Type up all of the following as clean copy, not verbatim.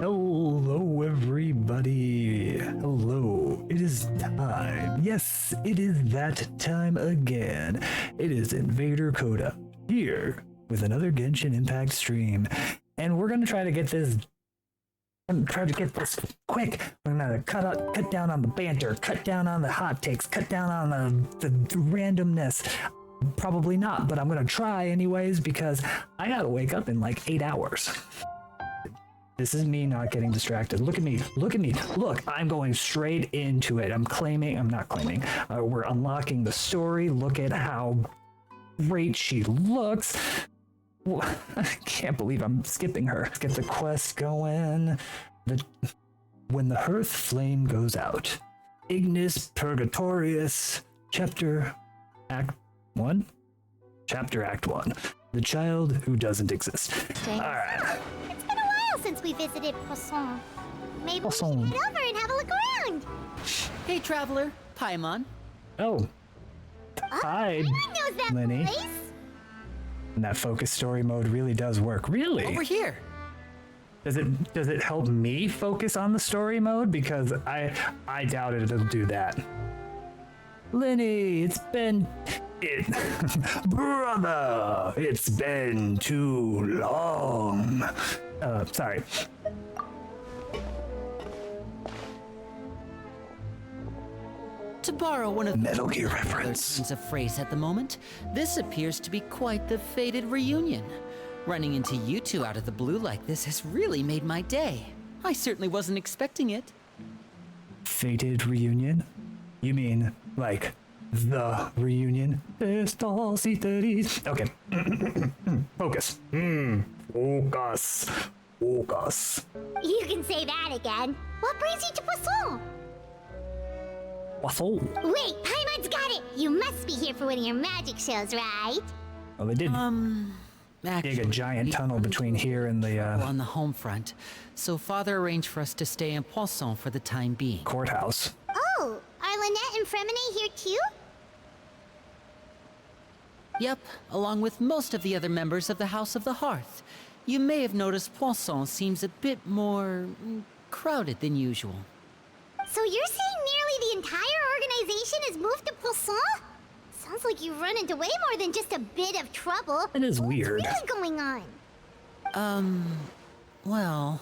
Hello, everybody. Hello. It is time. Yes, it is that time again. It is Invader Coda here with another Genshin Impact stream, and we're gonna try to get this. Quick. We're gonna cut down on the banter, cut down on the hot takes, cut down on the randomness. Probably not, but I'm gonna try anyways because I gotta wake up in like 8 hours. This is me not getting distracted. Look at me. Look at me. Look, I'm going straight into it. I'm not claiming. We're unlocking the story. Look at how great she looks. I can't believe I'm skipping her. Let's get the quest going. When the hearth flame goes out. Ignis Purgatorius. Chapter Act 1? Chapter Act 1. The child who doesn't exist. Alright. Since we visited Poisson. Maybe we should head over and have a look around. Hey, traveler, Paimon. Oh. Hi, knows that Lenny. place. And that focus story mode really does work. Really? Over here. Does it help me focus on the story mode? Because I doubt it'll do that. Lenny, brother, it's been too long. Sorry. To borrow one of Metal Gear reference. a phrase at the moment, this appears to be quite the fated reunion. Running into you two out of the blue like this has really made my day. I certainly wasn't expecting it. Fated reunion? You mean like the reunion? Okay. Focus. Focus. Focus. You can say that again. What brings you to Poisson? Waffle. Wait, Paimon's got it. You must be here for one of your magic shows, right? Well, they did Actually, dig a giant tunnel between here and the on the home front, so Father arranged for us to stay in Poisson for the time being. courthouse. Oh, are Lynette and Fremine here too? Yep, along with most of the other members of the House of the Hearth. You may have noticed Poisson seems a bit more crowded than usual. So you're saying nearly the entire organization has moved to Poisson? Sounds like you've run into way more than just a bit of trouble. It is weird. What's really going on? Well...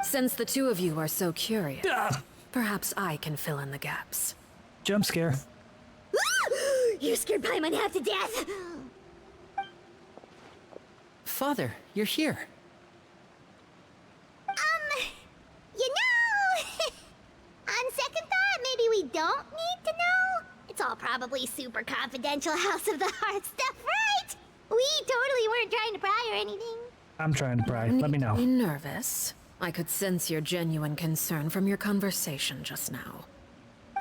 Since the two of you are so curious, Ah, perhaps I can fill in the gaps. jump scare. You scared Paimon half to death. Father, you're here. You know, on second thought, maybe we don't need to know. It's all probably super confidential House of the Heart stuff, right? We totally weren't trying to pry or anything. I'm trying to pry. You Let me need to know. Be nervous. I could sense your genuine concern from your conversation just now.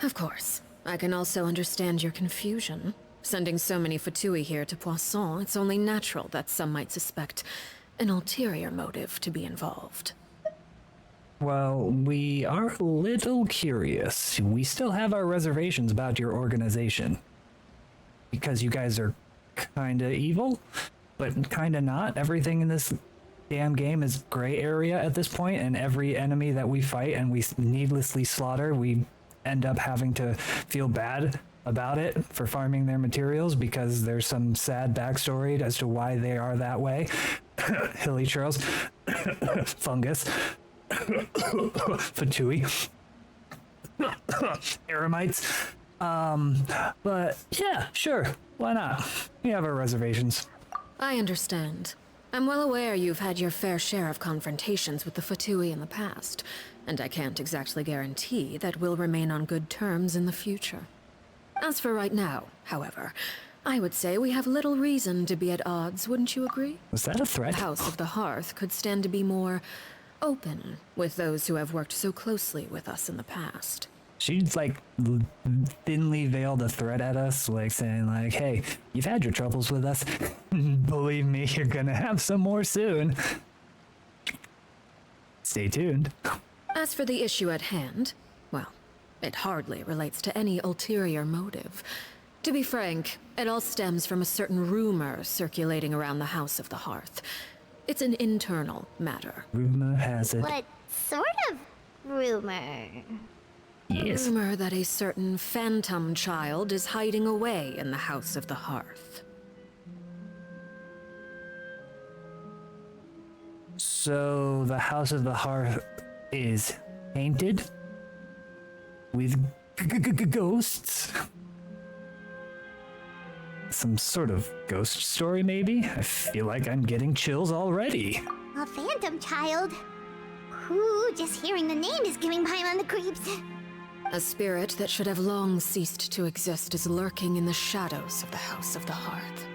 Of course, I can also understand your confusion. Sending so many Fatui here to Poisson, it's only natural that some might suspect an ulterior motive to be involved. Well, we are a little curious. We still have our reservations about your organization. Because you guys are kinda evil, but kinda not. Everything in this damn game is gray area at this point, and every enemy that we fight and we needlessly slaughter, we end up having to feel bad about it for farming their materials because there's some sad backstory as to why they are that way. Hilly churls, fungus, Fatui, eremites. But yeah, sure, why not? We have our reservations. I understand. I'm well aware you've had your fair share of confrontations with the Fatui in the past, and I can't exactly guarantee that we'll remain on good terms in the future. As for right now, however, I would say we have little reason to be at odds, wouldn't you agree? Was that a threat? The House of the Hearth could stand to be more open with those who have worked so closely with us in the past. She's like thinly veiled a threat at us, like saying like, hey, you've had your troubles with us. Believe me, you're gonna have some more soon. Stay tuned. As for the issue at hand, well, it hardly relates to any ulterior motive. To be frank, it all stems from a certain rumor circulating around the House of the Hearth. It's an internal matter. Rumor has it. What sort of rumor? Yes. Rumor that a certain phantom child is hiding away in the House of the Hearth. So the House of the Hearth is painted with ghosts. Some sort of ghost story, maybe? I feel like I'm getting chills already. A phantom child? Ooh, just hearing the name is giving Paimon the creeps. A spirit that should have long ceased to exist is lurking in the shadows of the House of the Hearth.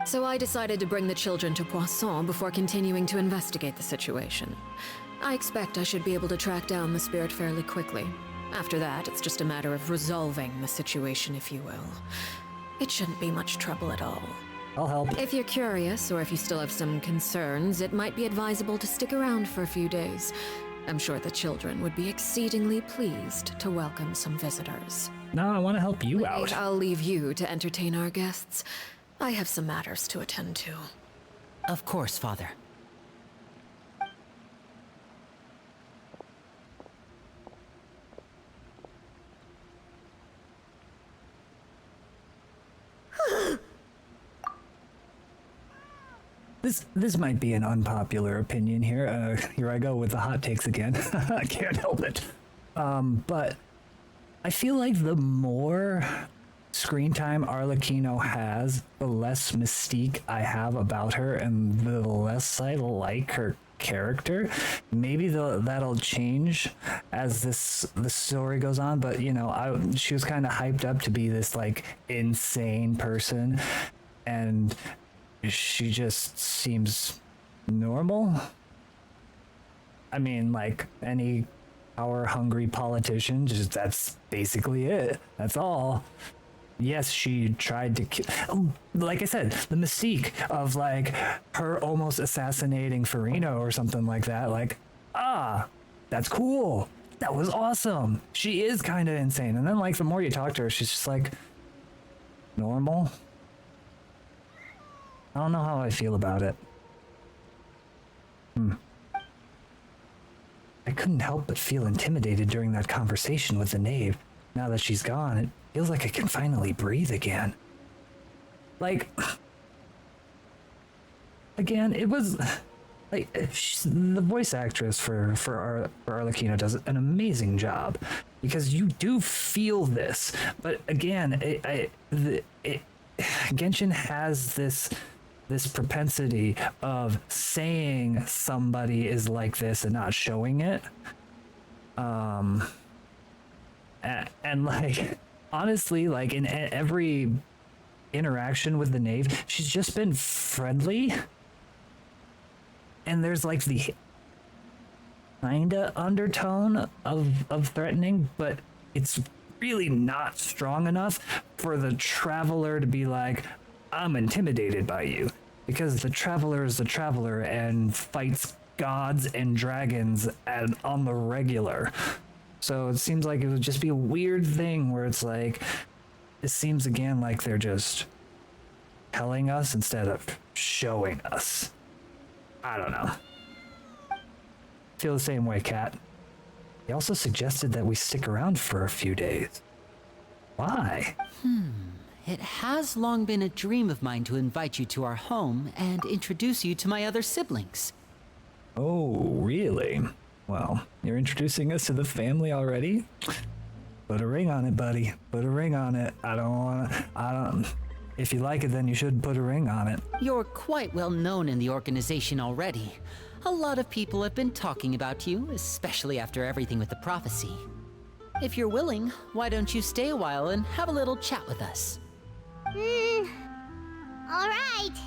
So I decided to bring the children to Poisson before continuing to investigate the situation. I expect I should be able to track down the spirit fairly quickly. After that, it's just a matter of resolving the situation, if you will. It shouldn't be much trouble at all. I'll help. If you're curious, or if you still have some concerns, it might be advisable to stick around for a few days. I'm sure the children would be exceedingly pleased to welcome some visitors. No, I want to help you out. I'll leave you to entertain our guests. I have some matters to attend to. Of course, Father. This might be an unpopular opinion here. Here I go with the hot takes again. I can't help it. But I feel like the more screen time Arlecchino has, the less mystique I have about her, and the less I like her character. Maybe that'll change as the story goes on. But you know, she was kind of hyped up to be this like insane person, and she just seems normal. I mean, like any power-hungry politician, that's basically it. That's all. Yes, she tried to like I said, the mystique of like her almost assassinating Farino or something like that. Like, that's cool. That was awesome. She is kind of insane. And then like the more you talk to her, she's just like normal. I don't know how I feel about it. I couldn't help but feel intimidated during that conversation with the knave. Now that she's gone, it feels like I can finally breathe again. Like, again, it was like the voice actress for Arlecchino does an amazing job, because you do feel this. But again, Genshin has this propensity of saying somebody is like this and not showing it. And like, honestly, like in every interaction with the knave, she's just been friendly. And there's like the kinda undertone of threatening, but it's really not strong enough for the traveler to be like, I'm intimidated by you. Because the traveler is the traveler and fights gods and dragons on the regular. So it seems like it would just be a weird thing where it's like, it seems again like they're just telling us instead of showing us. I don't know. Feel the same way, Kat. He also suggested that we stick around for a few days. Why? It has long been a dream of mine to invite you to our home and introduce you to my other siblings. Oh, really? Well, you're introducing us to the family already? Put a ring on it, buddy. Put a ring on it. If you like it, then you should put a ring on it. You're quite well known in the organization already. A lot of people have been talking about you, especially after everything with the prophecy. If you're willing, why don't you stay a while and have a little chat with us? Alright.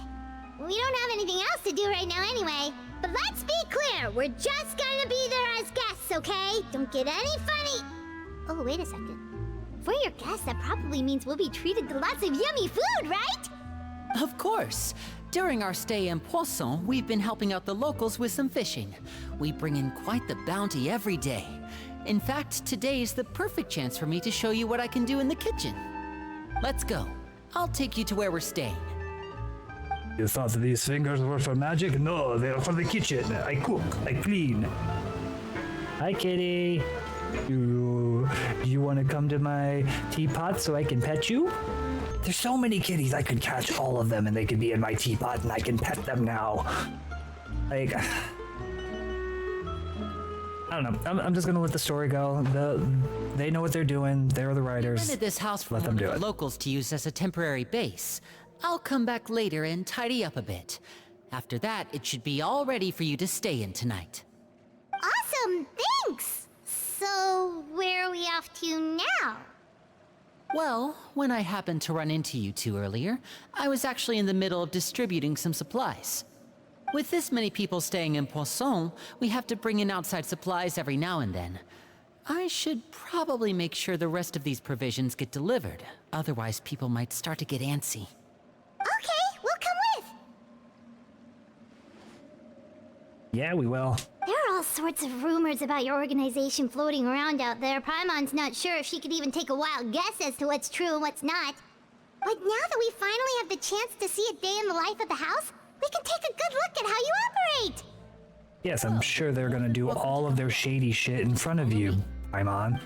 We don't have anything else to do right now anyway. But let's be clear, we're just gonna be there as guests, okay? Don't get any funny. Oh, wait a second. For your guests, that probably means we'll be treated to lots of yummy food, right? Of course. During our stay in Poisson, we've been helping out the locals with some fishing. We bring in quite the bounty every day. In fact, today's the perfect chance for me to show you what I can do in the kitchen. Let's go. I'll take you to where we're staying. You thought these fingers were for magic? No, they're for the kitchen. I cook, I clean. Hi, kitty. You want to come to my teapot so I can pet you? There's so many kitties, I could catch all of them and they could be in my teapot and I can pet them now. Like, I don't know. I'm just gonna let the story go. They know what they're doing. They're the writers. Rented this house for Let them one do of it. the locals to use as a temporary base. I'll come back later and tidy up a bit. After that, it should be all ready for you to stay in tonight. Awesome, thanks! So, where are we off to now? Well, when I happened to run into you two earlier, I was actually in the middle of distributing some supplies. With this many people staying in Poisson, we have to bring in outside supplies every now and then. I should probably make sure the rest of these provisions get delivered, otherwise people might start to get antsy. Okay, we'll come with! Yeah, we will. There are all sorts of rumors about your organization floating around out there. Paimon's not sure if she could even take a wild guess as to what's true and what's not. But now that we finally have the chance to see a day in the life of the house, we can take a good look at how you operate! Yes, I'm sure they're gonna do all of their shady shit in front of you, Paimon.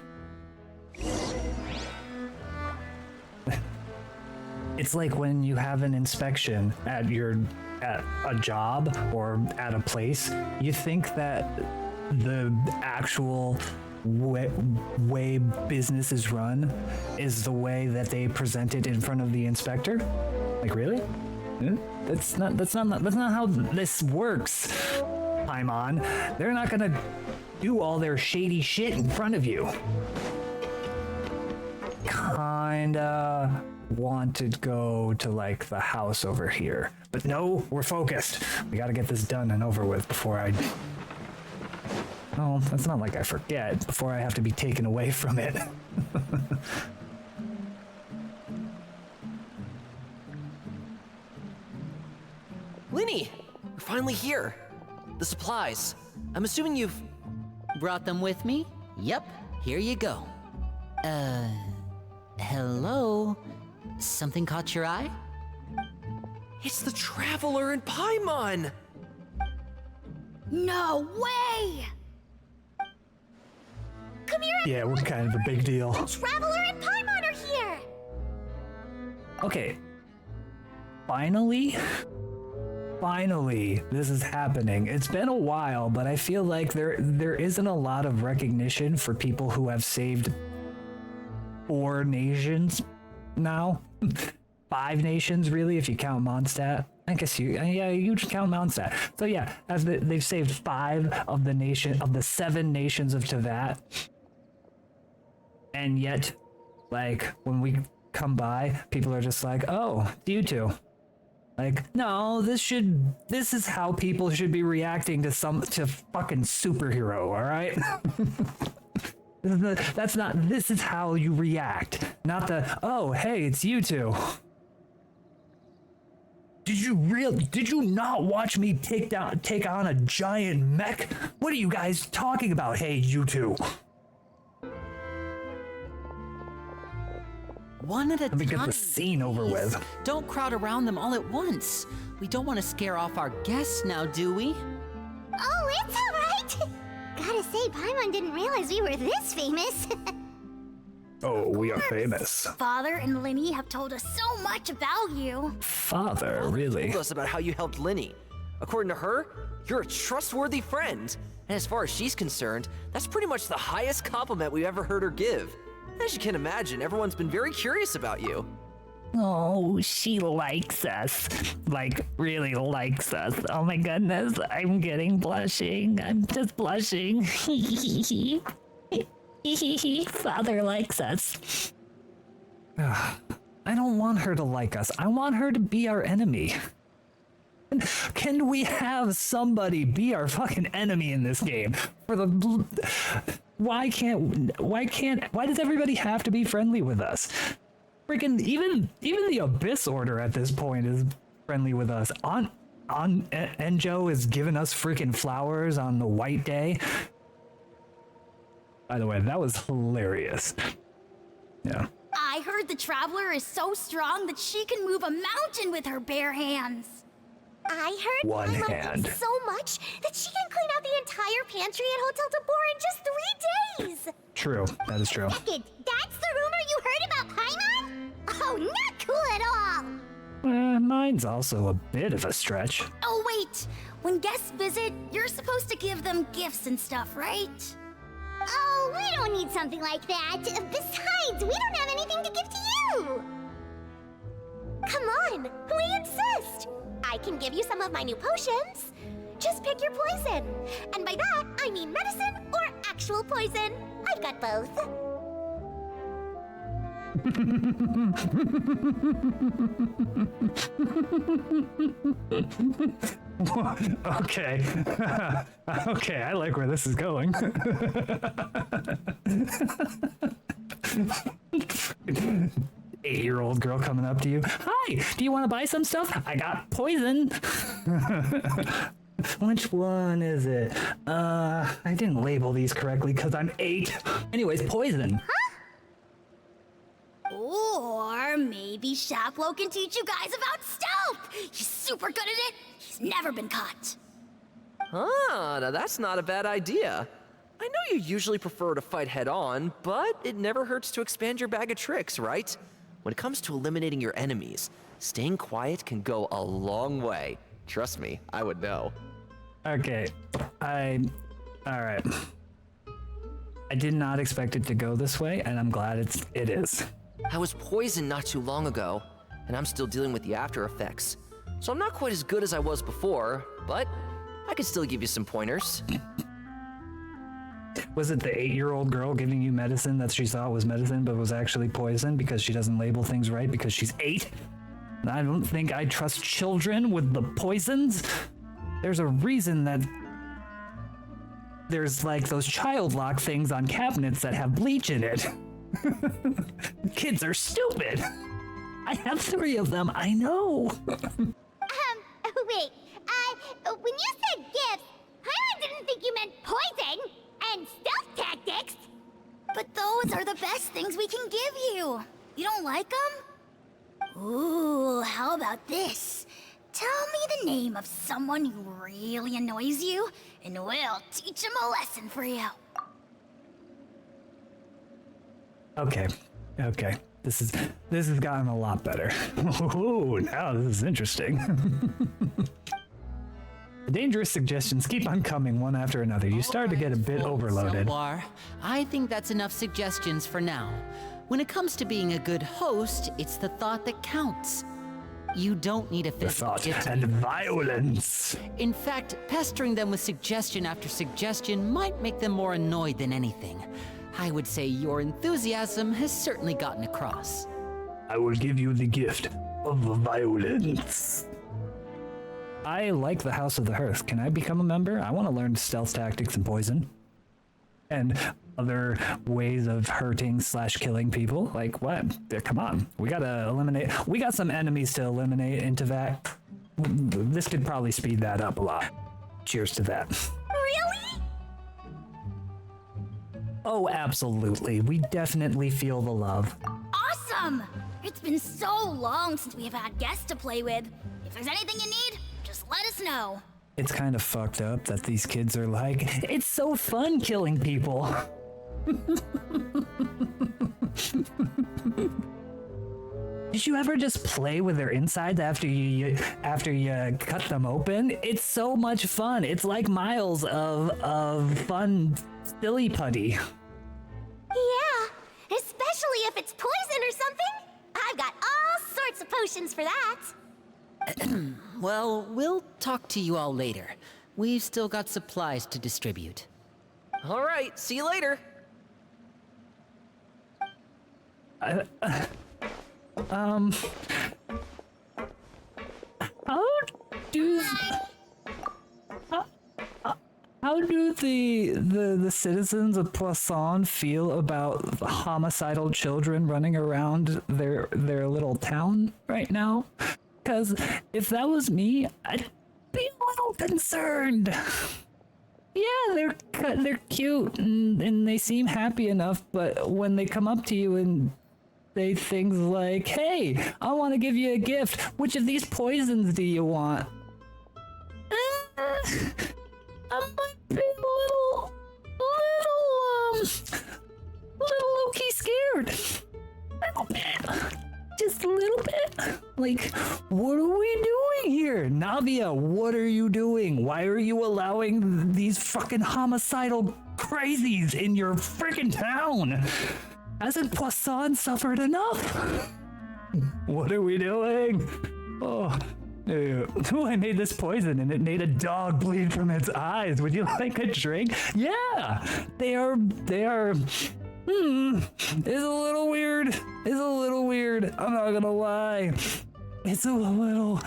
It's like when you have an inspection at a job or at a place, you think that the actual way business is run is the way that they present it in front of the inspector. Like, really? Yeah? That's not how this works, Paimon. They're not gonna do all their shady shit in front of you. Kinda want to go to like the house over here, but no, we're focused. We gotta get this done and over with before I... Oh, it's not like I forget, before I have to be taken away from it. Linny, we're finally here. The supplies. I'm assuming you've... Brought them with me? Yep, here you go. Hello? Something caught your eye? It's the Traveler and Paimon! No way! Come here! Yeah, we're kind of a big deal. Traveler and Paimon are here! Okay. Finally, this is happening. It's been a while, but I feel like there isn't a lot of recognition for people who have saved 4 nations now. 5 nations, really, if you count Mondstadt. I guess you count Mondstadt. So yeah, they've saved 5 of the 7 nations of Tevat. And yet, like, when we come by, people are just like, oh, it's you two. Like, no, this is how people should be reacting to fucking superhero, all right? This is how you react. Not oh, hey, it's you two. Did you not watch me take on a giant mech? What are you guys talking about? Hey, you two. One at a time. Let me get the scene over with. Don't crowd around them all at once. We don't want to scare off our guests now, do we? Oh, it's alright! Gotta say, Paimon didn't realize we were this famous. Oh, we are famous. Father and Linny have told us so much about you. Father, really? Told us about how you helped Linny. According to her, you're a trustworthy friend. And as far as she's concerned, that's pretty much the highest compliment we've ever heard her give. As you can imagine, everyone's been very curious about you. Oh, she likes us. Like, really likes us. Oh my goodness, I'm getting blushing. I'm just blushing. Father likes us. I don't want her to like us. I want her to be our enemy. Can we have somebody be our fucking enemy in this game? Why does everybody have to be friendly with us? Freaking even the Abyss Order at this point is friendly with us. Enjo is giving us freaking flowers on the white day. By the way, that was hilarious. Yeah. I heard the Traveler is so strong that she can move a mountain with her bare hands. I heard One Paimon hand. eats so much that she can clean out the entire pantry at Hotel Tabor in just 3 days. True, that is true. Second, that's the rumor you heard about Paimon? Oh, not cool at all. Mine's also a bit of a stretch. Oh, wait. When guests visit, you're supposed to give them gifts and stuff, right? Oh, we don't need something like that. Besides, we don't have anything to give to you. Come on, we insist. I can give you some of my new potions. Just pick your poison. And by that, I mean medicine or actual poison. I've got both. Okay. Okay, I like where this is going. 8-year-old girl coming up to you. Hi, do you want to buy some stuff? I got poison. Which one is it? I didn't label these correctly because I'm 8. Anyways, poison. Or maybe Shaplo can teach you guys about stealth. He's super good at it. He's never been caught. Ah, now that's not a bad idea. I know you usually prefer to fight head on, but it never hurts to expand your bag of tricks, right? When it comes to eliminating your enemies, staying quiet can go a long way. Trust me, I would know. Okay, all right. I did not expect it to go this way, and I'm glad it is. I was poisoned not too long ago, and I'm still dealing with the after effects. So I'm not quite as good as I was before, but I can still give you some pointers. Was it the 8-year-old girl giving you medicine that she thought was medicine but was actually poison because she doesn't label things right because she's 8? And I don't think I trust children with the poisons. There's a reason that there's like those child lock things on cabinets that have bleach in it. Kids are stupid. I have 3 of them, I know. Wait, when you said gifts, I didn't think you meant poison and stealth tactics. But those are the best things we can give you. You don't like them? Ooh, how about this? Tell me the name of someone who really annoys you, and we'll teach him a lesson for you. Okay. This has gotten a lot better. Ooh, now this is interesting. The dangerous suggestions keep on coming one after another. You start to get a bit overloaded. Silwar, I think that's enough suggestions for now. When it comes to being a good host, it's the thought that counts. You don't need a The physical thought gift. and violence. In fact, pestering them with suggestion after suggestion might make them more annoyed than anything. I would say your enthusiasm has certainly gotten across. I will give you the gift of violence. I like the House of the Hearth. Can I become a member? I want to learn stealth tactics and poison. And other ways of hurting / killing people. Like what? Come on. We gotta eliminate. We got some enemies to eliminate into that. This could probably speed that up a lot. Cheers to that. Really? Oh, absolutely. We definitely feel the love. Awesome! It's been so long since we have had guests to play with. If there's anything you need, just let us know. It's kind of fucked up that these kids are like, it's so fun killing people. Did you ever just play with their insides after you cut them open? It's so much fun. It's like miles of fun silly putty. Yeah, especially if it's poison or something. I've got all sorts of potions for that. Well, we'll talk to you all later. We've still got supplies to distribute. All right, see you later. How do the citizens of Poisson feel about homicidal children running around their little town right now? Because if that was me, I'd be a little concerned. Yeah, they're cute and they seem happy enough, but when they come up to you and say things like, "Hey, I want to give you a gift. Which of these poisons do you want?" I might be a little low-key scared. Little bit. Just a little bit. Like, what are we doing here? Navia, what are you doing? Why are you allowing these fucking homicidal crazies in your freaking town? Hasn't Poisson suffered enough? What are we doing? Oh, I made this poison and it made a dog bleed from its eyes. Would you like a drink? Yeah, they are, it's a little weird. I'm not gonna lie. It's a little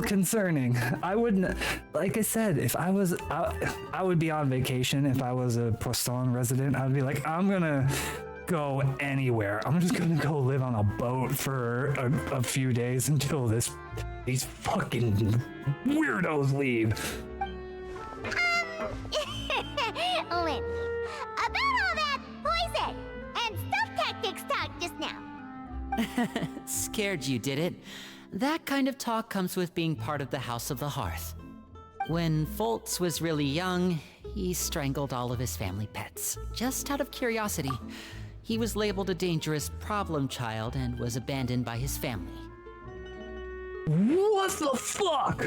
concerning. I wouldn't, like I said, if I was, I would be on vacation. If I was a Poisson resident, I'd be like, I'm gonna go anywhere. I'm just gonna go live on a boat for a few days until these fucking weirdos leave. Lenny, about all that poison and stealth tactics talk just now. Scared you, did it? That kind of talk comes with being part of the House of the Hearth. When Foltz was really young, he strangled all of his family pets, just out of curiosity. He was labeled a dangerous problem child and was abandoned by his family. What the fuck?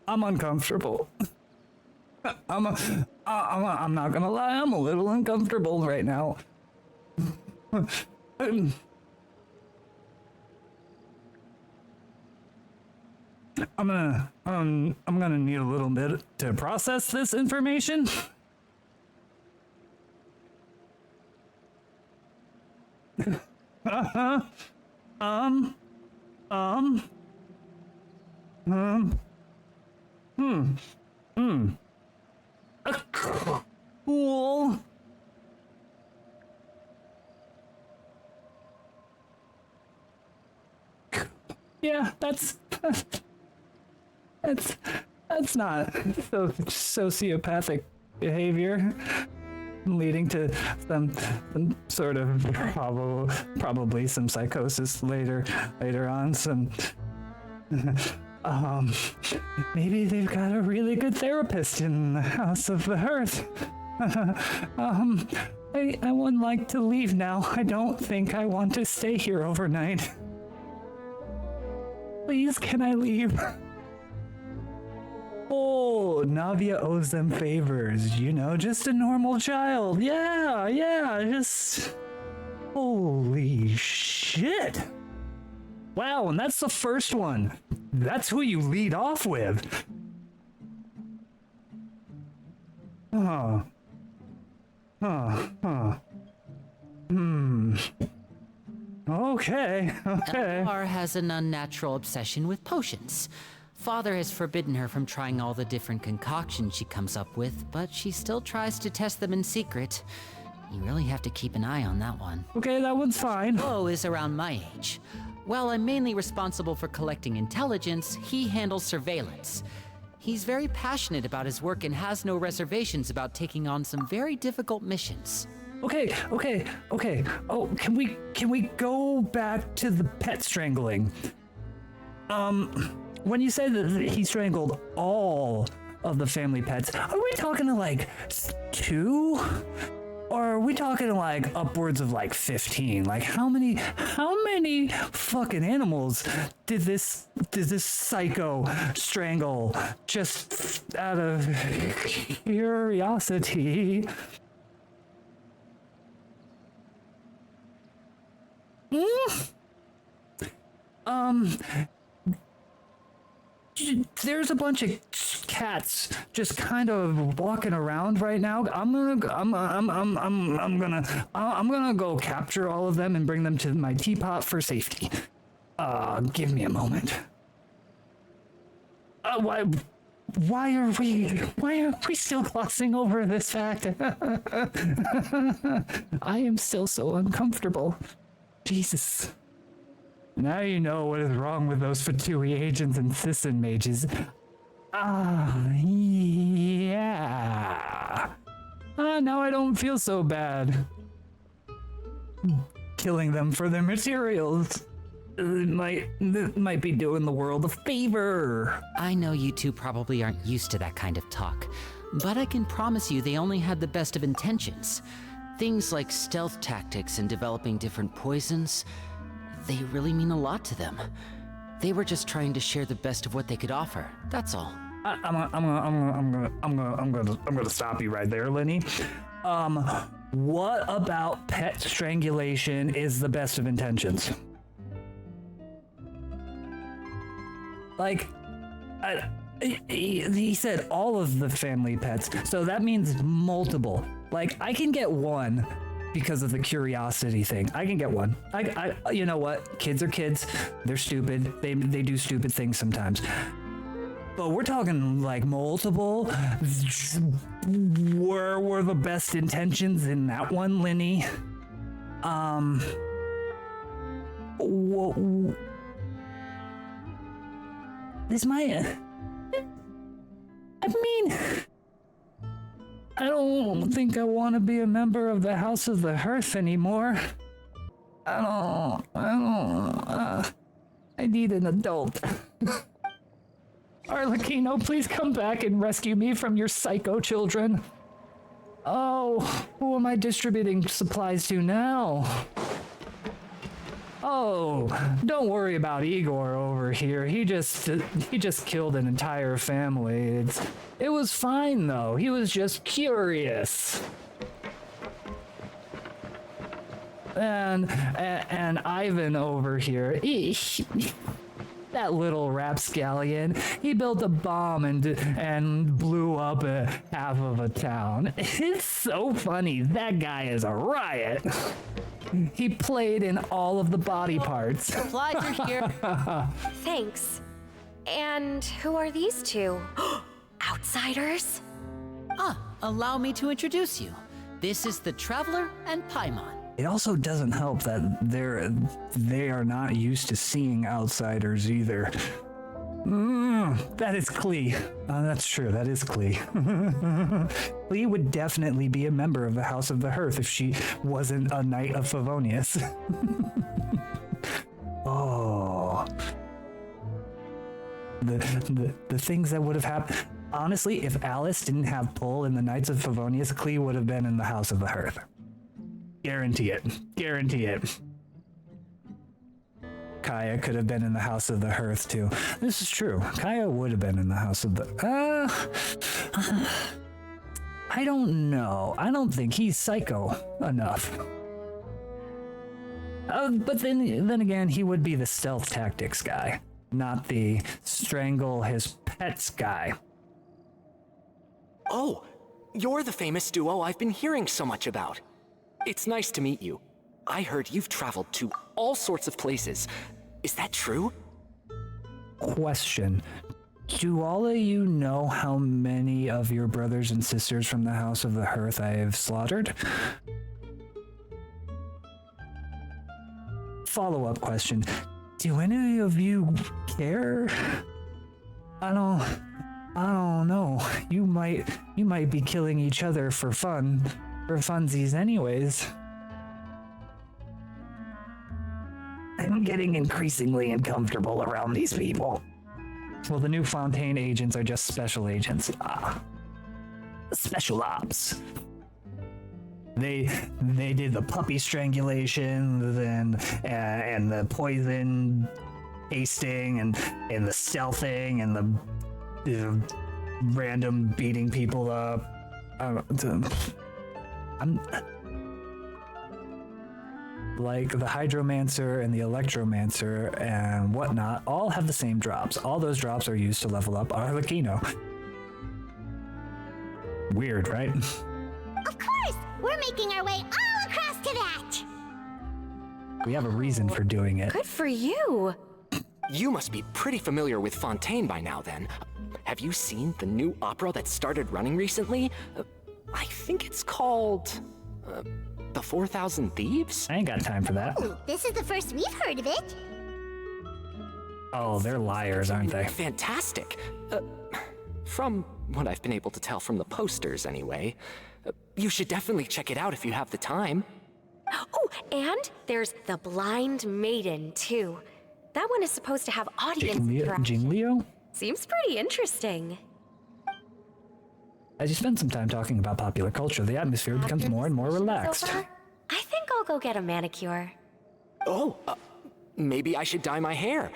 I'm uncomfortable. I'm not gonna lie, I'm a little uncomfortable right now. I'm gonna need a little bit to process this information. Cool. Yeah, that's not sociopathic behavior leading to some sort of probably some psychosis later on. Maybe they've got a really good therapist in the House of the Hearth. I would like to leave now. I don't think I want to stay here overnight. Please, can I leave? Oh, Navia owes them favors, you know, just a normal child. Yeah, just... Holy shit. Wow, and that's the first one. That's who you lead off with. Okay. Elmar has an unnatural obsession with potions. Father has forbidden her from trying all the different concoctions she comes up with, but she still tries to test them in secret. You really have to keep an eye on that one. Okay, that one's fine. Bo is around my age. While I'm mainly responsible for collecting intelligence, he handles surveillance. He's very passionate about his work and has no reservations about taking on some very difficult missions. Okay. Oh, can we go back to the pet strangling? When you say that he strangled all of the family pets, are we talking to like 2? Or are we talking like upwards of like 15? Like how many fucking animals did this psycho strangle just out of curiosity? There's a bunch of cats just kind of walking around right now. I'm gonna go capture all of them and bring them to my teapot for safety. Give me a moment. Why are we still glossing over this fact? I am still so uncomfortable. Jesus. Now you know what is wrong with those Fatui agents and Sisson mages. Yeah. Now I don't feel so bad. killing them for their materials. It might be doing the world a favor. I know you two probably aren't used to that kind of talk, but I can promise you they only had the best of intentions. Things like stealth tactics and developing different poisons, they really mean a lot to them. They were just trying to share the best of what they could offer, that's all. I'm gonna stop you right there, Lenny. What about pet strangulation is the best of intentions? Like, he said all of the family pets, so that means multiple. Like, I can get one because of the curiosity thing. I can get one. I you know what? Kids are kids. They're stupid. They do stupid things sometimes. But we're talking like multiple. Where were the best intentions in that one, Lenny? This might. I mean, I don't think I want to be a member of the House of the Hearth anymore. I need an adult. Arlecchino, please come back and rescue me from your psycho children. Oh, who am I distributing supplies to now? Oh, don't worry about Igor over here. He just killed an entire family. It was fine though. He was just curious. And Ivan over here, that little rapscallion, he built a bomb and blew up half of a town. It's so funny. That guy is a riot. He played in all of the body parts. Supplies are here. Thanks. And who are these two? Outsiders? Allow me to introduce you. This is the Traveler and Paimon. It also doesn't help that they are not used to seeing outsiders either. That is Klee. That's true, that is Klee. Klee would definitely be a member of the House of the Hearth if she wasn't a Knight of Favonius. Oh. The things that would have happened. Honestly, if Alice didn't have pull in the Knights of Favonius, Klee would have been in the House of the Hearth. Guarantee it. Guarantee it. Kaya could have been in the House of the Hearth too. This is true. Kaya would have been in the House of the... I don't know. I don't think he's psycho enough. But then again, he would be the stealth tactics guy, not the strangle his pets guy. Oh, you're the famous duo I've been hearing so much about. It's nice to meet you. I heard you've traveled to all sorts of places. Is that true? Question. Do all of you know how many of your brothers and sisters from the House of the Hearth I have slaughtered? Follow-up question. Do any of you care? I don't know. You might be killing each other for funsies anyways. I'm getting increasingly uncomfortable around these people. Well, the new Fontaine agents are just special agents. Special ops. They did the puppy strangulation and the poison tasting and the stealthing and the random beating people up. I'm like the Hydromancer and the Electromancer and whatnot all have the same drops. All those drops are used to level up Arlecchino. Weird, right? Of course! We're making our way all across to that! We have a reason for doing it. Good for you. You must be pretty familiar with Fontaine by now then. Have you seen the new opera that started running recently? I think it's called... The 4,000 Thieves? I ain't got time for that. Ooh, this is the first we've heard of it. Oh, they're liars, aren't they? Fantastic. From what I've been able to tell from the posters, anyway. You should definitely check it out if you have the time. Oh, and there's the Blind Maiden, too. That one is supposed to have audience interaction. Jinglio? Seems pretty interesting. As you spend some time talking about popular culture, the atmosphere becomes more and more relaxed. Over, I think I'll go get a manicure. Oh, maybe I should dye my hair.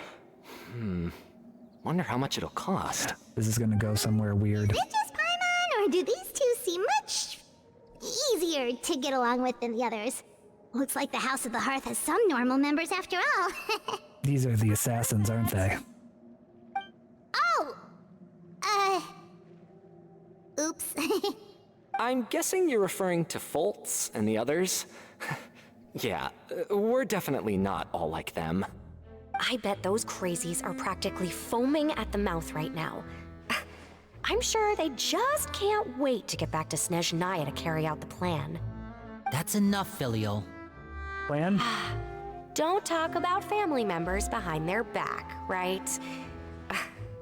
Wonder how much it'll cost. This is gonna go somewhere weird. Bitches, Paimon, or do these two seem much easier to get along with than the others? Looks like the House of the Hearth has some normal members after all. These are the assassins, aren't they? Oh! Oops. I'm guessing you're referring to Foltz and the others? Yeah, we're definitely not all like them. I bet those crazies are practically foaming at the mouth right now. I'm sure they just can't wait to get back to Snezhnaya to carry out the plan. That's enough, Filial. Plan? Don't talk about family members behind their back, right?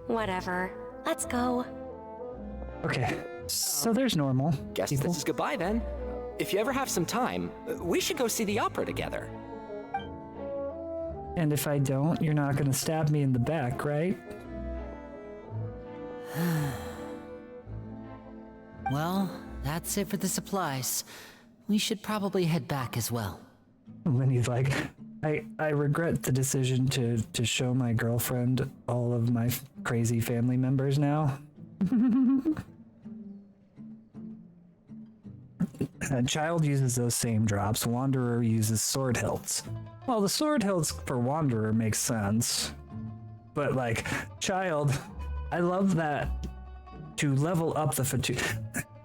Whatever. Let's go. Okay, so there's normal Guess people. this is goodbye then. If you ever have some time, we should go see the opera together. And if I don't, you're not gonna stab me in the back, right? Well, that's it for the supplies. We should probably head back as well. And then he's like, I regret the decision to show my girlfriend all of my crazy family members now. Child uses those same drops. Wanderer uses sword hilts. Well, the sword hilts for Wanderer makes sense. But like, Child, I love that to level up the fatigue.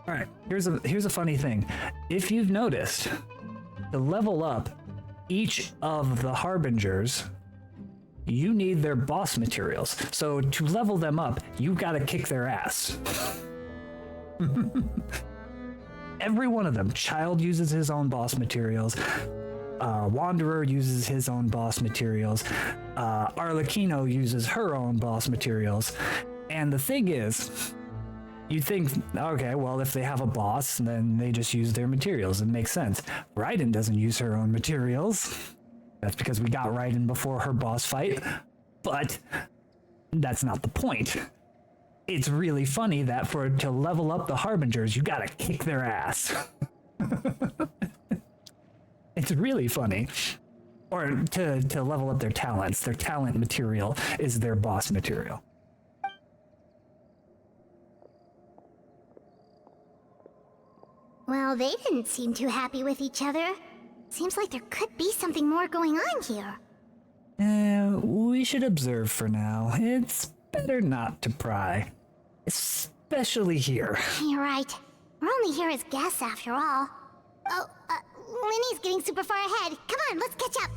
Alright, here's a funny thing. If you've noticed, to level up each of the Harbingers, you need their boss materials. So to level them up, you gotta kick their ass. Every one of them. Child uses his own boss materials. Wanderer uses his own boss materials. Arlecchino uses her own boss materials. And the thing is, you think, okay, well, if they have a boss, then they just use their materials. It makes sense. Raiden doesn't use her own materials. That's because we got Raiden before her boss fight. But that's not the point. It's really funny that to level up the Harbingers, you gotta kick their ass. It's really funny. Or to level up their talents. Their talent material is their boss material. Well, they didn't seem too happy with each other. Seems like there could be something more going on here. We should observe for now. It's better not to pry. Especially here. You're right. We're only here as guests after all. Oh, Winnie's getting super far ahead. Come on, let's catch up.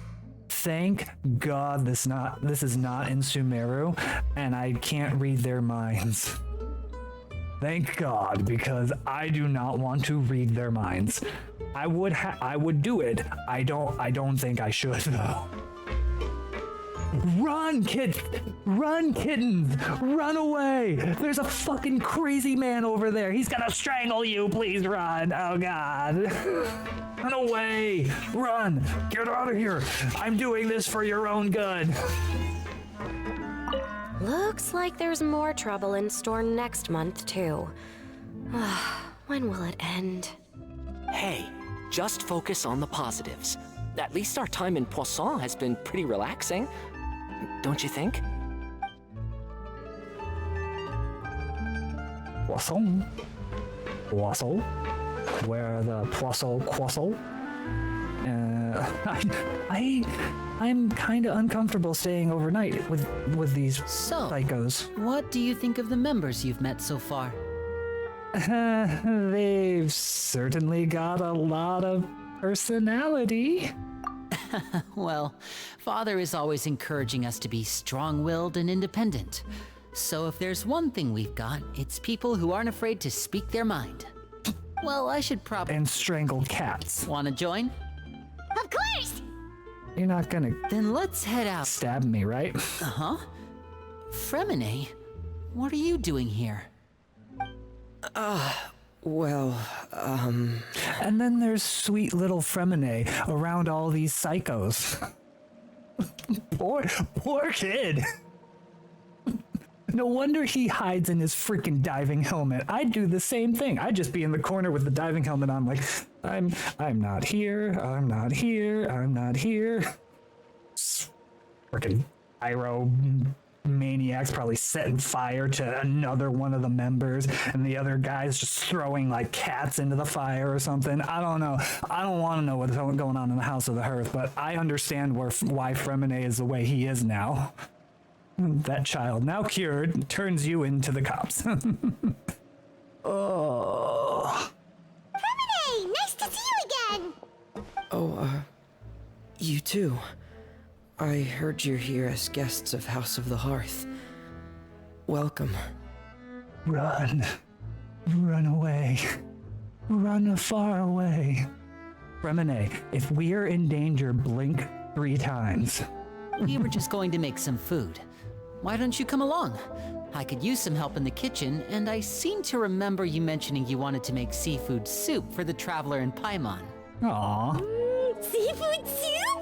Thank God this is not in Sumeru, and I can't read their minds. Thank God, because I do not want to read their minds. I would do it. I don't think I should though. Run, kids! Run, kittens! Run away! There's a fucking crazy man over there. He's gonna strangle you. Please run. Oh God. Run away! Run! Get out of here! I'm doing this for your own good. Looks like there's more trouble in store next month, too. When will it end? Hey, just focus on the positives. At least our time in Poisson has been pretty relaxing. Don't you think? Poisson? Poisson? Where are the poisson? I'm kind of uncomfortable staying overnight with these psychos. What do you think of the members you've met so far? They've certainly got a lot of personality. Well, Father is always encouraging us to be strong-willed and independent. So if there's one thing we've got, it's people who aren't afraid to speak their mind. Well, I should probably... And strangle cats. Want to join? Of course! You're not gonna Then let's head out. stab me, right? Uh-huh. Fremine, what are you doing here? Well, And then there's sweet little Fremine around all these psychos. Poor kid. No wonder he hides in his freaking diving helmet. I'd do the same thing. I'd just be in the corner with the diving helmet on, like, I'm not here, I'm not here, I'm not here. Freaking pyro maniacs probably setting fire to another one of the members, and the other guy's just throwing like cats into the fire or something. I don't know. I don't want to know what's going on in the House of the Hearth, but I understand why Fremine is the way he is now. That child, now cured, turns you into the cops. Oh. Hey, nice to see you again! oh, you too. I heard you're here as guests of House of the Hearth. Welcome. Run. Run away. Run far away. Fremine, if we're in danger, blink 3 times. We were just going to make some food. Why don't you come along? I could use some help in the kitchen, and I seem to remember you mentioning you wanted to make seafood soup for the traveler in Paimon. Aw. Seafood soup?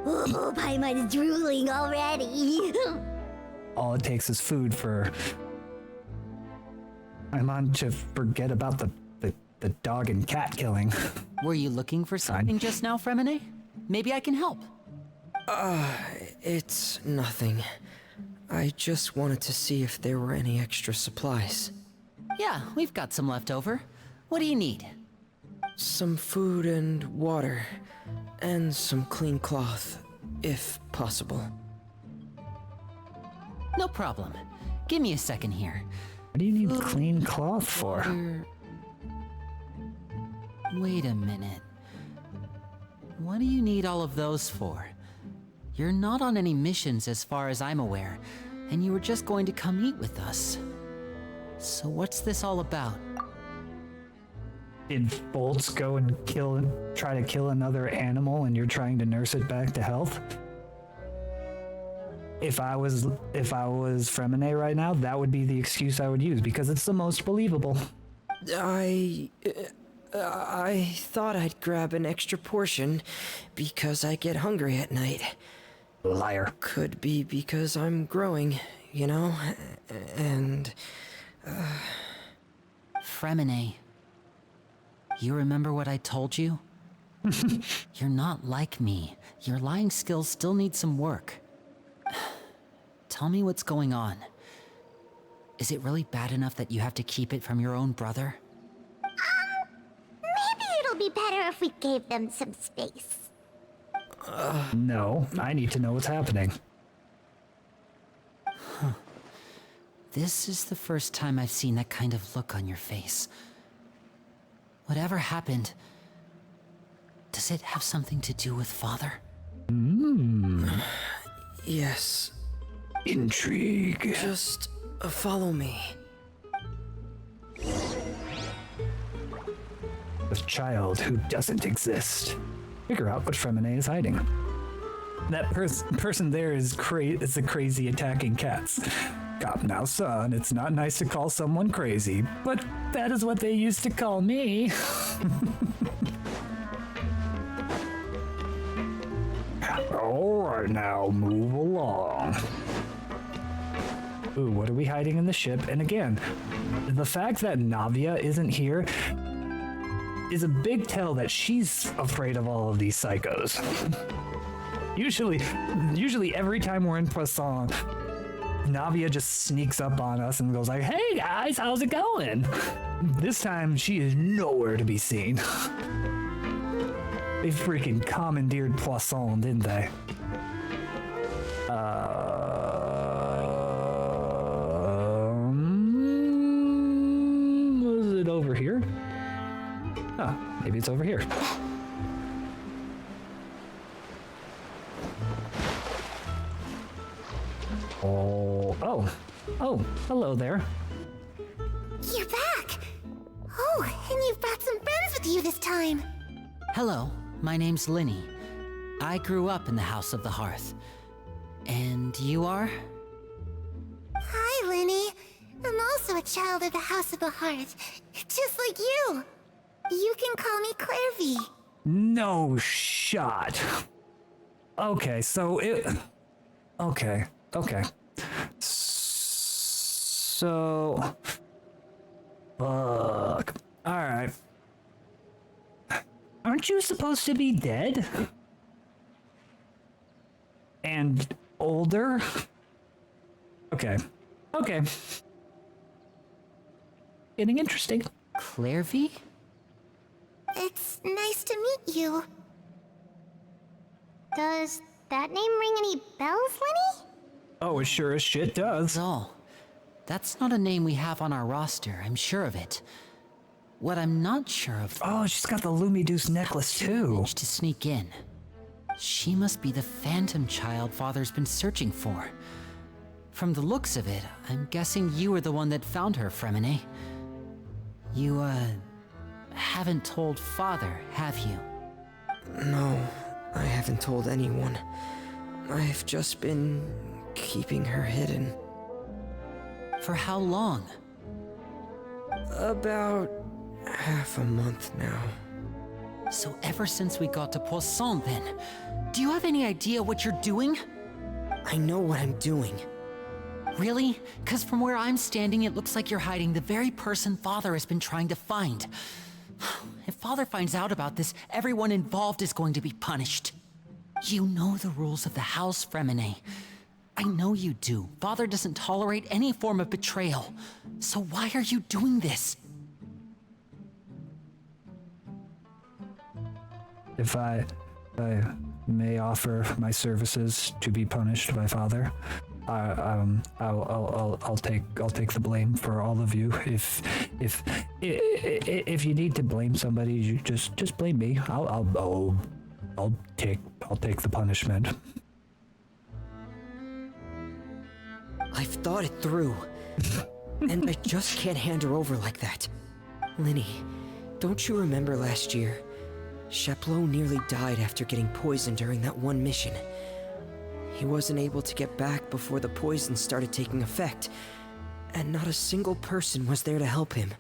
Oh, Paimon is drooling already. All it takes is food for Paimon to forget about the dog and cat killing. Were you looking for something just now, Fremine? Maybe I can help. It's nothing. I just wanted to see if there were any extra supplies. Yeah, we've got some left over. What do you need? Some food and water, and some clean cloth, if possible. No problem. Give me a second here. What do you need clean cloth for? Wait a minute. What do you need all of those for? You're not on any missions as far as I'm aware, and you were just going to come eat with us. So what's this all about? Did Bolts go and try to kill another animal and you're trying to nurse it back to health? If I was Fremine right now, that would be the excuse I would use because it's the most believable. I thought I'd grab an extra portion because I get hungry at night. Liar. Could be because I'm growing, you know? And... Fremine. You remember what I told you? You're not like me. Your lying skills still need some work. Tell me what's going on. Is it really bad enough that you have to keep it from your own brother? Maybe it'll be better if we gave them some space. No, I need to know what's happening. This is the first time I've seen that kind of look on your face. Whatever happened, does it have something to do with Father? yes. Intrigue. Just follow me. A child who doesn't exist. Figure out what Fremine is hiding. That person there is the crazy attacking cats. Cop now, son, it's not nice to call someone crazy, but that is what they used to call me. Alright now, move along. Ooh, what are we hiding in the ship? And again, the fact that Navia isn't here is a big tell that she's afraid of all of these psychos. Usually every time we're in Poisson, Navia just sneaks up on us and goes like, "Hey guys, how's it going?" This time she is nowhere to be seen. They freaking commandeered Poisson, didn't they? Was it over here? Oh, maybe it's over here. Oh, hello there. You're back! Oh, and you've brought some friends with you this time. Hello, my name's Linny. I grew up in the House of the Hearth. And you are? Hi, Linny. I'm also a child of the House of the Hearth, just like you. You can call me Clairvy. No shot. Okay, so it... Okay. So... Fuck. Alright. Aren't you supposed to be dead? And older? Okay. Getting interesting. Clairvy? It's nice to meet you. Does that name ring any bells, Lenny? Oh, it sure as shit does. No. That's not a name we have on our roster, I'm sure of it. What I'm not sure of... Oh, she's got the Lumiduce necklace too. Managed to sneak in. She must be the phantom child Father's been searching for. From the looks of it, I'm guessing you were the one that found her, Fremine. You, haven't told Father, have you? No, I haven't told anyone. I've just been keeping her hidden. For how long? About half a month now. So ever since we got to Poisson, then. Do you have any idea what you're doing? I know what I'm doing. Really? Because from where I'm standing, it looks like you're hiding the very person Father has been trying to find. If Father finds out about this, everyone involved is going to be punished. You know the rules of the house, Fremine. I know you do. Father doesn't tolerate any form of betrayal. So why are you doing this? If I may offer my services to be punished by Father, I'll take the blame for all of you. If you need to blame somebody, you just blame me. I'll take the punishment. I've thought it through. And I just can't hand her over like that. Linny, don't you remember last year? Chaplot nearly died after getting poisoned during that one mission. He wasn't able to get back before the poison started taking effect, and not a single person was there to help him.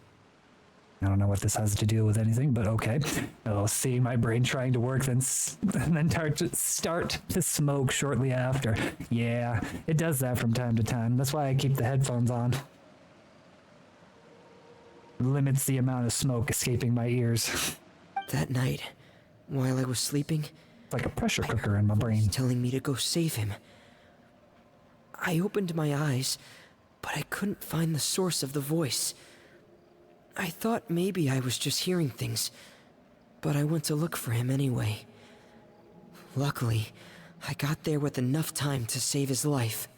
I don't know what this has to do with anything, but okay. I'll see my brain trying to work, then start to smoke shortly after. Yeah, it does that from time to time. That's why I keep the headphones on. Limits the amount of smoke escaping my ears. That night, while I was sleeping, It's like a pressure cooker in my brain. telling me to go save him. I opened my eyes, but I couldn't find the source of the voice. I thought maybe I was just hearing things, but I went to look for him anyway. Luckily, I got there with enough time to save his life.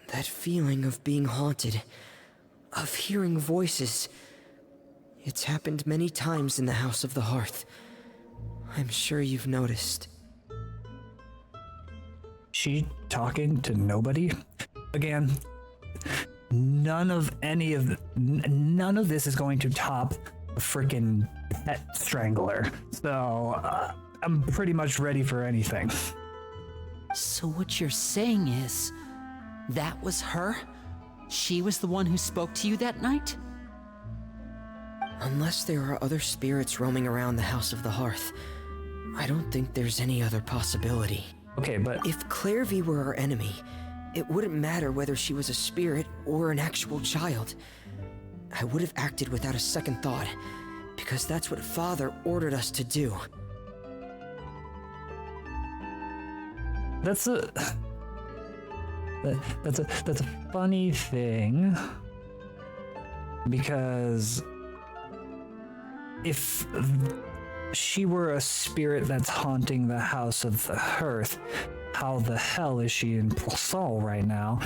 That feeling of being haunted, of hearing voices, it's happened many times in the House of the Hearth. I'm sure you've noticed. She talking to nobody? Again, none of this is going to top a freaking pet strangler. So I'm pretty much ready for anything. So what you're saying is, that was her? She was the one who spoke to you that night? Unless there are other spirits roaming around the House of the Hearth, I don't think there's any other possibility. Okay, but If Clairvy were our enemy, it wouldn't matter whether she was a spirit or an actual child. I would have acted without a second thought, because that's what Father ordered us to do. that's a funny thing, because if she were a spirit that's haunting the House of the Hearth, how the hell is she in Poisson right now?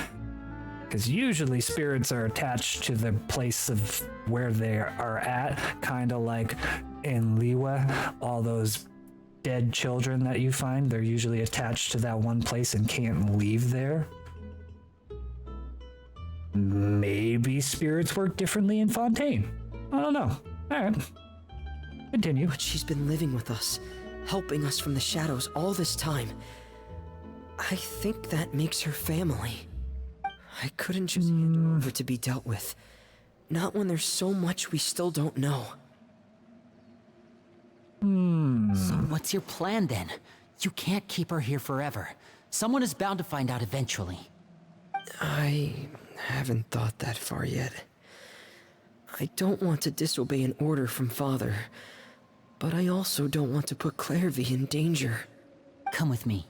Because usually spirits are attached to the place of where they are at, kind of like in Liwa, all those dead children that you find, they're usually attached to that one place and can't leave there. Maybe spirits work differently in Fontaine. I don't know. All right. Continue. But she's been living with us, helping us from the shadows all this time. I think that makes her family. I couldn't just hand her over to be dealt with. Not when there's so much we still don't know. So what's your plan then? You can't keep her here forever. Someone is bound to find out eventually. I haven't thought that far yet. I don't want to disobey an order from Father, but I also don't want to put Clairvy in danger. Come with me.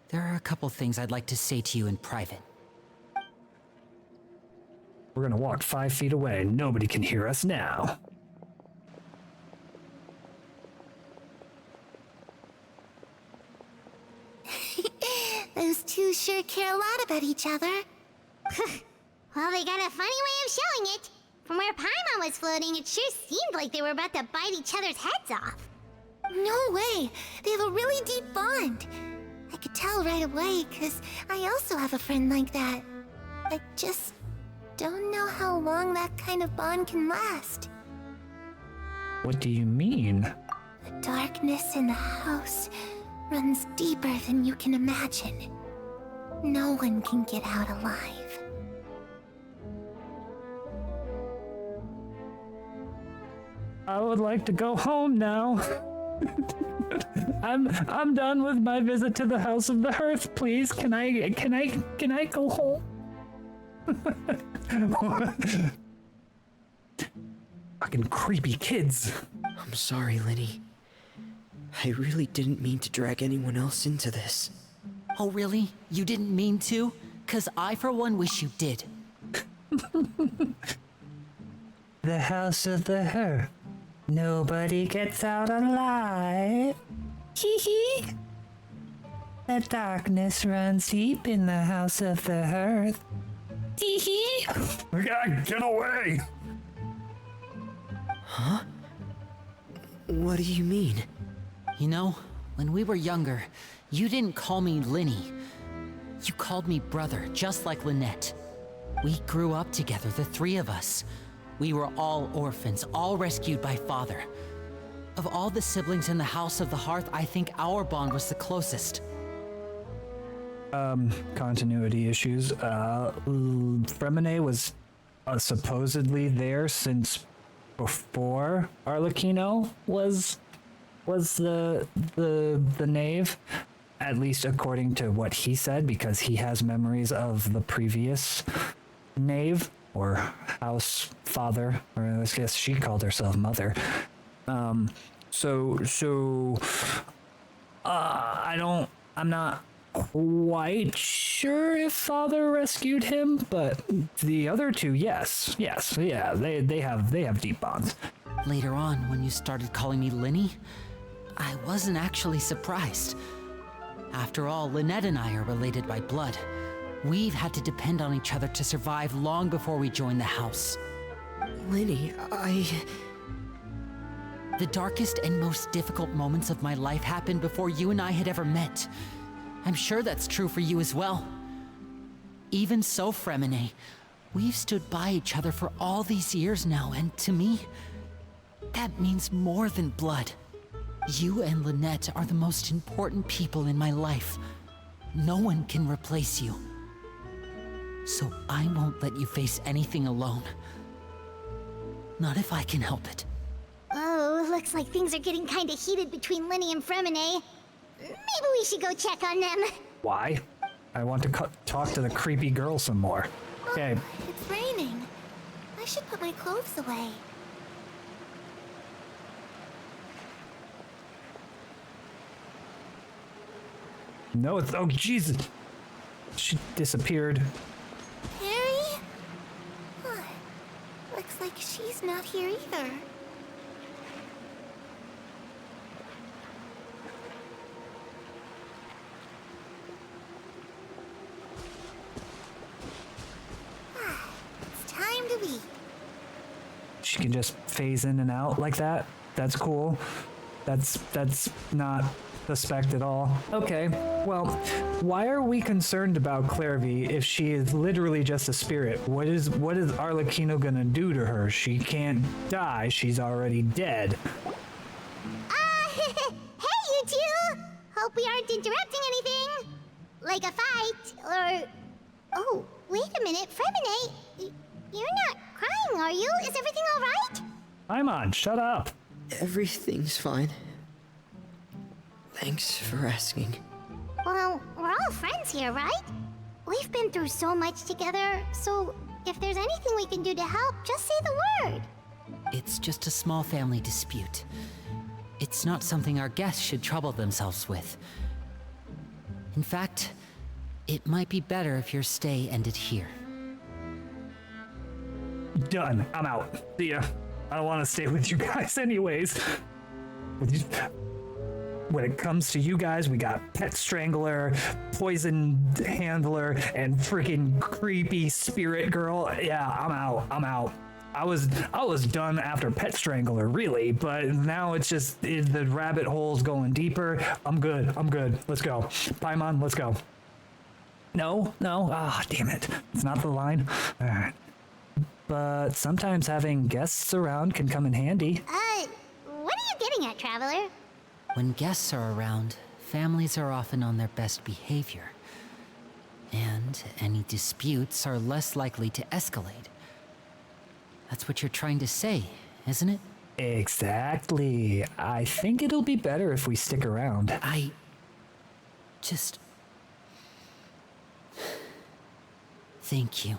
There are a couple things I'd like to say to you in private. We're gonna walk 5 feet away. Nobody can hear us now. Those two sure care a lot about each other. Well, they got a funny way of showing it. From where Paimon was floating, it sure seemed like they were about to bite each other's heads off. No way! They have a really deep bond. I could tell right away, because I also have a friend like that. I just don't know how long that kind of bond can last. What do you mean? The darkness in the house runs deeper than you can imagine. No one can get out alive. I would like to go home now. I'm done with my visit to the House of the Hearth. Please, can I go home? Fucking creepy kids. I'm sorry, Linny. I really didn't mean to drag anyone else into this. Oh really? You didn't mean to? 'Cause I for one wish you did. The House of the Hearth. Nobody gets out alive. Hee hee. The darkness runs deep in the House of the Hearth. Hee hee. We gotta get away. What do you mean? You know, when we were younger, you didn't call me Linny. You called me brother, just like Lynette. We grew up together, the three of us. We were all orphans, all rescued by Father. Of all the siblings in the House of the Hearth, I think our bond was the closest. Continuity issues. Fremine was supposedly there since before Arlecchino was the knave, at least according to what he said, because he has memories of the previous knave or house father, or I guess she called herself mother. I'm not quite sure if Father rescued him, but the other two, yes, yeah, they have deep bonds. Later on, when you started calling me Linny, I wasn't actually surprised. After all, Lynette and I are related by blood. We've had to depend on each other to survive long before we joined the house. Linny, The darkest and most difficult moments of my life happened before you and I had ever met. I'm sure that's true for you as well. Even so, Fremine, we've stood by each other for all these years now, and to me, that means more than blood. You and Lynette are the most important people in my life. No one can replace you. So I won't let you face anything alone. Not if I can help it. Oh, looks like things are getting kinda heated between Linny and Fremine. Maybe we should go check on them. Why? I want to talk to the creepy girl some more. Okay. It's raining. I should put my clothes away. No, it's... Oh, Jesus. She disappeared. Harry? Huh. Looks like she's not here either. It's time to eat. She can just phase in and out like that. That's cool. That's not suspect at all. Okay, well, why are we concerned about Clairvy if she is literally just a spirit? What is Arlecchino gonna do to her? She can't die. She's already dead. Hey, you two! Hope we aren't interrupting anything. Like a fight, or Oh, wait a minute, Fremine, you're not crying, are you? Is everything all right? Paimon, shut up. Everything's fine. Thanks for asking. Well, we're all friends here, right? We've been through so much together, so if there's anything we can do to help, just say the word. It's just a small family dispute. It's not something our guests should trouble themselves with. In fact, it might be better if your stay ended here. Done. I'm out. See ya. I don't want to stay with you guys anyways. When it comes to you guys, we got Pet Strangler, Poison Handler, and freaking creepy Spirit Girl. Yeah, I'm out. I'm out. I was done after Pet Strangler, really, but now it's just the rabbit hole's going deeper. I'm good. I'm good. Let's go. Paimon, let's go. No. Ah, damn it. It's not the line. All right. But sometimes having guests around can come in handy. What are you getting at, Traveler? When guests are around, families are often on their best behavior. And any disputes are less likely to escalate. That's what you're trying to say, isn't it? Exactly. I think it'll be better if we stick around. I just... Thank you.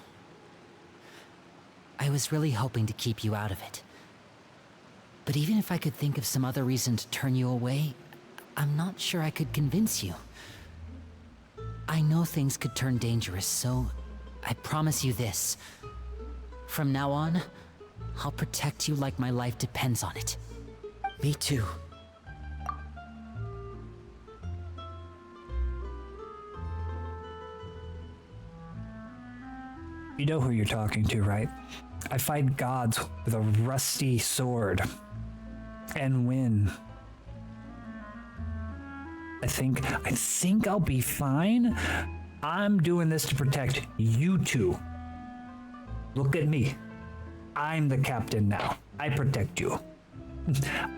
I was really hoping to keep you out of it. But even if I could think of some other reason to turn you away, I'm not sure I could convince you. I know things could turn dangerous, so I promise you this. From now on, I'll protect you like my life depends on it. Me too. You know who you're talking to, right? I fight gods with a rusty sword. And win. I think I'll be fine. I'm doing this to protect you two. Look at me. I'm the captain now. I protect you.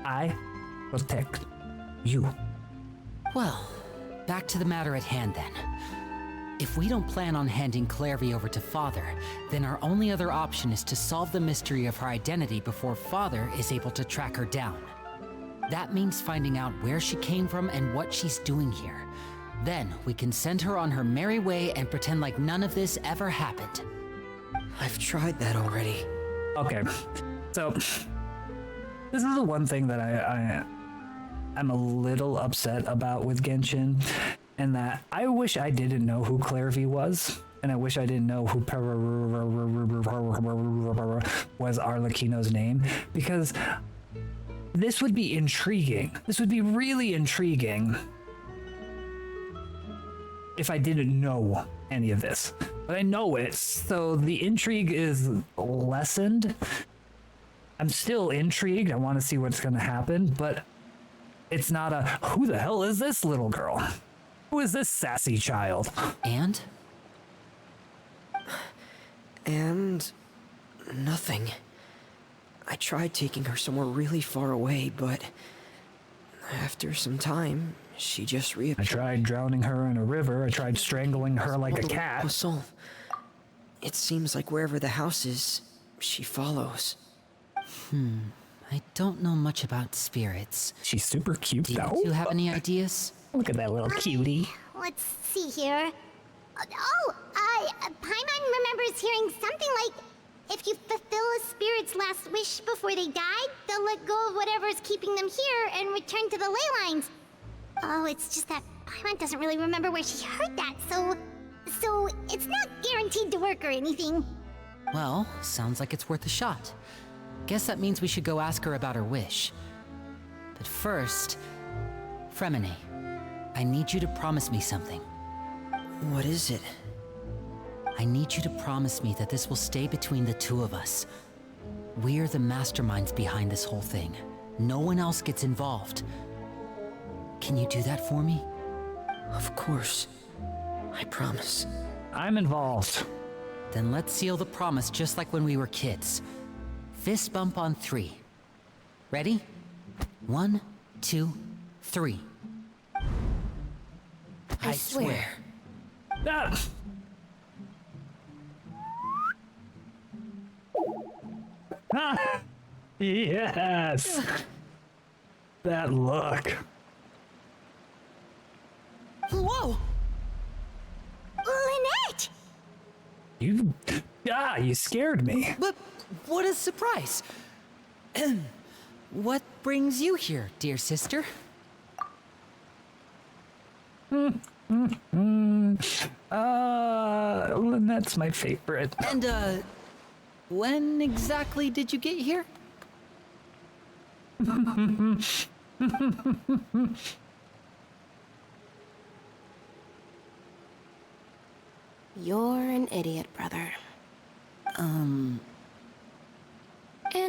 I protect you. Well, back to the matter at hand then. If we don't plan on handing Clairvy over to Father, then our only other option is to solve the mystery of her identity before Father is able to track her down. That means finding out where she came from and what she's doing here. Then we can send her on her merry way and pretend like none of this ever happened. I've tried that already. Okay, so this is the one thing that I'm a little upset about with Genshin, and that I wish I didn't know who Clairvy was, and I wish I didn't know who was Arlecchino's name, because this would be intriguing. This would be really intriguing if I didn't know any of this. But I know it, so the intrigue is lessened. I'm still intrigued. I want to see what's going to happen, but it's not a, who the hell is this little girl? Who is this sassy child? And? And nothing. I tried taking her somewhere really far away, but after some time, she just I reappeared. tried drowning her in a river. I tried strangling her like a cat. Poisson. It seems like wherever the house is, she follows. I don't know much about spirits. She's super cute, Do though. you two have any ideas? Look at that little cutie. Let's see here. Paimon remembers hearing something like, if you fulfill a spirit's last wish before they died, they'll let go of whatever's keeping them here and return to the ley lines. Oh, it's just that Paimon doesn't really remember where she heard that, so it's not guaranteed to work or anything. Well, sounds like it's worth a shot. Guess that means we should go ask her about her wish. But first, Fremine, I need you to promise me something. What is it? I need you to promise me that this will stay between the two of us. We're the masterminds behind this whole thing. No one else gets involved. Can you do that for me? Of course. I promise. I'm involved. Then let's seal the promise just like when we were kids. Fist bump on 3. Ready? 1, 2, 3. I swear. Ah, Yes. That look. Whoa! Lynette! You scared me. But what a surprise! What brings you here, dear sister? Lynette's my favorite. And, when exactly did you get here? You're an idiot, brother. And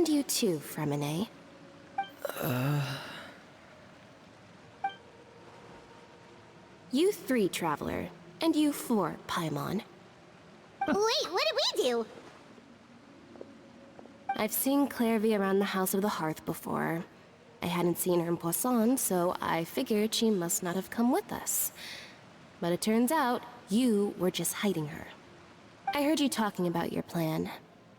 you too, Fremine. You 3, Traveler. And you 4, Paimon. Wait, what did we do? I've seen Clairvy around the House of the Hearth before. I hadn't seen her in Poisson, so I figured she must not have come with us. But it turns out, you were just hiding her. I heard you talking about your plan.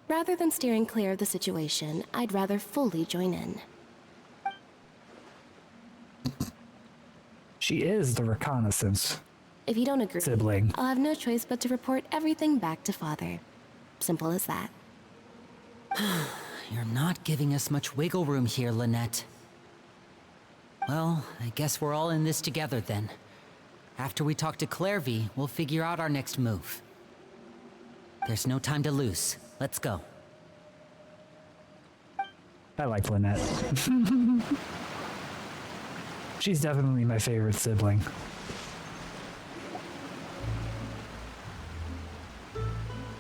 Rather than steering clear of the situation, I'd rather fully join in. She is the reconnaissance If you don't agree, sibling. I'll have no choice but to report everything back to Father. Simple as that. You're not giving us much wiggle room here, Lynette. Well, I guess we're all in this together then. After we talk to Clairvy, we'll figure out our next move. There's no time to lose. Let's go. I like Lynette. She's definitely my favorite sibling.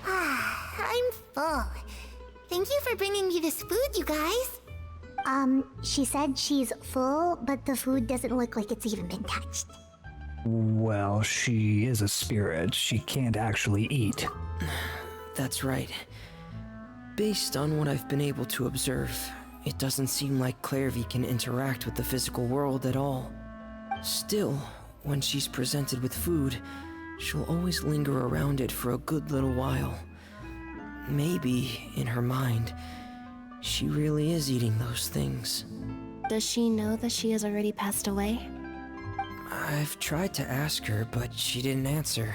I'm full. Thank you for bringing me this food, you guys. She said she's full, but the food doesn't look like it's even been touched. Well, she is a spirit. She can't actually eat. That's right. Based on what I've been able to observe, it doesn't seem like Clairvy can interact with the physical world at all. Still, when she's presented with food, she'll always linger around it for a good little while. Maybe, in her mind, she really is eating those things. Does she know that she has already passed away? I've tried to ask her, but she didn't answer.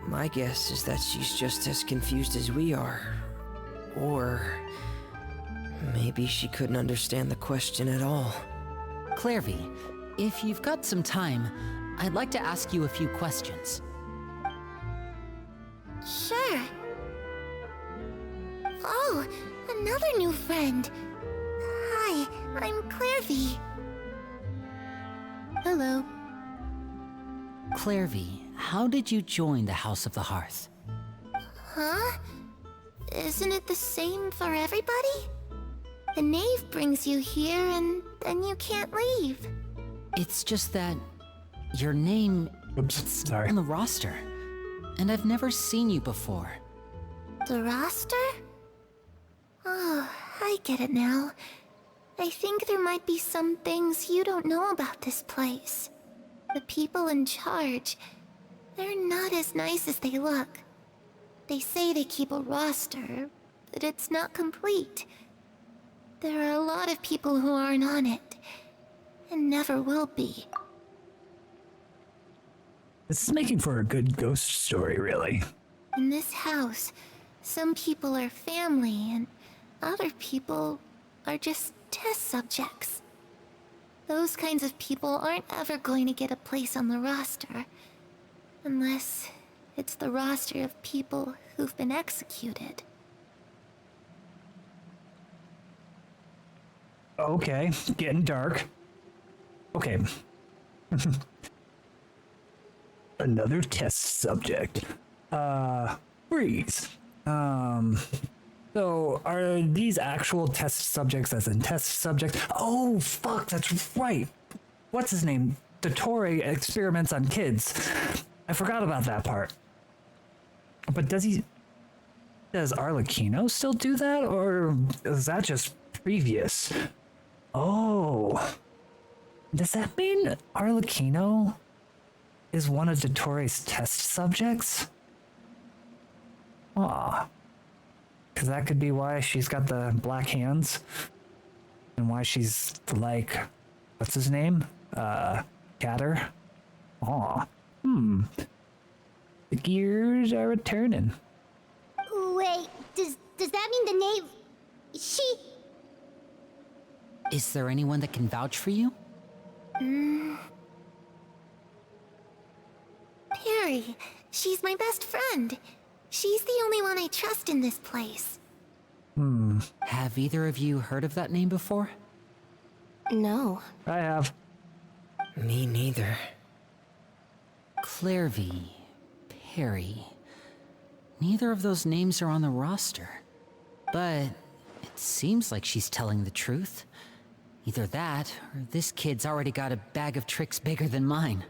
My guess is that she's just as confused as we are. Or maybe she couldn't understand the question at all. Clairvy, if you've got some time, I'd like to ask you a few questions. Sure. Oh, another new friend. Hi, I'm Clairvy. Hello. Clairvy, how did you join the House of the Hearth? Huh? Isn't it the same for everybody? The knave brings you here and then you can't leave. It's just that your name Oops, sorry. on the roster, and I've never seen you before. The roster? Oh, I get it now. I think there might be some things you don't know about this place. The people in charge, they're not as nice as they look. They say they keep a roster, but it's not complete. There are a lot of people who aren't on it, and never will be. This is making for a good ghost story, really. In this house, some people are family, and other people are just test subjects. Those kinds of people aren't ever going to get a place on the roster, unless it's the roster of people who've been executed. Okay, getting dark. Okay. Another test subject. Freeze. So are these actual test subjects as in test subjects? Oh, fuck, that's right. What's his name? Dottore experiments on kids. I forgot about that part. But does Arlecchino still do that, or is that just previous? Oh. Does that mean Arlecchino is one of Dottore's test subjects? Aw. because that could be why she's got the black hands. And why she's like, what's his name? Catter? Aw. The gears are returning. Wait, does that mean the knave... She... Is there anyone that can vouch for you? Perry, she's my best friend. She's the only one I trust in this place. Have either of you heard of that name before? No. I have. Me neither. Clairvy, Perry. Neither of those names are on the roster. But it seems like she's telling the truth. Either that, or this kid's already got a bag of tricks bigger than mine.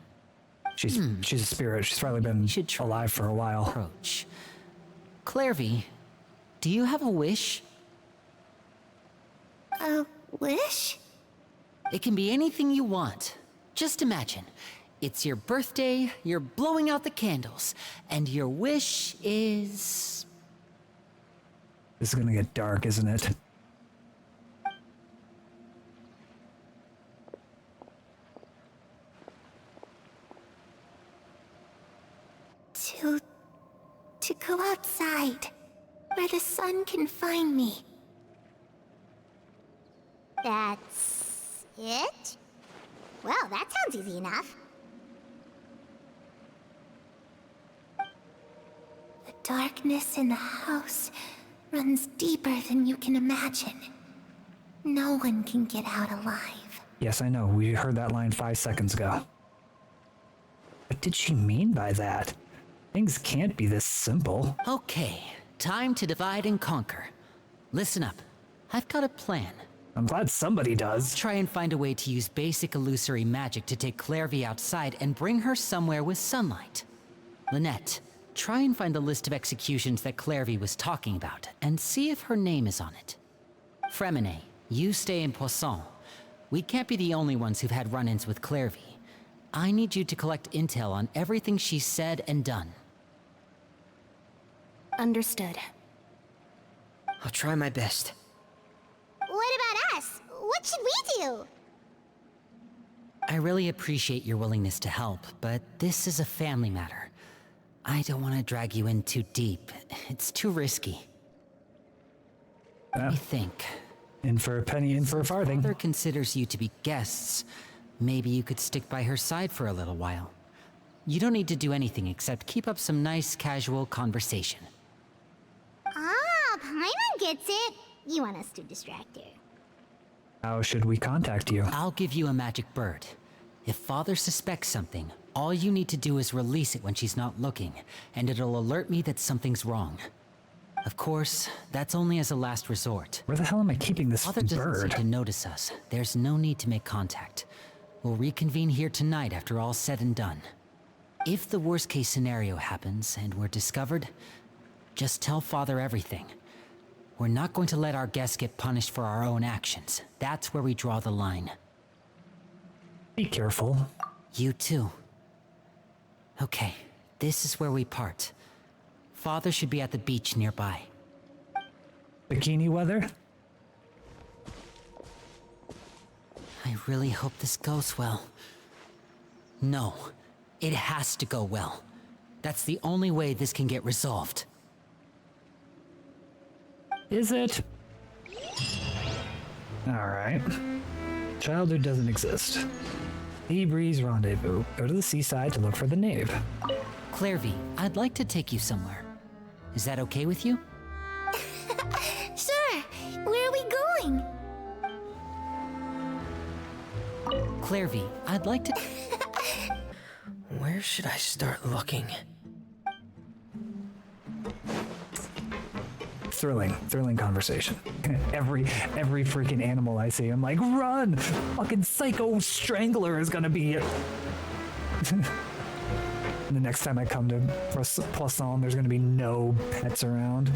She's a spirit. She's probably been Should try alive for a while. Approach. Clairvy, do you have a wish? A wish? It can be anything you want. Just imagine. It's your birthday, you're blowing out the candles, and your wish is... This is gonna get dark, isn't it? To go outside, where the sun can find me. That's it? Well, that sounds easy enough. The darkness in the house runs deeper than you can imagine. No one can get out alive. Yes, I know. We heard that line 5 seconds ago. What did she mean by that? Things can't be this simple. Okay, time to divide and conquer. Listen up. I've got a plan. I'm glad somebody does. Try and find a way to use basic illusory magic to take Clairvy outside and bring her somewhere with sunlight. Lynette, try and find the list of executions that Clairvy was talking about and see if her name is on it. Fremine, you stay in Poisson. We can't be the only ones who've had run-ins with Clairvy. I need you to collect intel on everything she's said and done. Understood. I'll try my best. What about us? What should we do? I really appreciate your willingness to help, but this is a family matter. I don't want to drag you in too deep. It's too risky. Let me think. In for a penny, in for a farthing. Father considers you to be guests. Maybe you could stick by her side for a little while. You don't need to do anything except keep up some nice, casual conversation. Ah, Paimon gets it. You want us to distract her. How should we contact you? I'll give you a magic bird. If Father suspects something, all you need to do is release it when she's not looking, and it'll alert me that something's wrong. Of course, that's only as a last resort. Where the hell am I keeping this Father doesn't seem bird? to notice us. There's no need to make contact. We'll reconvene here tonight after all's said and done. If the worst case scenario happens and we're discovered, just tell Father everything. We're not going to let our guests get punished for our own actions. That's where we draw the line. Be careful. You too. Okay, this is where we part. Father should be at the beach nearby. Bikini weather? I really hope this goes well. No, it has to go well. That's the only way this can get resolved. Is it? Alright. Childhood doesn't exist. Sea breeze rendezvous. Go to the seaside to look for the knave. Clairvy, I'd like to take you somewhere. Is that okay with you? Sure. Where are we going? Clairvy, I'd like to... Where should I start looking? Thrilling conversation. Every freaking animal I see, I'm like, run! Fucking psycho strangler is gonna be it. The next time I come to Poisson, there's gonna be no pets around.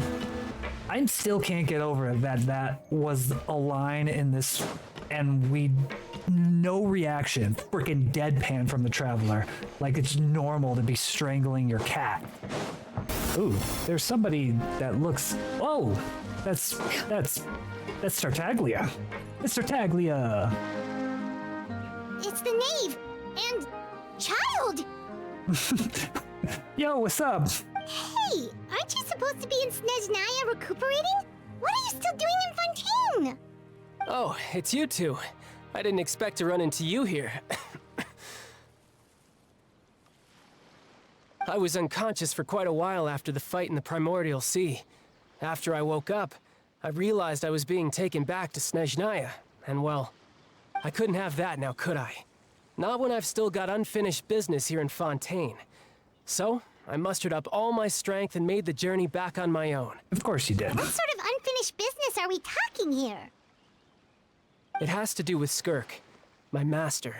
I still can't get over it that was a line in this, and no reaction, freaking deadpan from the Traveler. Like it's normal to be strangling your cat. Ooh, there's somebody that looks... Oh! That's Tartaglia. It's Tartaglia. It's the knave and child. Yo, what's up? Hey, aren't you supposed to be in Snezhnaya recuperating? What are you still doing in Fontaine? Oh, it's you two. I didn't expect to run into you here. I was unconscious for quite a while after the fight in the Primordial Sea. After I woke up, I realized I was being taken back to Snezhnaya, and well, I couldn't have that now, could I? Not when I've still got unfinished business here in Fontaine. So, I mustered up all my strength and made the journey back on my own. Of course you did. What sort of unfinished business are we talking here? It has to do with Skirk, my master.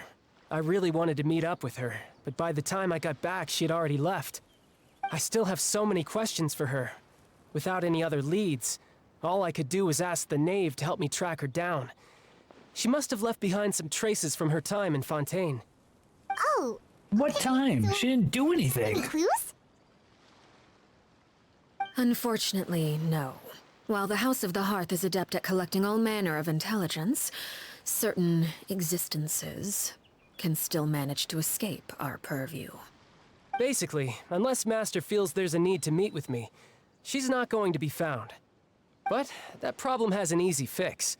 I really wanted to meet up with her, but by the time I got back, she had already left. I still have so many questions for her. Without any other leads, all I could do was ask the knave to help me track her down. She must have left behind some traces from her time in Fontaine. Oh. What time? So, She didn't do any anything. clues? Unfortunately, no. While the House of the Hearth is adept at collecting all manner of intelligence, certain existences can still manage to escape our purview. Basically, unless Master feels there's a need to meet with me, she's not going to be found. But that problem has an easy fix.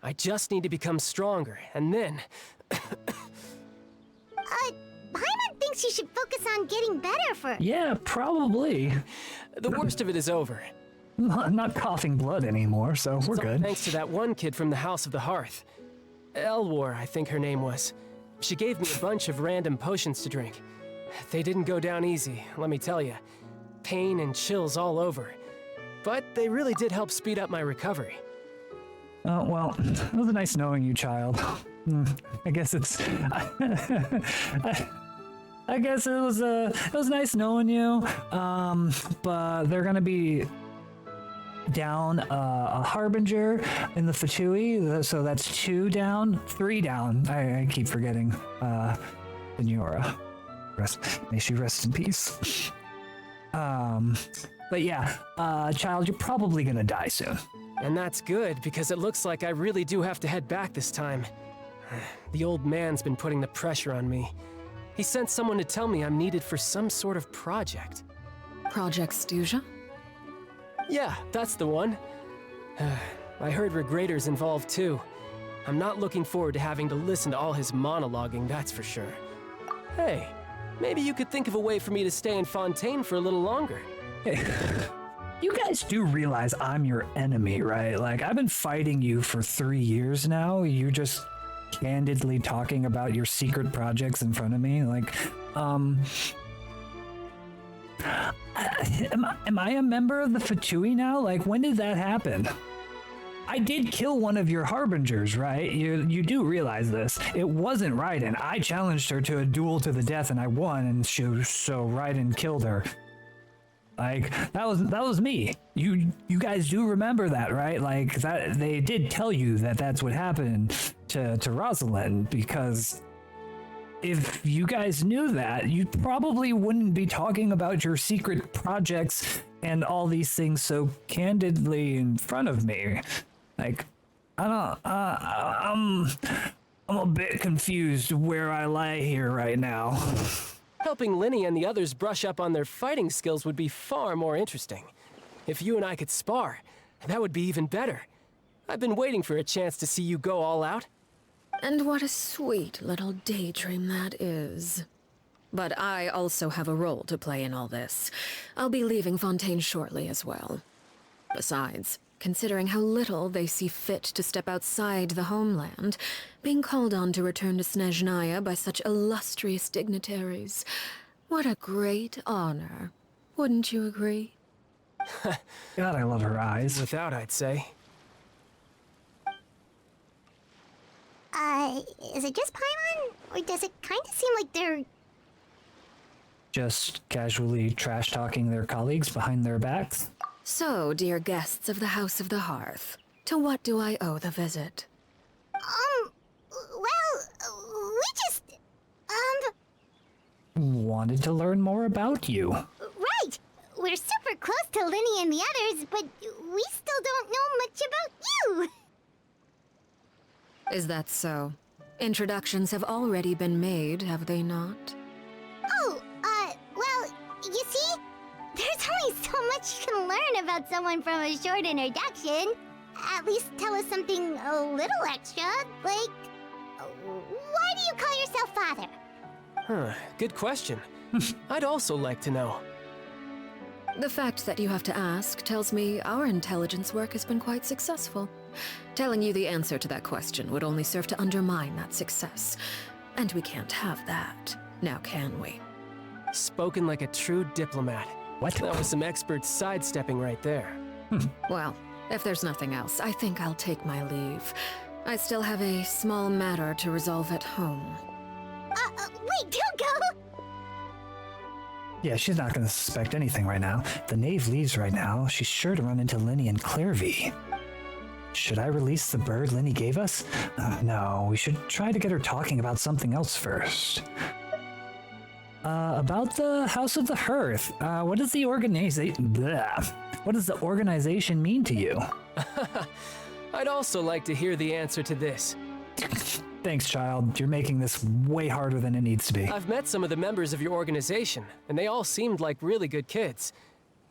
I just need to become stronger, and then... Paimon thinks you should focus on getting better first. Yeah, probably. the worst of it is over. Not coughing blood anymore, so we're It's all good. thanks to that one kid from the House of the Hearth. Elwar, I think her name was. She gave me a bunch of random potions to drink. They didn't go down easy, let me tell you. Pain and chills all over. But they really did help speed up my recovery. Oh, well, it was nice knowing you, child. I guess it's... I guess it was nice knowing you, but they're gonna be down a Harbinger in the Fatui, so that's 2 down, 3 down. I keep forgetting Senora. May she rest in peace. But yeah, child, you're probably gonna die soon. And that's good, because it looks like I really do have to head back this time. The old man's been putting the pressure on me. He sent someone to tell me I'm needed for some sort of project. Project Stuja? Yeah, that's the one. I heard Regrader's involved too. I'm not looking forward to having to listen to all his monologuing, that's for sure. Hey, maybe you could think of a way for me to stay in Fontaine for a little longer. Hey, you guys do realize I'm your enemy, right? Like, I've been fighting you for 3 years now. You're just candidly talking about your secret projects in front of me. Like, am I a member of the Fatui now? Like, when did that happen? I did kill one of your harbingers, right? You do realize this. It wasn't Raiden. I challenged her to a duel to the death and I won, and so Raiden killed her. Like, that was me. You guys do remember that, right? Like, that they did tell you that that's what happened to Rosalind, because if you guys knew that, you probably wouldn't be talking about your secret projects and all these things so candidly in front of me. Like, I'm a bit confused where I lie here right now. Helping Linny and the others brush up on their fighting skills would be far more interesting. If you and I could spar, that would be even better. I've been waiting for a chance to see you go all out. And what a sweet little daydream that is. But I also have a role to play in all this. I'll be leaving Fontaine shortly as well. Besides, considering how little they see fit to step outside the homeland, being called on to return to Snezhnaya by such illustrious dignitaries, what a great honor. Wouldn't you agree? God, I love her eyes. Without, I'd say. Is it just Paimon? Or does it kind of seem like they're... Just casually trash-talking their colleagues behind their backs? So, dear guests of the House of the Hearth, to what do I owe the visit? Well, we just... Wanted to learn more about you. Right! We're super close to Linny Lenny and the others, but we still don't know much about you. Is that so? Introductions have already been made, have they not? Oh, well, you see, there's only so much you can learn about someone from a short introduction. At least tell us something a little extra, like, why do you call yourself father? Huh, good question. I'd also like to know. The fact that you have to ask tells me our intelligence work has been quite successful. Telling you the answer to that question would only serve to undermine that success. And we can't have that, now can we? Spoken like a true diplomat. What? That was some expert sidestepping right there. Well, if there's nothing else, I think I'll take my leave. I still have a small matter to resolve at home. Wait, don't go! Yeah, she's not going to suspect anything right now. If the knave leaves right now, she's sure to run into Lenny and Clairvy. Should I release the bird Lenny gave us? No, we should try to get her talking about something else first. About the House of the Hearth. What does the What does the organization mean to you? I'd also like to hear the answer to this. Thanks, child. You're making this way harder than it needs to be. I've met some of the members of your organization, and they all seemed like really good kids.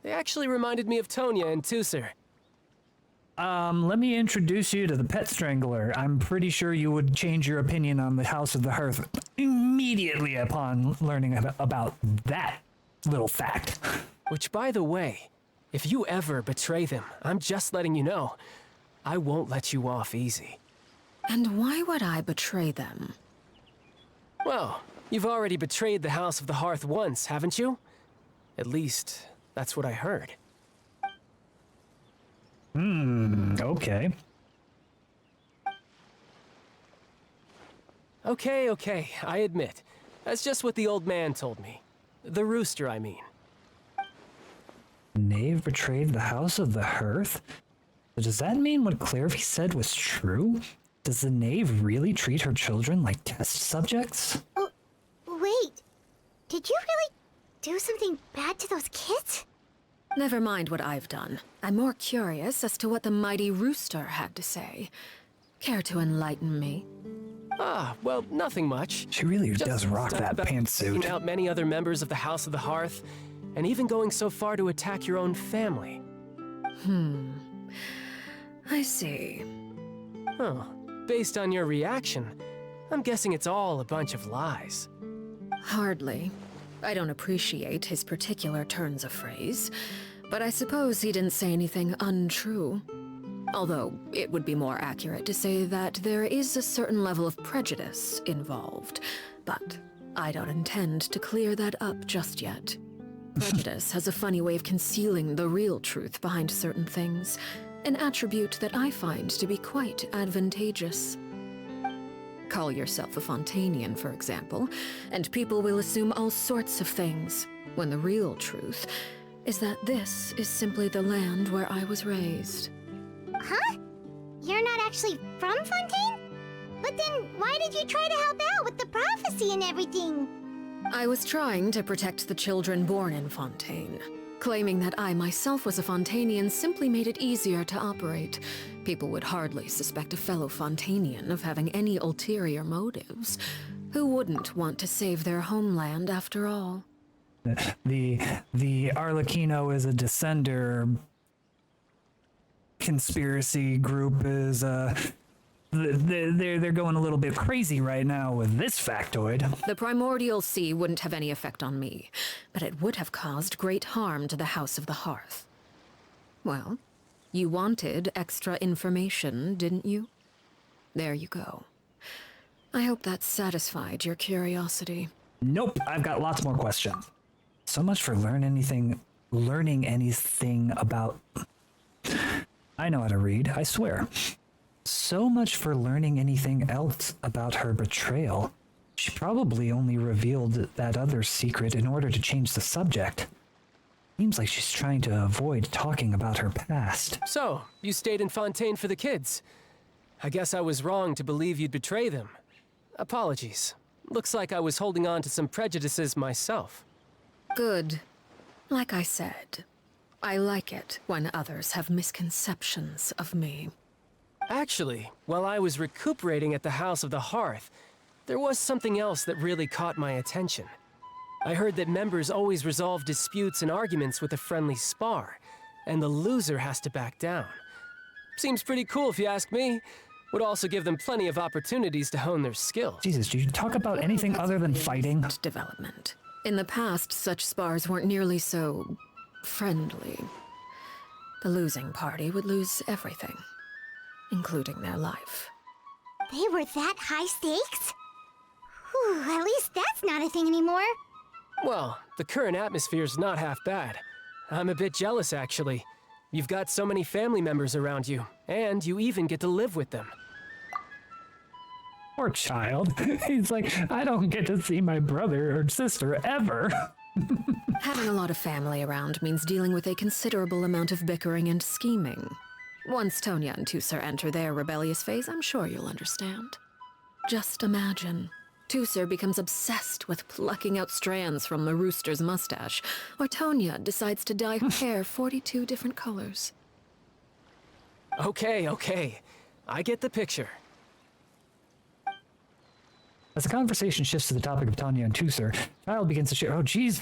They actually reminded me of Tonya and Tusser. Let me introduce you to the Pet Strangler. I'm pretty sure you would change your opinion on the House of the Hearth immediately upon learning about that little fact. Which, by the way, if you ever betray them, I'm just letting you know, I won't let you off easy. And why would I betray them? Well, you've already betrayed the House of the Hearth once, haven't you? At least, that's what I heard. Okay. Okay, I admit. That's just what the old man told me. The rooster, I mean. Knave betrayed the House of the Hearth? Does that mean what Clairvy said was true? Does the knave really treat her children like test subjects? Oh, wait. Did you really do something bad to those kids? Never mind what I've done. I'm more curious as to what the mighty rooster had to say. Care to enlighten me? Ah, well, nothing much. She really Just does rock stuff that about pantsuit. taking out many other members of the House of the Hearth, and even going so far to attack your own family. I see. Oh, based on your reaction, I'm guessing it's all a bunch of lies. Hardly. I don't appreciate his particular turns of phrase, but I suppose he didn't say anything untrue. Although, it would be more accurate to say that there is a certain level of prejudice involved, but I don't intend to clear that up just yet. Prejudice has a funny way of concealing the real truth behind certain things, an attribute that I find to be quite advantageous. Call yourself a Fontanian, for example, and people will assume all sorts of things, when the real truth is that this is simply the land where I was raised. Huh? You're not actually from Fontaine? But then why did you try to help out with the prophecy and everything? I was trying to protect the children born in Fontaine. Claiming that I myself was a Fontanian simply made it easier to operate. People would hardly suspect a fellow Fontanian of having any ulterior motives. Who wouldn't want to save their homeland after all? The Arlecchino is a descender conspiracy group is they're going a little bit crazy right now with this factoid. The primordial sea wouldn't have any effect on me, but it would have caused great harm to the House of the Hearth. Well, you wanted extra information, didn't you? There you go. I hope that satisfied your curiosity. Nope, I've got lots more questions. So much for learning anything about... I know how to read, I swear. So much for learning anything else about her betrayal. She probably only revealed that other secret in order to change the subject. Seems like she's trying to avoid talking about her past. So, you stayed in Fontaine for the kids. I guess I was wrong to believe you'd betray them. Apologies. Looks like I was holding on to some prejudices myself. Good. Like I said, I like it when others have misconceptions of me. Actually, while I was recuperating at the House of the Hearth, there was something else that really caught my attention. I heard that members always resolve disputes and arguments with a friendly spar, and the loser has to back down. Seems pretty cool if you ask me. Would also give them plenty of opportunities to hone their skills. Jesus, do you talk about anything other than fighting? Development. In the past, such spars weren't nearly so friendly. The losing party would lose everything, including their life. They were that high stakes? Whew, at least that's not a thing anymore. Well, the current atmosphere's not half bad. I'm a bit jealous, actually. You've got so many family members around you, and you even get to live with them. Poor child. He's like, I don't get to see my brother or sister ever. Having a lot of family around means dealing with a considerable amount of bickering and scheming. Once Tonya and Tusser enter their rebellious phase, I'm sure you'll understand. Just imagine. Tusser becomes obsessed with plucking out strands from the rooster's mustache, or Tonya decides to dye her hair 42 different colors. Okay. I get the picture. As the conversation shifts to the topic of Tanya and Tusser, Child begins to share. Oh, jeez,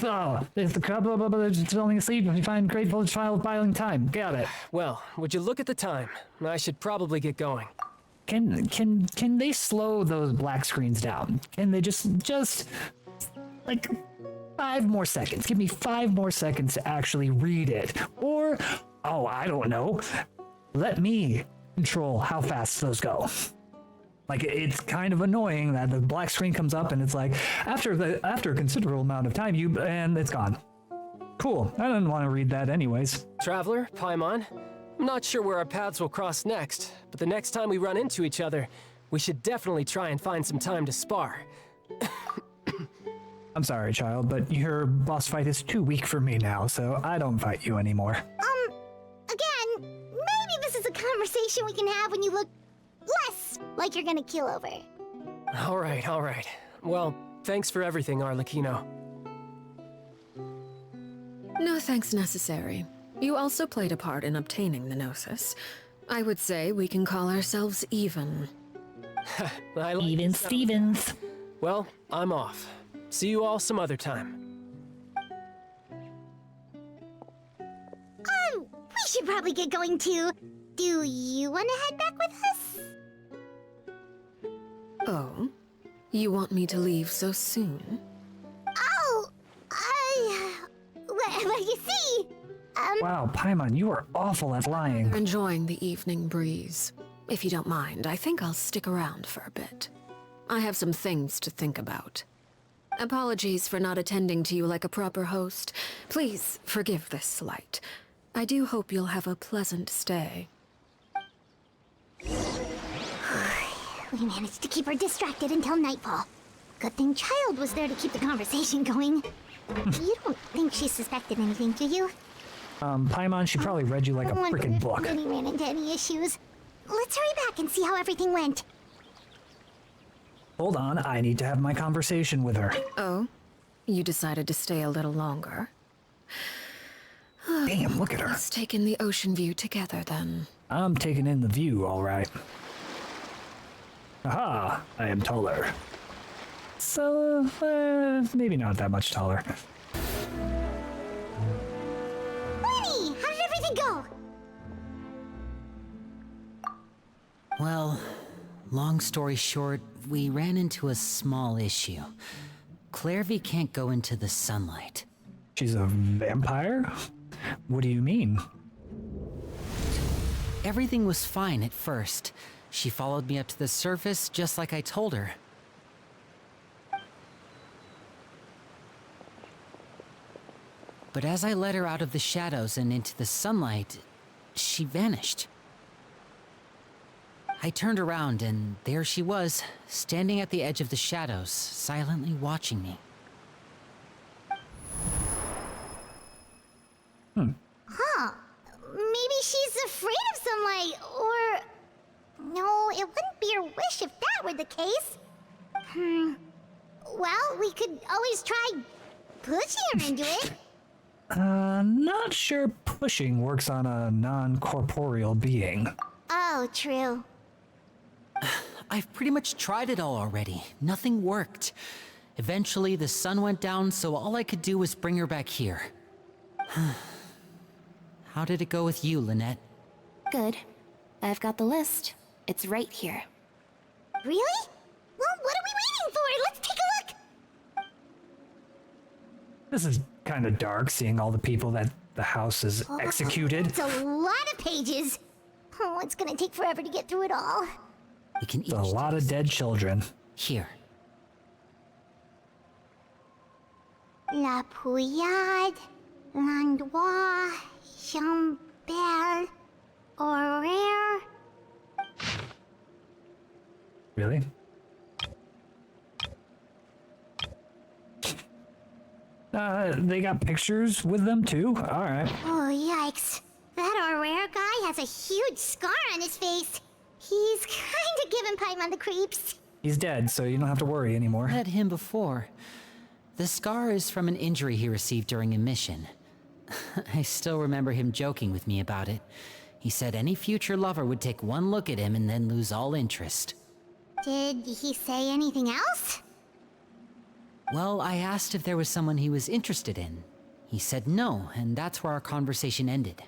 there's the crowd, blah, blah, blah, just falling asleep. We find grateful child filing time. Got it. Well, would you look at the time? I should probably get going. Can they slow those black screens down? Can they just like 5 more seconds? Give me 5 more seconds to actually read it. Or, oh, I don't know. Let me control how fast those go. Like, it's kind of annoying that the black screen comes up and it's like, after a considerable amount of time, and it's gone. Cool. I didn't want to read that anyways. Traveler, Paimon, I'm not sure where our paths will cross next, but the next time we run into each other, we should definitely try and find some time to spar. I'm sorry, child, but your boss fight is too weak for me now, so I don't fight you anymore. Again, maybe this is a conversation we can have when you look less like you're gonna kill over. All right. Well, thanks for everything, Arlecchino. No thanks necessary. You also played a part in obtaining the Gnosis. I would say we can call ourselves even. I like Even the sound. Stevens. Well, I'm off. See you all some other time. We should probably get going too. Do you want to head back with us? Oh? You want me to leave so soon? Oh, well, you see, Wow, Paimon, you are awful at lying. Enjoying the evening breeze. If you don't mind, I think I'll stick around for a bit. I have some things to think about. Apologies for not attending to you like a proper host. Please forgive this slight. I do hope you'll have a pleasant stay. we managed to keep her distracted until nightfall. Good thing Child was there to keep the conversation going. You don't think she suspected anything, do you? Paimon, she probably read you like a freaking book. Really ran into any issues. Let's hurry back and see how everything went. Hold on, I need to have my conversation with her. Oh? You decided to stay a little longer? Damn, look at her. Let's take in the ocean view together, then. I'm taking in the view, all right. Aha, I am taller. So, maybe not that much taller. Lenny, how did everything go? Well, long story short, we ran into a small issue. Clairvy can't go into the sunlight. She's a vampire? What do you mean? Everything was fine at first. She followed me up to the surface just like I told her. But as I led her out of the shadows and into the sunlight, she vanished. I turned around and there she was, standing at the edge of the shadows, silently watching me. Huh. Maybe she's afraid of sunlight, or... No, it wouldn't be her wish if that were the case. Well, we could always try pushing her into it. Not sure pushing works on a non-corporeal being. Oh, true. I've pretty much tried it all already. Nothing worked. Eventually, the sun went down, so all I could do was bring her back here. How did it go with you, Lynette? Good. I've got the list. It's right here. Really? Well, what are we waiting for? Let's take a look! This is kind of dark, seeing all the people that the house has executed. It's a lot of pages. Oh, it's gonna take forever to get through it all. We can each A lot of dead children. Here. La Pouillade, Landois, Chambert, Horaire. Really? They got pictures with them too? Alright. Oh, yikes. That Horaire guy has a huge scar on his face. He's kinda giving Paimon the creeps. He's dead, so you don't have to worry anymore. Met him before. The scar is from an injury he received during a mission. I still remember him joking with me about it. He said any future lover would take one look at him and then lose all interest. Did he say anything else? Well, I asked if there was someone he was interested in. He said no, and that's where our conversation ended.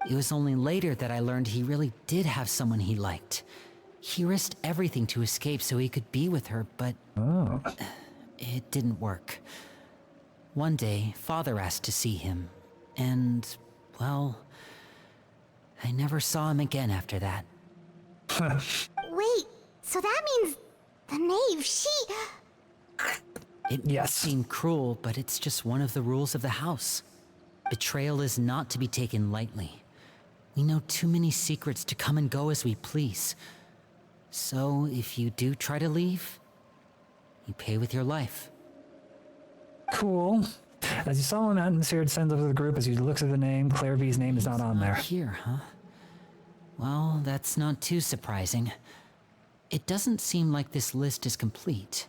It was only later that I learned he really did have someone he liked. He risked everything to escape so he could be with her, but it didn't work. One day, Father asked to see him, and, well, I never saw him again after that. Wait, so that means the knave, It Yes. seemed cruel, but it's just one of the rules of the house. Betrayal is not to be taken lightly. We know too many secrets to come and go as we please. So, if you do try to leave, you pay with your life. Cool. As you saw an atmosphere descends over the group as you look at the name, Claire V's name is not on there. Here, huh? Well, that's not too surprising. It doesn't seem like this list is complete.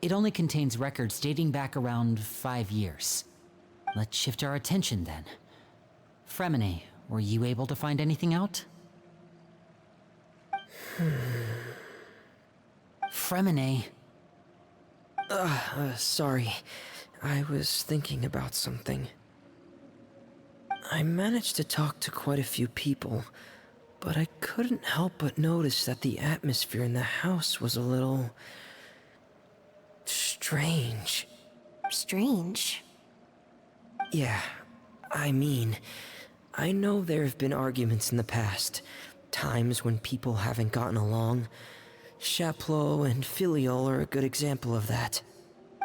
It only contains records dating back around 5 years. Let's shift our attention then. Fremine, were you able to find anything out? Fremine. Sorry. I was thinking about something. I managed to talk to quite a few people, but I couldn't help but notice that the atmosphere in the house was a little strange. Strange. Yeah, I mean, I know there have been arguments in the past, times when people haven't gotten along. Chaplot and Filiol are a good example of that.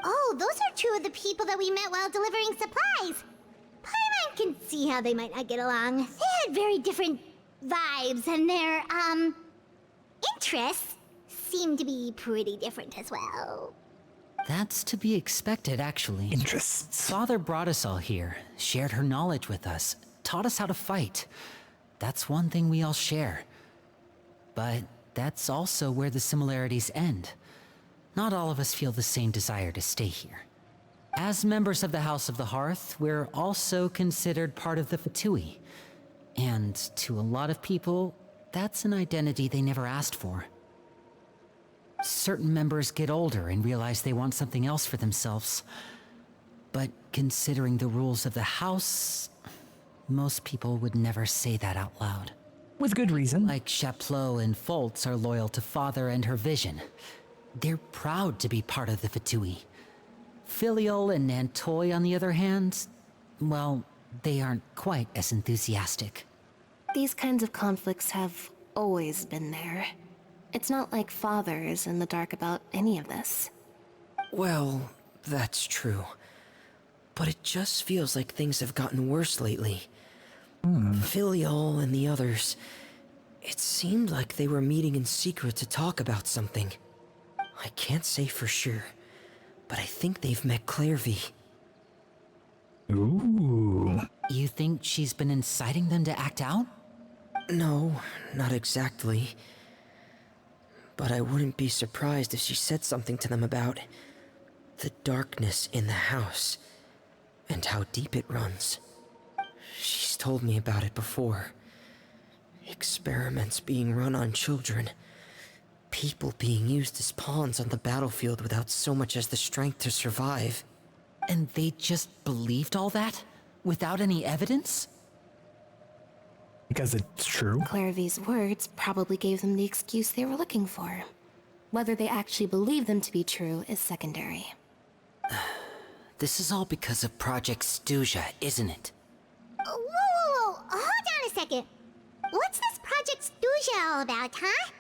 Oh, those are two of the people that we met while delivering supplies. Paimon can see how they might not get along. They had very different vibes, and their, interests seem to be pretty different as well. That's to be expected, actually. Interests. Father brought us all here, shared her knowledge with us, taught us how to fight. That's one thing we all share. But that's also where the similarities end. Not all of us feel the same desire to stay here. As members of the House of the Hearth, we're also considered part of the Fatui. And to a lot of people, that's an identity they never asked for. Certain members get older and realize they want something else for themselves. But considering the rules of the house, most people would never say that out loud. With good reason. Like Chaplot and Foltz are loyal to Father and her vision. They're proud to be part of the Fatui. Filiol and Nantoy, on the other hand, well, they aren't quite as enthusiastic. These kinds of conflicts have always been there. It's not like Father is in the dark about any of this. Well, that's true. But it just feels like things have gotten worse lately. Filiol and the others, it seemed like they were meeting in secret to talk about something. I can't say for sure, but I think they've met Claire V. Ooh. You think she's been inciting them to act out? No, not exactly. But I wouldn't be surprised if she said something to them about the darkness in the house and how deep it runs. She's told me about it before. Experiments being run on children. People being used as pawns on the battlefield without so much as the strength to survive. And they just believed all that? Without any evidence? Because it's true. Clairvy's words probably gave them the excuse they were looking for. Whether they actually believe them to be true is secondary. This is all because of Project Stuja, isn't it? Whoa, whoa, whoa! Hold on a second. What's this Project Stuja all about, huh?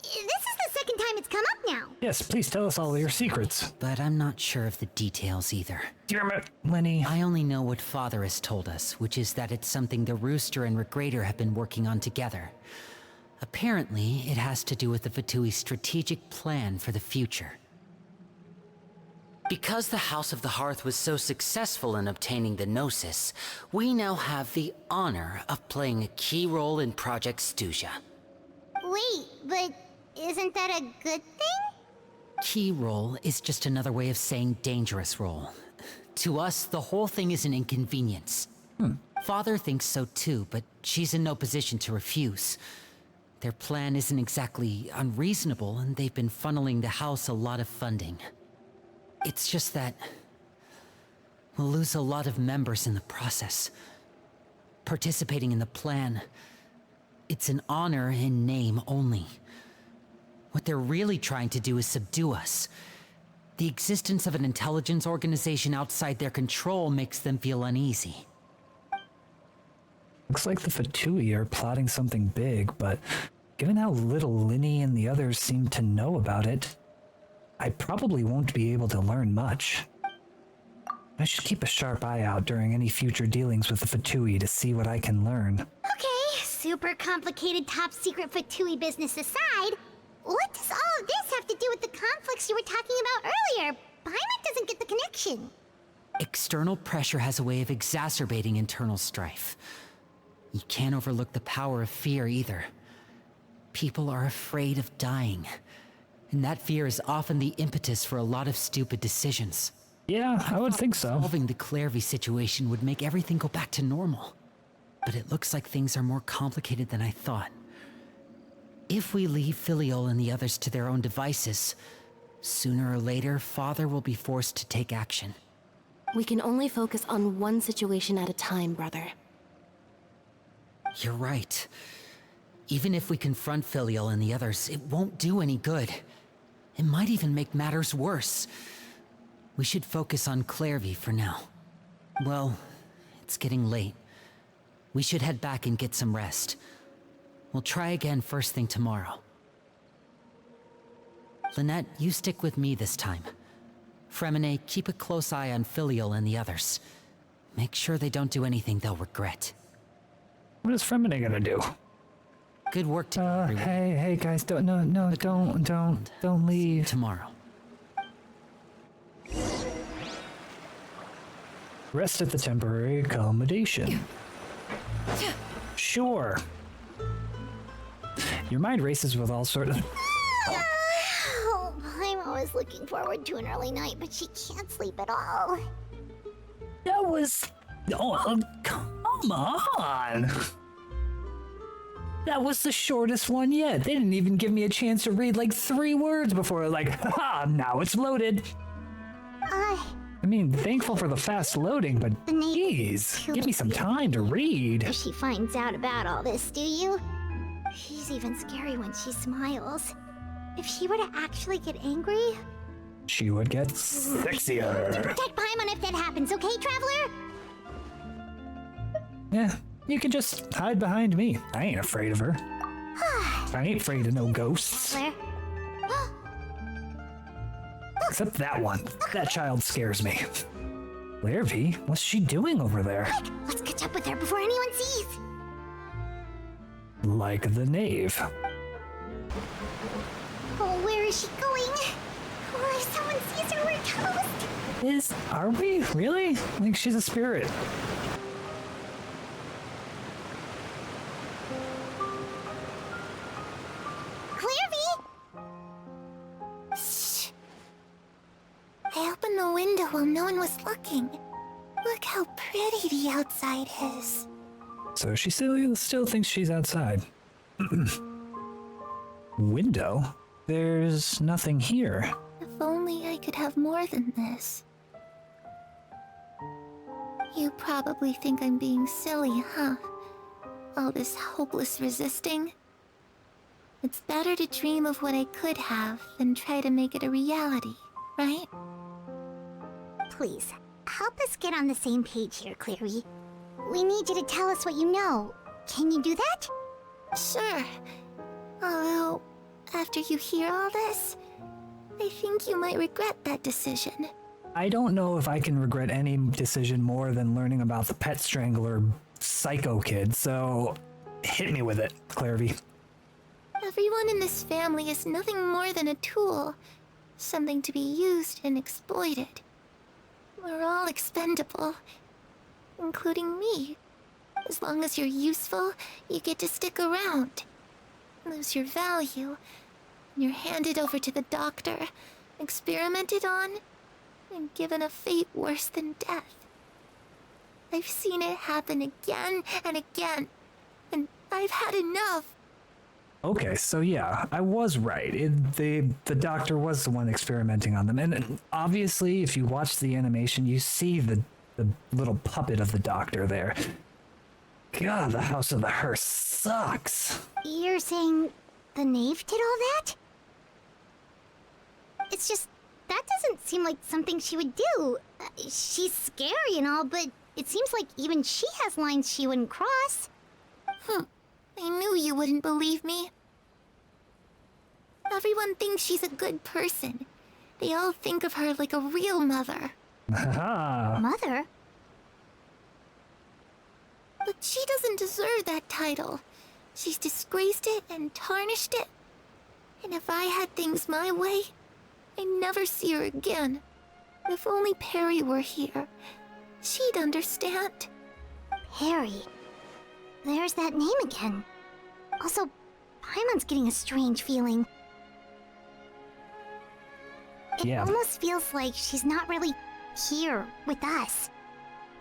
This is the second time it's come up now. Yes, please tell us all your secrets. But I'm not sure of the details either. Damn it, Lenny. I only know what Father has told us, which is that it's something the Rooster and Regrader have been working on together. Apparently, it has to do with the Fatui's strategic plan for the future. Because the House of the Hearth was so successful in obtaining the Gnosis, we now have the honor of playing a key role in Project Stuja. Wait, but isn't that a good thing? Key role is just another way of saying dangerous role. To us, the whole thing is an inconvenience. Father thinks so too, but she's in no position to refuse. Their plan isn't exactly unreasonable, and they've been funneling the house a lot of funding. It's just that we'll lose a lot of members in the process. Participating in the plan, it's an honor in name only. What they're really trying to do is subdue us. The existence of an intelligence organization outside their control makes them feel uneasy. Looks like the Fatui are plotting something big, but given how little Linny and the others seem to know about it, I probably won't be able to learn much. I should keep a sharp eye out during any future dealings with the Fatui to see what I can learn. Okay, super complicated top secret Fatui business aside, what does all of this have to do with the conflicts you were talking about earlier? Paimon doesn't get the connection. External pressure has a way of exacerbating internal strife. You can't overlook the power of fear either. People are afraid of dying, and that fear is often the impetus for a lot of stupid decisions. Yeah, I would think so. Solving the Clairvy situation would make everything go back to normal. But it looks like things are more complicated than I thought. If we leave Filiol and the others to their own devices, sooner or later, Father will be forced to take action. We can only focus on one situation at a time, brother. You're right. Even if we confront Filiol and the others, it won't do any good. It might even make matters worse. We should focus on Clairvy for now. Well, it's getting late. We should head back and get some rest. We'll try again first thing tomorrow. Lynette, you stick with me this time. Fremine, keep a close eye on Filiol and the others. Make sure they don't do anything they'll regret. What is Fremine gonna do? Good work to everyone. Hey guys, don't leave. Tomorrow. Rest at the temporary accommodation. Sure. Your mind races with all sorts of... Oh, I'm always looking forward to an early night, but she can't sleep at all. That was... Oh, come on! That was the shortest one yet. They didn't even give me a chance to read like 3 words before like, haha, now it's loaded. I mean, thankful for the fast loading, but geez, give me some time to read. If she finds out about all this, do you? She's even scary when she smiles. If she were to actually get angry... She would get sexier. Protect Paimon if that happens, okay, Traveler? Yeah, you can just hide behind me. I ain't afraid of her. I ain't afraid of no ghosts. Claire? Except that one. That child scares me. Clairvy, what's she doing over there? Quick, let's catch up with her before anyone sees. Like the knave. Oh, where is she going? Or if someone sees her, we're toast. Are we? Really? Like she's a spirit. Clairvy! Shh. I opened the window while no one was looking. Look how pretty the outside is. So she still thinks she's outside. Window? There's nothing here. If only I could have more than this. You probably think I'm being silly, huh? All this hopeless resisting. It's better to dream of what I could have than try to make it a reality, right? Please, help us get on the same page here, Clary. We need you to tell us what you know. Can you do that? Sure. Although, after you hear all this, I think you might regret that decision. I don't know if I can regret any decision more than learning about the pet strangler psycho kid, so hit me with it, Clarivy. Everyone in this family is nothing more than a tool. Something to be used and exploited. We're all expendable. Including me. As long as you're useful, you get to stick around. Lose your value. You're handed over to the doctor, experimented on, and given a fate worse than death. I've seen it happen again and again, and I've had enough. Okay, so yeah, I was right. The doctor was the one experimenting on them. And obviously, if you watch the animation, you see the little puppet of the doctor there. God, the House of the Hearse sucks. You're saying the knave did all that? It's just, that doesn't seem like something she would do. She's scary and all, but it seems like even she has lines she wouldn't cross. I knew you wouldn't believe me. Everyone thinks she's a good person. They all think of her like a real mother. Mother? But she doesn't deserve that title. She's disgraced it and tarnished it. And if I had things my way, I'd never see her again. If only Perry were here, she'd understand. Perry? There's that name again. Also, Paimon's getting a strange feeling. It almost feels like she's not really here with us.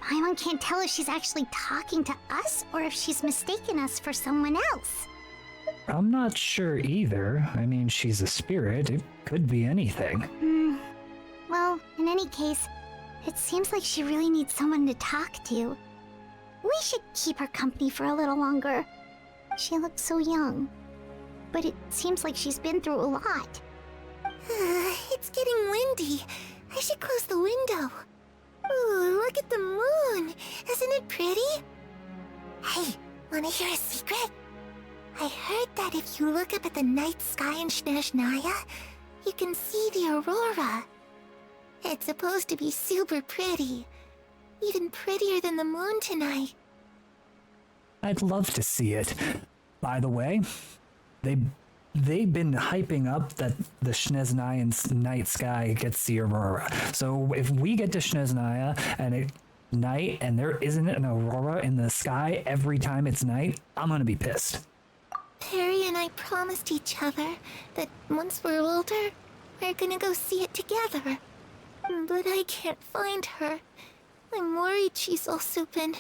Paimon can't tell if she's actually talking to us or if she's mistaken us for someone else. I'm not sure either. I mean, she's a spirit. It could be anything. Well, in any case, it seems like she really needs someone to talk to. We should keep her company for a little longer. She looks so young. But it seems like she's been through a lot. It's getting windy. I should close the window. Ooh, look at the moon. Isn't it pretty? Hey, wanna hear a secret? I heard that if you look up at the night sky in Snezhnaya, you can see the aurora. It's supposed to be super pretty. Even prettier than the moon tonight. I'd love to see it. By the way, they've been hyping up that the Snezhnayan night sky gets the aurora. So if we get to Snezhnaya and it's night and there isn't an aurora in the sky every time it's night, I'm gonna be pissed. Perry and I promised each other that once we're older, we're gonna go see it together. But I can't find her. I'm worried she's also been...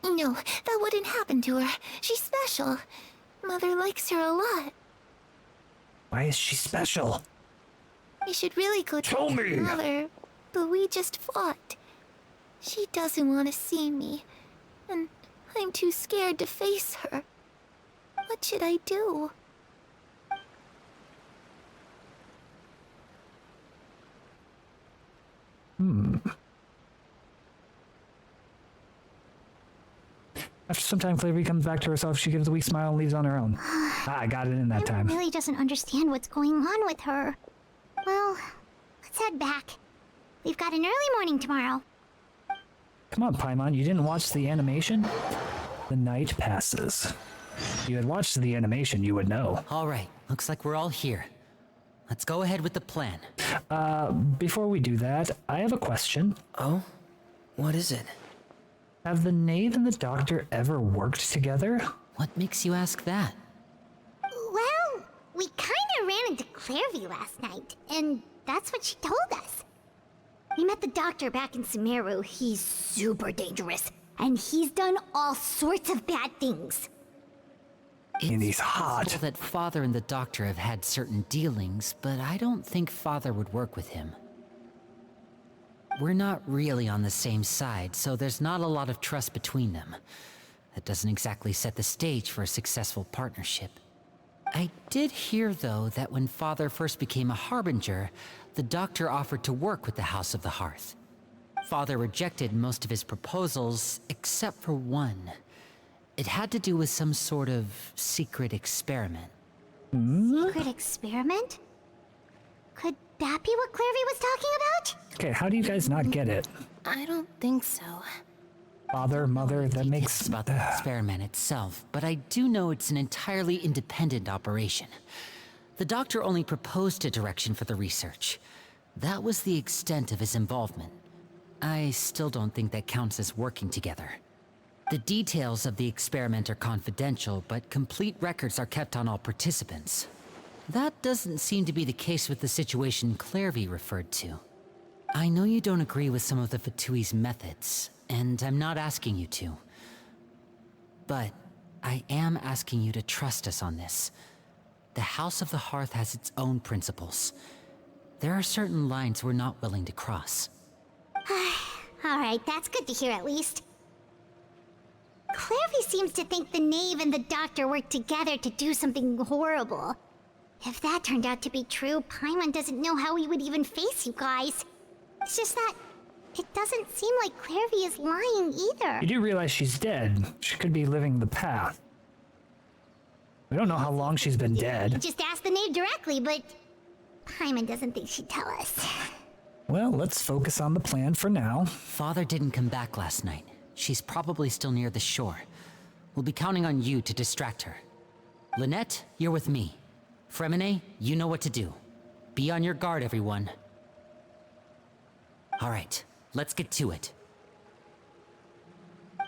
No, that wouldn't happen to her. She's special. Mother likes her a lot. Why is she special? I should really go Tell me! Mother, but we just fought. She doesn't want to see me, and I'm too scared to face her. What should I do? After some time, Flavia comes back to herself. She gives a weak smile and leaves on her own. I got it in that time. Really doesn't understand what's going on with her. Well, let's head back. We've got an early morning tomorrow. Come on, Paimon, you didn't watch the animation? The night passes. If you had watched the animation, you would know. All right, looks like we're all here. Let's go ahead with the plan. Before we do that, I have a question. Oh? What is it? Have the knave and the doctor ever worked together? What makes you ask that? Well, we kinda ran into Clairvy last night, and that's what she told us. We met the doctor back in Sumeru. He's super dangerous. and he's done all sorts of bad things. And he's hot. possible that Father and the Doctor have had certain dealings, but I don't think Father would work with him. We're not really on the same side, so there's not a lot of trust between them. That doesn't exactly set the stage for a successful partnership. I did hear, though, that when Father first became a Harbinger, the Doctor offered to work with the House of the Hearth. Father rejected most of his proposals, except for one. It had to do with some sort of secret experiment. Secret experiment? Could that be what Clairvy was talking about? Okay, how do you guys not get it? I don't think so. Father, mother, that makes... It's about the experiment itself, but I do know it's an entirely independent operation. The Doctor only proposed a direction for the research. That was the extent of his involvement. I still don't think that counts as working together. The details of the experiment are confidential, but complete records are kept on all participants. That doesn't seem to be the case with the situation Clairvy referred to. I know you don't agree with some of the Fatui's methods, and I'm not asking you to. But I am asking you to trust us on this. The House of the Hearth has its own principles. There are certain lines we're not willing to cross. Alright, that's good to hear at least. Clairvy seems to think the Knave and the Doctor worked together to do something horrible. If that turned out to be true, Paimon doesn't know how he would even face you guys. It's just that it doesn't seem like Clairvy is lying either. You do realize she's dead. She could be living the path. We don't know how long she's been dead. Just ask the Knave directly, but Paimon doesn't think she'd tell us. Well, let's focus on the plan for now. Father didn't come back last night. She's probably still near the shore. We'll be counting on you to distract her. Lynette, you're with me. Fremine, you know what to do. Be on your guard, everyone. All right, let's get to it.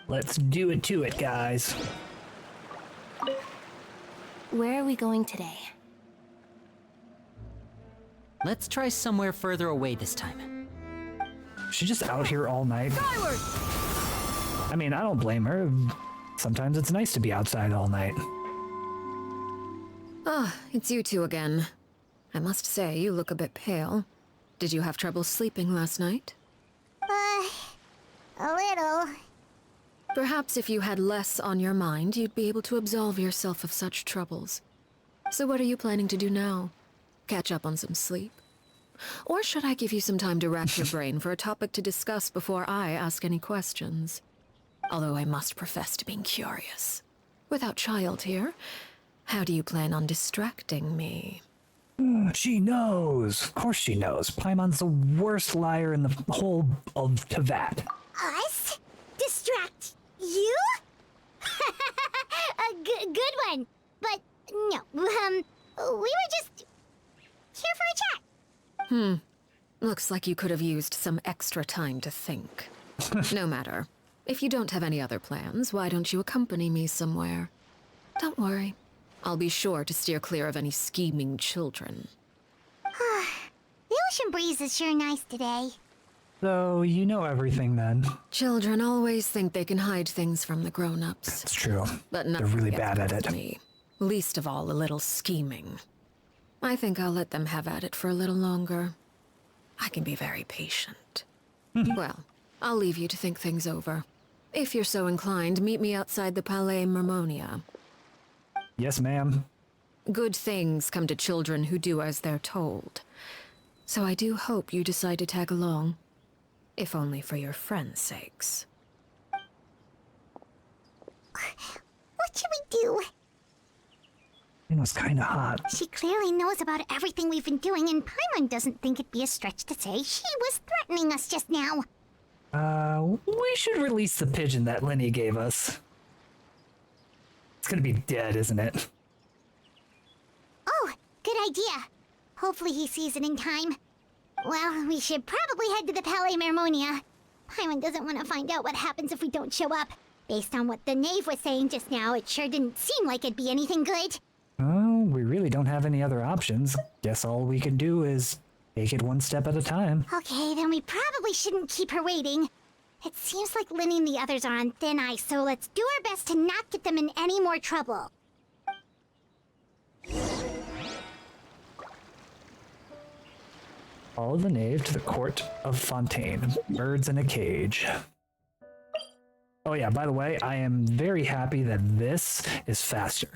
Let's do it to it, guys. Where are we going today? Let's try somewhere further away this time. She's just out here all night. I mean, I don't blame her. Sometimes it's nice to be outside all night. Ah, it's you two again. I must say, you look a bit pale. Did you have trouble sleeping last night? A little. Perhaps if you had less on your mind, you'd be able to absolve yourself of such troubles. So what are you planning to do now? Catch up on some sleep? Or should I give you some time to rack your brain for a topic to discuss before I ask any questions? Although I must profess to being curious. Without Child here, how do you plan on distracting me? She knows. Of course she knows. Paimon's the worst liar in the whole of Tevat. Us? Distract you? A good one. But no, we were just here for a chat. Looks like you could have used some extra time to think. No matter. If you don't have any other plans, why don't you accompany me somewhere? Don't worry. I'll be sure to steer clear of any scheming children. The ocean breeze is sure nice today. So, you know everything then. Children always think they can hide things from the grown-ups. It's true. But They're nothing really gets bad at past it. me. Least of all, a little scheming. I think I'll let them have at it for a little longer. I can be very patient. Well, I'll leave you to think things over. If you're so inclined, meet me outside the Palais Mermonia. Yes, ma'am. Good things come to children who do as they're told. So I do hope you decide to tag along. If only for your friends' sakes. What should we do? It was kind of hot. She clearly knows about everything we've been doing, and Paimon doesn't think it'd be a stretch to say she was threatening us just now. We should release the pigeon that Lenny gave us. It's gonna be dead, isn't it? Oh, good idea. Hopefully he sees it in time. Well, we should probably head to the Palais Mermonia. Paimon doesn't want to find out what happens if we don't show up. Based on what the Knave was saying just now, it sure didn't seem like it'd be anything good. Oh, we really don't have any other options. Guess all we can do is take it one step at a time. Okay, then we probably shouldn't keep her waiting. It seems like Linny and the others are on thin ice, so let's do our best to not get them in any more trouble. Follow the knave to the court of Fontaine. Birds in a cage. Oh yeah, by the way, I am very happy that this is faster.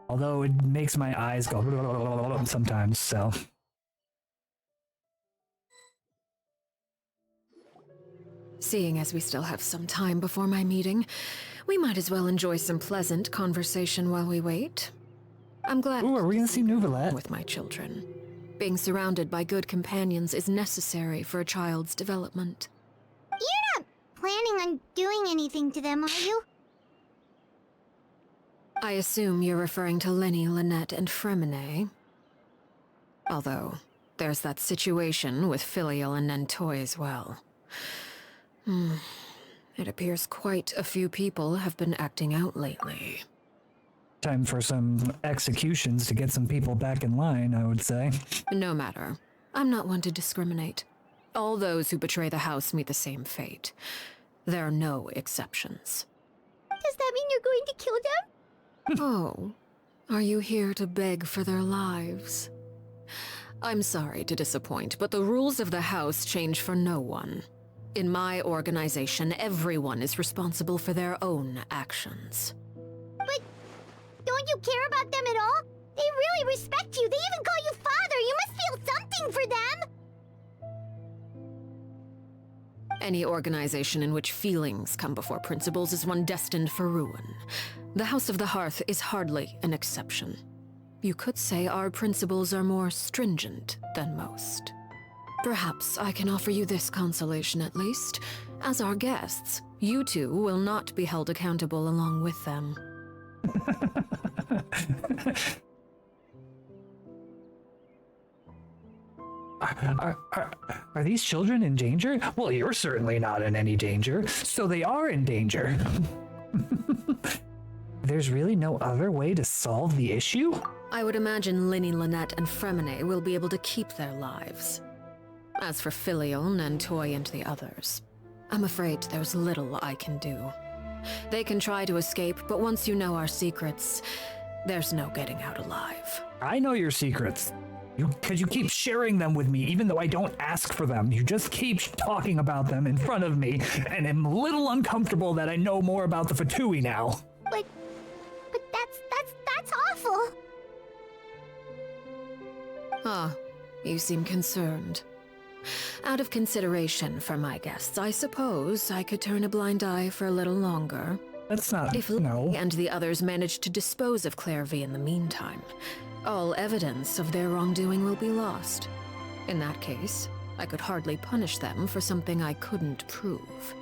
Although it makes my eyes go sometimes, so. Seeing as we still have some time before my meeting, we might as well enjoy some pleasant conversation while we wait. I'm glad Ooh, are we gonna see Nouvelette? with my children. Being surrounded by good companions is necessary for a child's development. You're not planning on doing anything to them, are you? I assume you're referring to Lenny, Lynette, and Fremine. Although, there's that situation with Filial and Nentoy as well. It appears quite a few people have been acting out lately. Time for some executions to get some people back in line, I would say. No matter. I'm not one to discriminate. All those who betray the house meet the same fate. There are no exceptions. Does that mean you're going to kill them? Oh, are you here to beg for their lives? I'm sorry to disappoint, but the rules of the house change for no one. In my organization, everyone is responsible for their own actions. But don't you care about them at all? They really respect you. They even call you father. You must feel something for them. Any organization in which feelings come before principles is one destined for ruin. The House of the Hearth is hardly an exception. You could say our principles are more stringent than most. Perhaps I can offer you this consolation at least. As our guests, you two will not be held accountable along with them. Are these children in danger? Well, you're certainly not in any danger, so they are in danger. There's really no other way to solve the issue? I would imagine Linny, Lynette, and Fremine will be able to keep their lives. As for Filial, Nentoy, and the others, I'm afraid there's little I can do. They can try to escape, but once you know our secrets, there's no getting out alive. I know your secrets. Because you keep sharing them with me, even though I don't ask for them. You just keep talking about them in front of me, and I'm a little uncomfortable that I know more about the Fatui now. But that's awful. Ah, you seem concerned. Out of consideration for my guests, I suppose I could turn a blind eye for a little longer. That's not, If no. Lily and the others manage to dispose of Clairvy in the meantime, all evidence of their wrongdoing will be lost. In that case, I could hardly punish them for something I couldn't prove.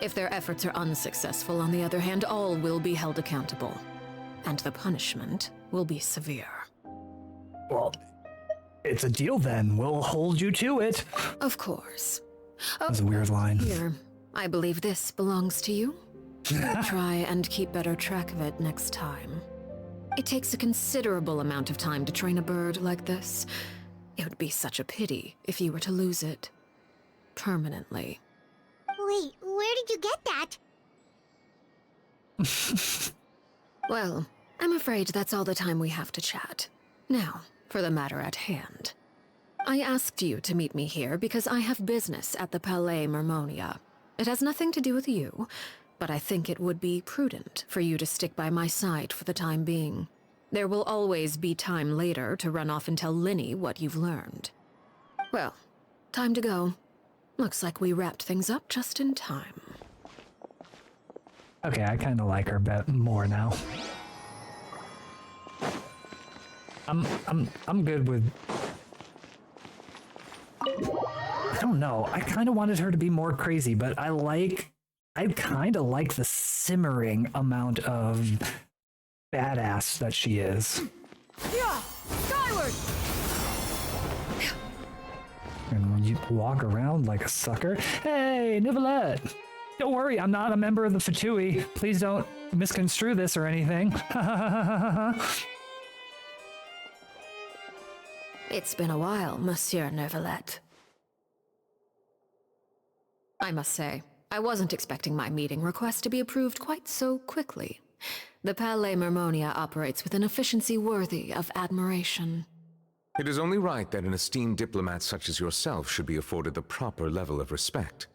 If their efforts are unsuccessful, on the other hand, all will be held accountable. And the punishment will be severe. Well, it's a deal then. We'll hold you to it. Of course. That's a weird line. Here, I believe this belongs to you. Try and keep better track of it next time. It takes a considerable amount of time to train a bird like this. It would be such a pity if you were to lose it. Permanently. Wait, where did you get that? Well, I'm afraid that's all the time we have to chat. Now, for the matter at hand. I asked you to meet me here because I have business at the Palais Mermonia. It has nothing to do with you, but I think it would be prudent for you to stick by my side for the time being. There will always be time later to run off and tell Linny what you've learned. Well, time to go. Looks like we wrapped things up just in time. Okay, I kind of like her bet more now. I'm good with... I don't know. I kind of wanted her to be more crazy, but I kind of like the simmering amount of badass that she is. Yeah! Skyward! And when you walk around like a sucker, hey, Nouvelette! Don't worry, I'm not a member of the Fatui. Please don't misconstrue this or anything. It's been a while, Monsieur Nouvelette. I must say, I wasn't expecting my meeting request to be approved quite so quickly. The Palais Mermonia operates with an efficiency worthy of admiration. It is only right that an esteemed diplomat such as yourself should be afforded the proper level of respect.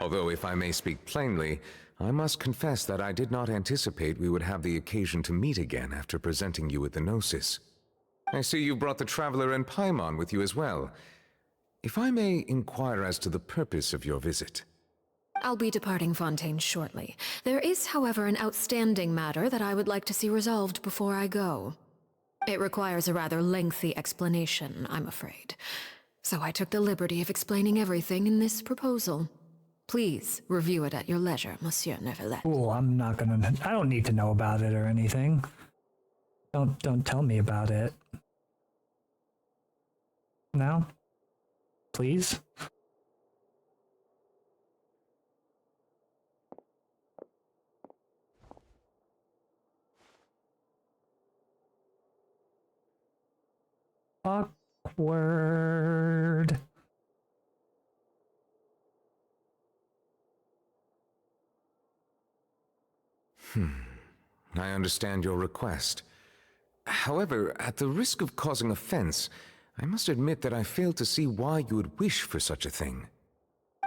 Although, if I may speak plainly, I must confess that I did not anticipate we would have the occasion to meet again after presenting you with the Gnosis. I see you brought the Traveler and Paimon with you as well. If I may inquire as to the purpose of your visit. I'll be departing Fontaine shortly. There is, however, an outstanding matter that I would like to see resolved before I go. It requires a rather lengthy explanation, I'm afraid. So I took the liberty of explaining everything in this proposal. Please review it at your leisure, Monsieur Neuvillette. Oh, I don't need to know about it or anything. Don't tell me about it. No? Please? Awkward. I understand your request. However, at the risk of causing offense, I must admit that I fail to see why you would wish for such a thing.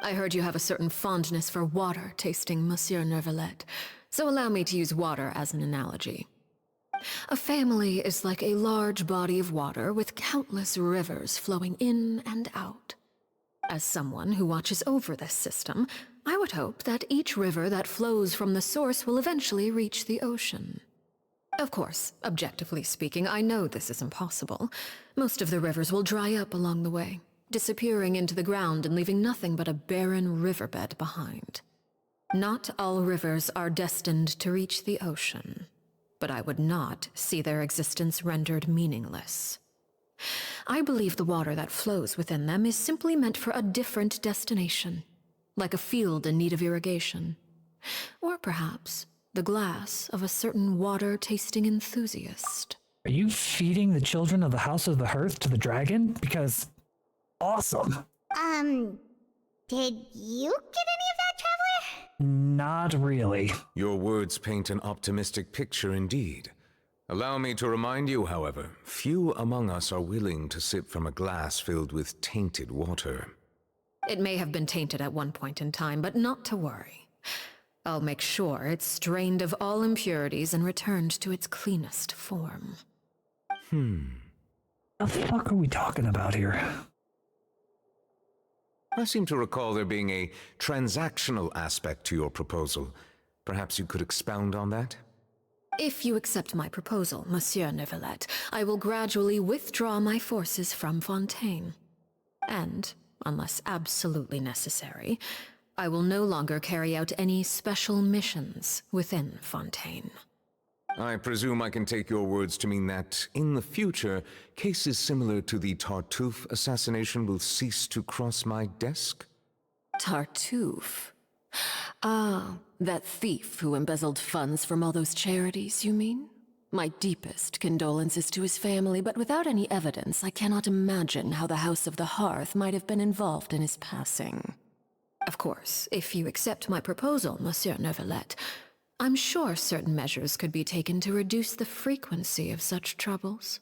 I heard you have a certain fondness for water tasting, Monsieur Neuvillette, so allow me to use water as an analogy. A family is like a large body of water with countless rivers flowing in and out. As someone who watches over this system, I would hope that each river that flows from the source will eventually reach the ocean. Of course, objectively speaking, I know this is impossible. Most of the rivers will dry up along the way, disappearing into the ground and leaving nothing but a barren riverbed behind. Not all rivers are destined to reach the ocean, but I would not see their existence rendered meaningless. I believe the water that flows within them is simply meant for a different destination, like a field in need of irrigation. Or perhaps the glass of a certain water-tasting enthusiast. Are you feeding the children of the House of the Hearth to the dragon? Because awesome. Did you get any of that, Traveler? Not really. Your words paint an optimistic picture indeed. Allow me to remind you, however, few among us are willing to sip from a glass filled with tainted water. It may have been tainted at one point in time, but not to worry. I'll make sure it's strained of all impurities and returned to its cleanest form. The fuck are we talking about here? I seem to recall there being a transactional aspect to your proposal. Perhaps you could expound on that? If you accept my proposal, Monsieur Neuvillette, I will gradually withdraw my forces from Fontaine. And, unless absolutely necessary, I will no longer carry out any special missions within Fontaine. I presume I can take your words to mean that, in the future, cases similar to the Tartuffe assassination will cease to cross my desk? Tartuffe? Ah, that thief who embezzled funds from all those charities, you mean? My deepest condolences to his family, but without any evidence, I cannot imagine how the House of the Hearth might have been involved in his passing. Of course, if you accept my proposal, Monsieur Neuvillette, I'm sure certain measures could be taken to reduce the frequency of such troubles.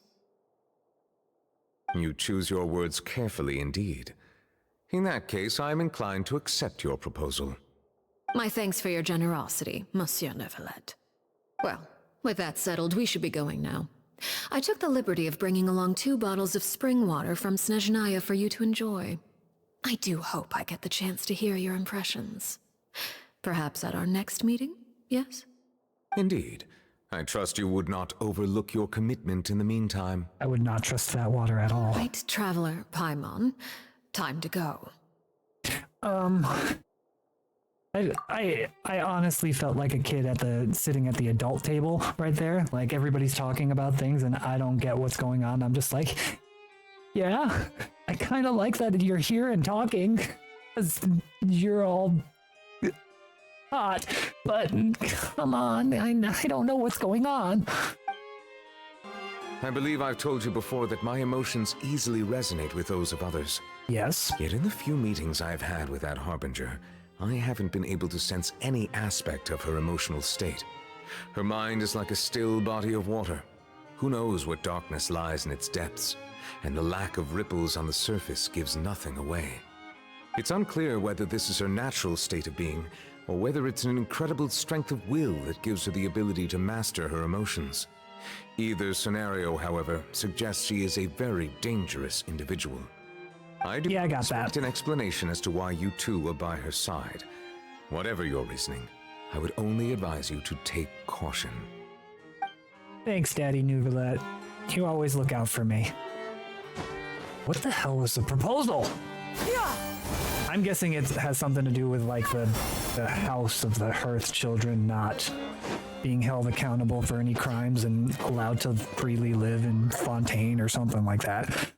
You choose your words carefully indeed. In that case, I am inclined to accept your proposal. My thanks for your generosity, Monsieur Neuvillette. Well, with that settled, we should be going now. I took the liberty of bringing along 2 bottles of spring water from Snezhnaya for you to enjoy. I do hope I get the chance to hear your impressions. Perhaps at our next meeting, yes? Indeed. I trust you would not overlook your commitment in the meantime. I would not trust that water at all. Right, Traveler Paimon. Time to go. I honestly felt like a kid sitting at the adult table right there. Like everybody's talking about things and I don't get what's going on. I'm just like, yeah, I kind of like that you're here and talking, 'cause you're all hot, but come on, I don't know what's going on. I believe I've told you before that my emotions easily resonate with those of others. Yes. Yet in the few meetings I've had with that Harbinger, I haven't been able to sense any aspect of her emotional state. Her mind is like a still body of water. Who knows what darkness lies in its depths, and the lack of ripples on the surface gives nothing away. It's unclear whether this is her natural state of being, or whether it's an incredible strength of will that gives her the ability to master her emotions. Either scenario, however, suggests she is a very dangerous individual. I do Yeah, I got expect that. an explanation as to why you two are by her side. Whatever your reasoning, I would only advise you to take caution. Thanks, Daddy Nouvelette. You always look out for me. What the hell was the proposal? I'm guessing it has something to do with like the house of the Hearth children not being held accountable for any crimes and allowed to freely live in Fontaine or something like that.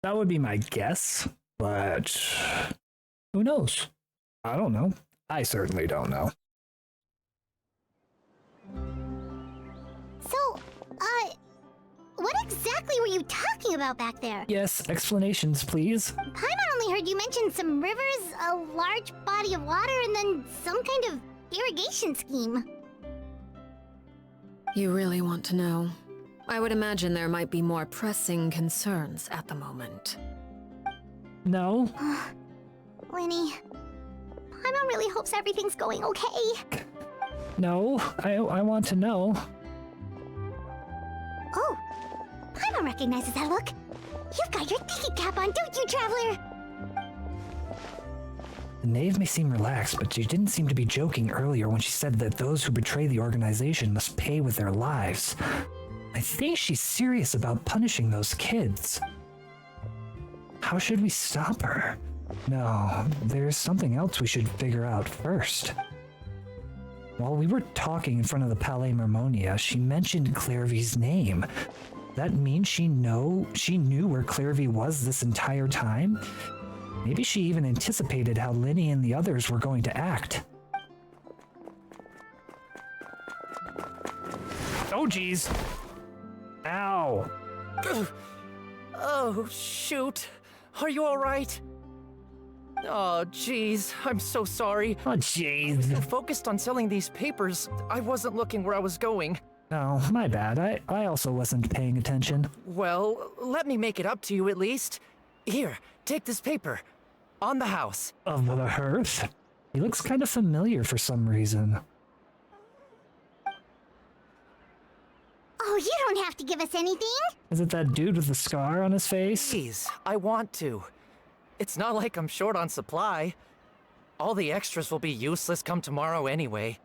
That would be my guess, but who knows? I don't know. I certainly don't know. So, what exactly were you talking about back there? Yes, explanations, please. Paimon only heard you mention some rivers, a large body of water, and then some kind of irrigation scheme. You really want to know? I would imagine there might be more pressing concerns at the moment. No? Winnie, Paimon really hopes everything's going okay. No, I want to know. Oh, Paimon recognizes that look. You've got your thinking cap on, don't you, Traveler? The knave may seem relaxed, but she didn't seem to be joking earlier when she said that those who betray the organization must pay with their lives. I think she's serious about punishing those kids. How should we stop her? No, there's something else we should figure out first. While we were talking in front of the Palais Mermonia, she mentioned Clairvy's name. That means she knew where Clairvy was this entire time? Maybe she even anticipated how Linny and the others were going to act. Oh, jeez. Ow. Oh, shoot. Are you alright? Oh, jeez. I'm so sorry. Oh, jeez. Focused on selling these papers, I wasn't looking where I was going. Oh, my bad. I also wasn't paying attention. Well, let me make it up to you at least. Here, take this paper. On the house. Of the Hearth? He looks kind of familiar for some reason. Oh, you don't have to give us anything. Is it that dude with the scar on his face? Please, I want to. It's not like I'm short on supply. All the extras will be useless come tomorrow anyway.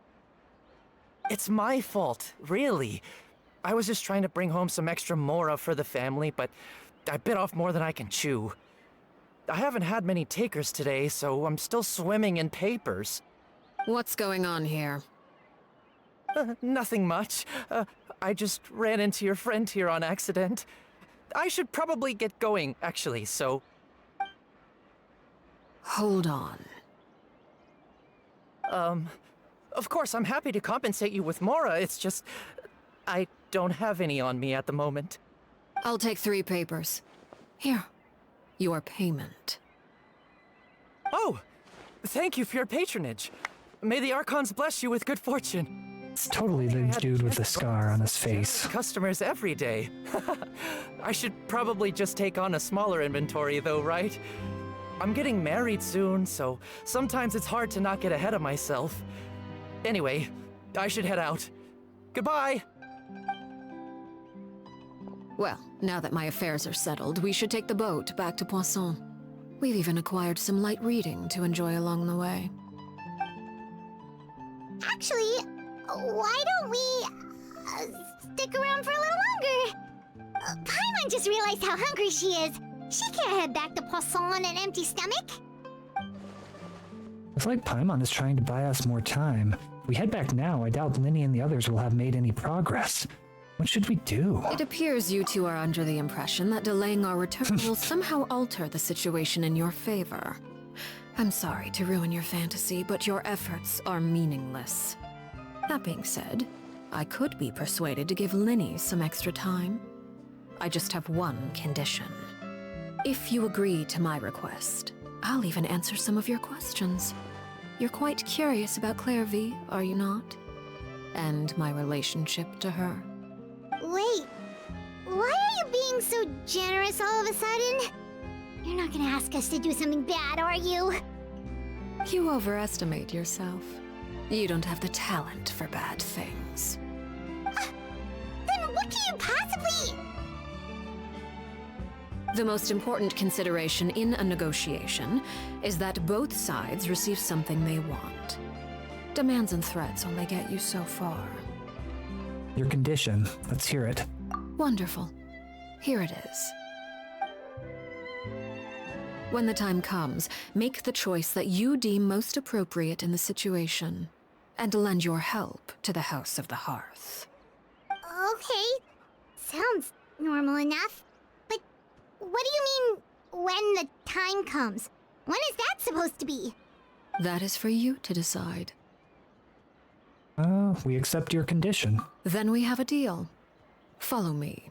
It's my fault, really. I was just trying to bring home some extra mora for the family, but I bit off more than I can chew. I haven't had many takers today, so I'm still swimming in papers. What's going on here? Nothing much. I just ran into your friend here on accident. I should probably get going, actually, so... Hold on. Of course, I'm happy to compensate you with mora, it's just... I don't have any on me at the moment. I'll take 3 papers. Here. Your payment. Oh! Thank you for your patronage. May the Archons bless you with good fortune. It's totally the dude with the scar on his face. Customers every day. I should probably just take on a smaller inventory though, right? I'm getting married soon, so sometimes it's hard to not get ahead of myself. Anyway, I should head out. Goodbye! Well, now that my affairs are settled, we should take the boat back to Poisson. We've even acquired some light reading to enjoy along the way. Actually, why don't we stick around for a little longer? Paimon just realized how hungry she is. She can't head back to Poisson on an empty stomach. Looks like Paimon is trying to buy us more time. If we head back now, I doubt Linny and the others will have made any progress. What should we do? It appears you two are under the impression that delaying our return will somehow alter the situation in your favor. I'm sorry to ruin your fantasy, but your efforts are meaningless. That being said, I could be persuaded to give Linny some extra time. I just have one condition. If you agree to my request, I'll even answer some of your questions. you're quite curious about Clairvy, are you not? And my relationship to her. Wait, why are you being so generous all of a sudden? You're not gonna ask us to do something bad, are you? You overestimate yourself. You don't have the talent for bad things. Then what can you possibly... The most important consideration in a negotiation is that both sides receive something they want. Demands and threats only get you so far. Your condition. Let's hear it. Wonderful. Here it is. When the time comes, make the choice that you deem most appropriate in the situation, and lend your help to the House of the Hearth. Okay, sounds normal enough. But what do you mean, when the time comes? When is that supposed to be? That is for you to decide. We accept your condition. Then we have a deal. Follow me.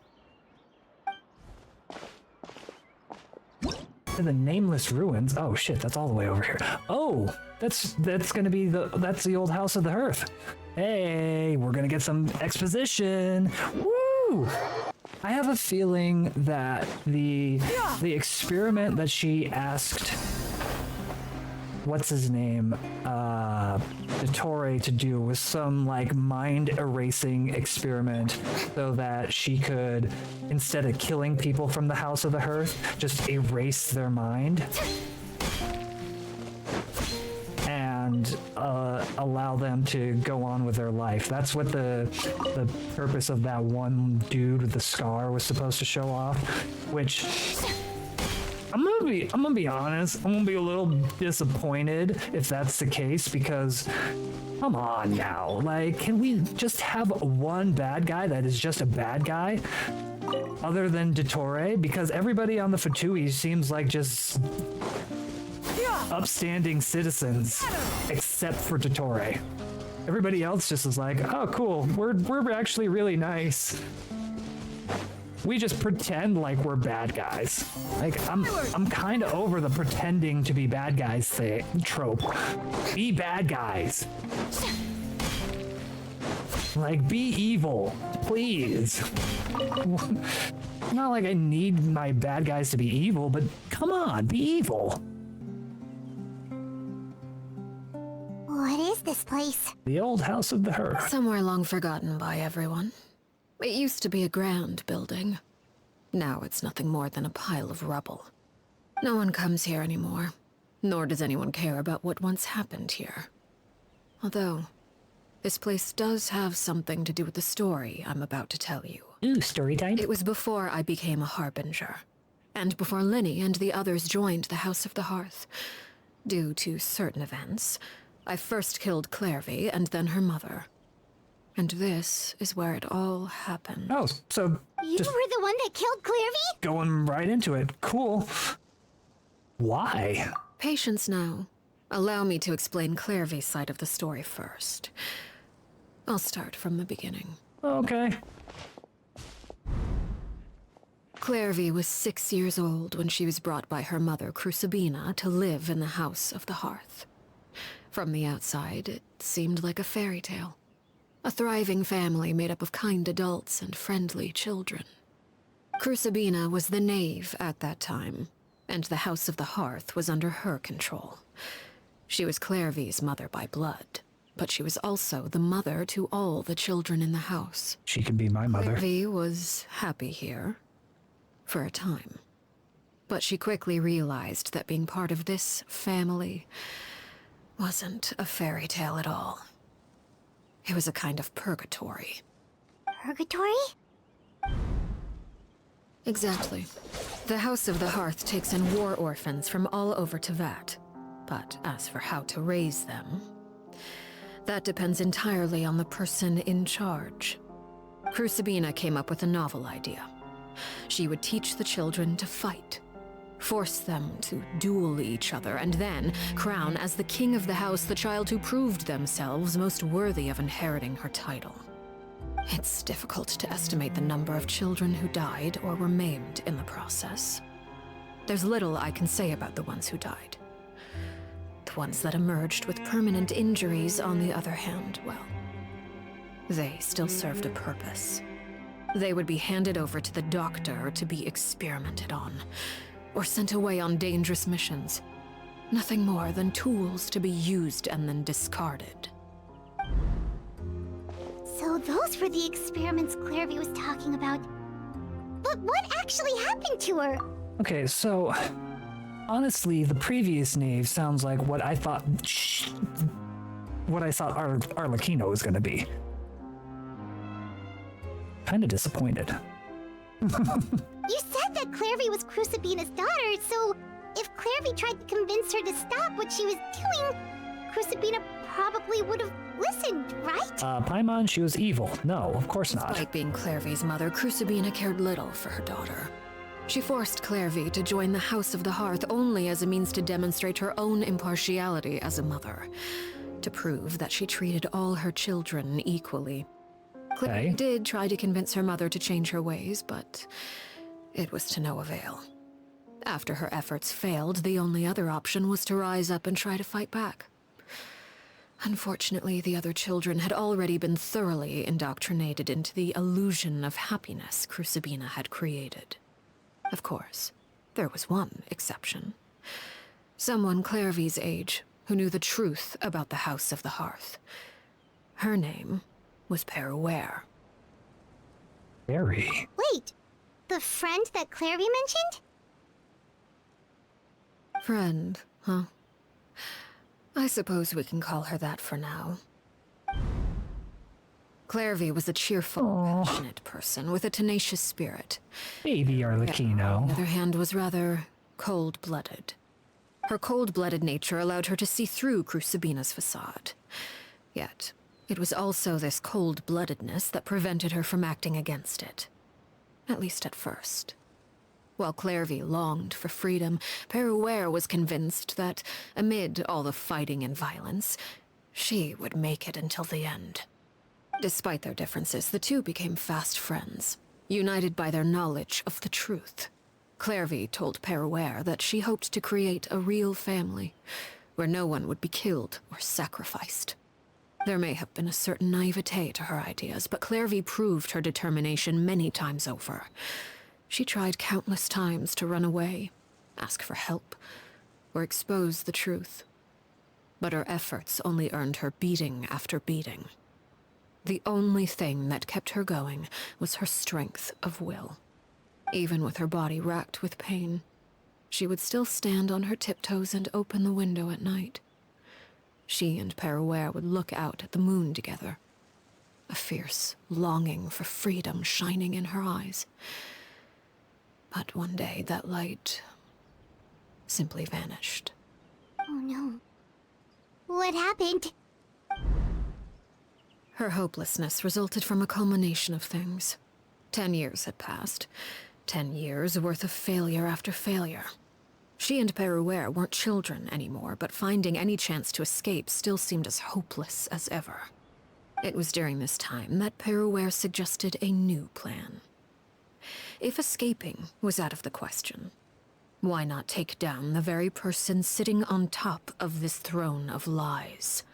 To the Nameless Ruins. Oh shit, that's all the way over here. Oh, that's gonna be that's the old House of the Hearth. Hey, we're gonna get some exposition. Woo! I have a feeling that the experiment that she asked, what's his name, Dottore to do was some like mind erasing experiment so that she could, instead of killing people from the House of the Hearth, just erase their mind and allow them to go on with their life. That's what the purpose of that one dude with the scar was supposed to show off, which I'm gonna be honest, I'm gonna be a little disappointed if that's the case, because come on now, like, can we just have one bad guy that is just a bad guy other than Dottore? Because everybody on the Fatui seems like just upstanding citizens except for Dottore. Everybody else just is like, oh cool, we're actually really nice. We just pretend like we're bad guys. Like, I'm kind of over the pretending to be bad guys trope. Be bad guys. Like, be evil, please. Not like I need my bad guys to be evil, but come on, be evil. What is this place? The old House of the Hearth. Somewhere long forgotten by everyone. It used to be a grand building. Now it's nothing more than a pile of rubble. No one comes here anymore, nor does anyone care about what once happened here. Although, this place does have something to do with the story I'm about to tell you. Ooh, story time. It was before I became a Harbinger, and before Linny and the others joined the House of the Hearth. Due to certain events, I first killed Clairvy and then her mother. And this is where it all happened. Oh, so You just were the one that killed Clairvy? going right into it. Cool. Why? Patience now. Allow me to explain Clairvy's side of the story first. I'll start from the beginning. Okay. Clairvy was 6 years old when she was brought by her mother, Crucibina, to live in the House of the Hearth. From the outside, it seemed like a fairy tale. A thriving family made up of kind adults and friendly children. Crucibina was the knave at that time, and the House of the Hearth was under her control. She was Clairvy's mother by blood, but she was also the mother to all the children in the house. She can be my mother. Clairvy was happy here, for a time. But she quickly realized that being part of this family wasn't a fairy tale at all. It was a kind of purgatory. Purgatory? Exactly. The House of the Hearth takes in war orphans from all over Tevat. But as for how to raise them, that depends entirely on the person in charge. Crucibina came up with a novel idea. She would teach the children to fight, force them to duel each other, and then crown as the king of the house the child who proved themselves most worthy of inheriting her title. It's difficult to estimate the number of children who died or were maimed in the process. There's little I can say about the ones who died. The weak ones that emerged with permanent injuries, on the other hand, well, they still served a purpose. They would be handed over to the doctor to be experimented on, or sent away on dangerous missions. Nothing more than tools to be used and then discarded. So those were the experiments Clairvy was talking about. But what actually happened to her? Okay, so honestly, the previous Knave sounds like what I thought Arlecchino was going to be. Kind of disappointed. You said that Clairvy was Crucibina's daughter, so if Clairvy tried to convince her to stop what she was doing, Crucibina probably would have listened, right? Paimon, she was evil. No, of course not. Despite being Clairvy's mother, Crucibina cared little for her daughter. She forced Clairvy to join the House of the Hearth only as a means to demonstrate her own impartiality as a mother, to prove that she treated all her children equally. Clairvy did try to convince her mother to change her ways, but it was to no avail. After her efforts failed, the only other option was to rise up and try to fight back. Unfortunately, the other children had already been thoroughly indoctrinated into the illusion of happiness Crucibina had created. Of course, there was one exception. Someone Clairvy's age who knew the truth about the House of the Hearth. Her name was Peruere. Very. Wait, the friend that Clairvy mentioned? Friend, huh? I suppose we can call her that for now. Clairvy was a cheerful, passionate person with a tenacious spirit. Baby Arlecchino. On the other hand, was rather cold-blooded. Her cold-blooded nature allowed her to see through Crucibina's facade. Yet, it was also this cold-bloodedness that prevented her from acting against it. At least at first. While Clairvy longed for freedom, Peruere was convinced that, amid all the fighting and violence, she would make it until the end. Despite their differences, the two became fast friends, united by their knowledge of the truth. Clairvy told Peruere that she hoped to create a real family, where no one would be killed or sacrificed. There may have been a certain naivete to her ideas, but Clairvy proved her determination many times over. She tried countless times to run away, ask for help, or expose the truth. But her efforts only earned her beating after beating. The only thing that kept her going was her strength of will. Even with her body racked with pain, she would still stand on her tiptoes and open the window at night. She and Peruere would look out at the moon together, a fierce longing for freedom shining in her eyes. But one day that light simply vanished. Oh no. What happened? Her hopelessness resulted from a culmination of things. 10 years had passed. 10 years worth of failure after failure. She and Peruere weren't children anymore, but finding any chance to escape still seemed as hopeless as ever. It was during this time that Peruere suggested a new plan. If escaping was out of the question, why not take down the very person sitting on top of this throne of lies?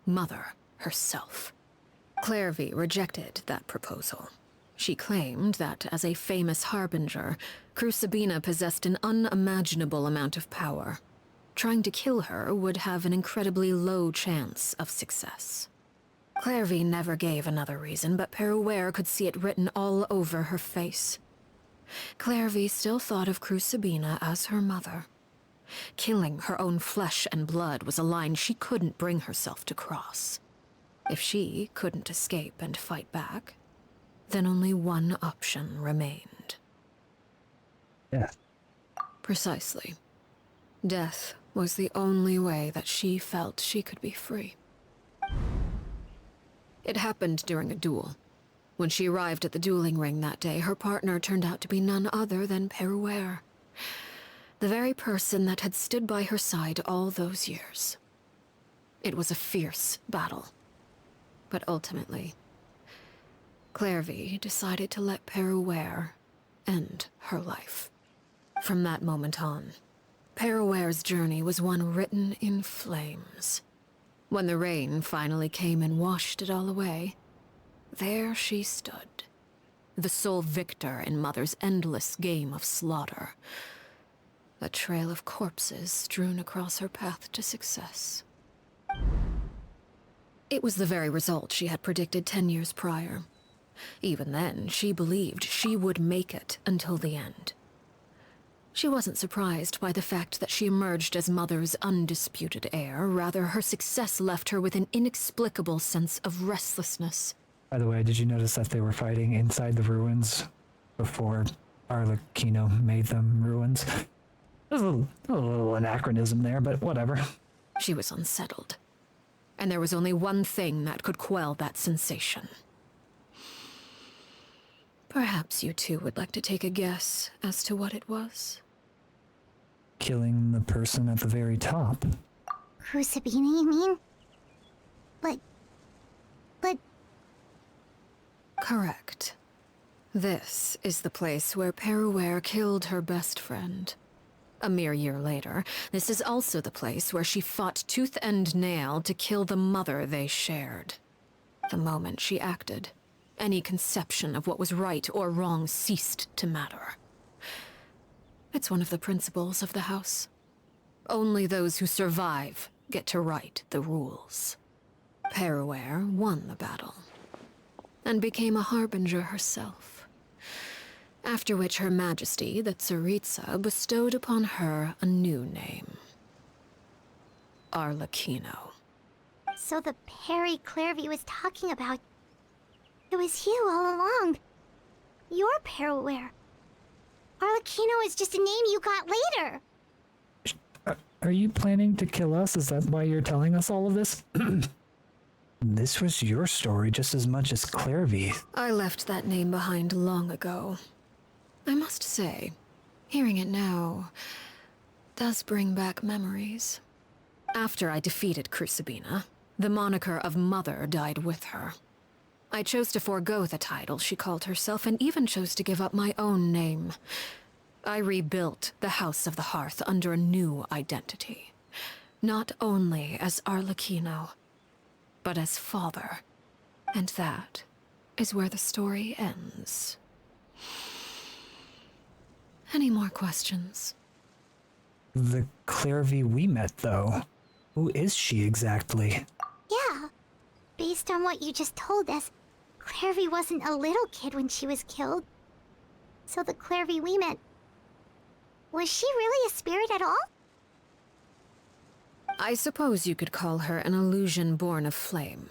Mother herself. Clairvy rejected that proposal. She claimed that, as a famous harbinger, Crucibina possessed an unimaginable amount of power. Trying to kill her would have an incredibly low chance of success. Clairvy never gave another reason, but Peruere could see it written all over her face. Clairvy still thought of Crucibina as her mother. Killing her own flesh and blood was a line she couldn't bring herself to cross. If she couldn't escape and fight back, then only one option remained. Death. Precisely. Death was the only way that she felt she could be free. It happened during a duel. When she arrived at the dueling ring that day, her partner turned out to be none other than Peruere, the very person that had stood by her side all those years. It was a fierce battle. But ultimately, Clairvy decided to let Peruere end her life. From that moment on, Paraware's journey was one written in flames. When the rain finally came and washed it all away, there she stood, the sole victor in Mother's endless game of slaughter. A trail of corpses strewn across her path to success. It was the very result she had predicted 10 years prior. Even then, she believed she would make it until the end. She wasn't surprised by the fact that she emerged as Mother's undisputed heir. Rather, her success left her with an inexplicable sense of restlessness. By the way, did you notice that they were fighting inside the ruins before Arlecchino made them ruins? There's a little anachronism there, but whatever. She was unsettled. And there was only one thing that could quell that sensation. Perhaps you two would like to take a guess as to what it was? Killing the person at the very top. Crucibina, you mean? But... Correct. This is the place where Peruware killed her best friend. A mere year later, this is also the place where she fought tooth and nail to kill the mother they shared. The moment she acted, any conception of what was right or wrong ceased to matter. It's one of the principles of the house. Only those who survive get to write the rules. Peruware won the battle, and became a harbinger herself. After which Her Majesty, the Tsaritsa, bestowed upon her a new name. Arlecchino. So the Perry Clairvy was talking about... It was you all along. You're Peruware. Arlecchino is just a name you got later. Are you planning to kill us? Is that why you're telling us all of this? This was your story just as much as Clairvy. I left that name behind long ago. I must say, hearing it now does bring back memories. After I defeated Crucibina, the moniker of Mother died with her. I chose to forego the title she called herself, and even chose to give up my own name. I rebuilt the House of the Hearth under a new identity. Not only as Arlecchino, but as father. And that is where the story ends. Any more questions? The Clairvy we met, though. Who is she exactly? Yeah. Based on what you just told us, Clairvy wasn't a little kid when she was killed. So the Clairvy we met... Was she really a spirit at all? I suppose you could call her an illusion born of flame.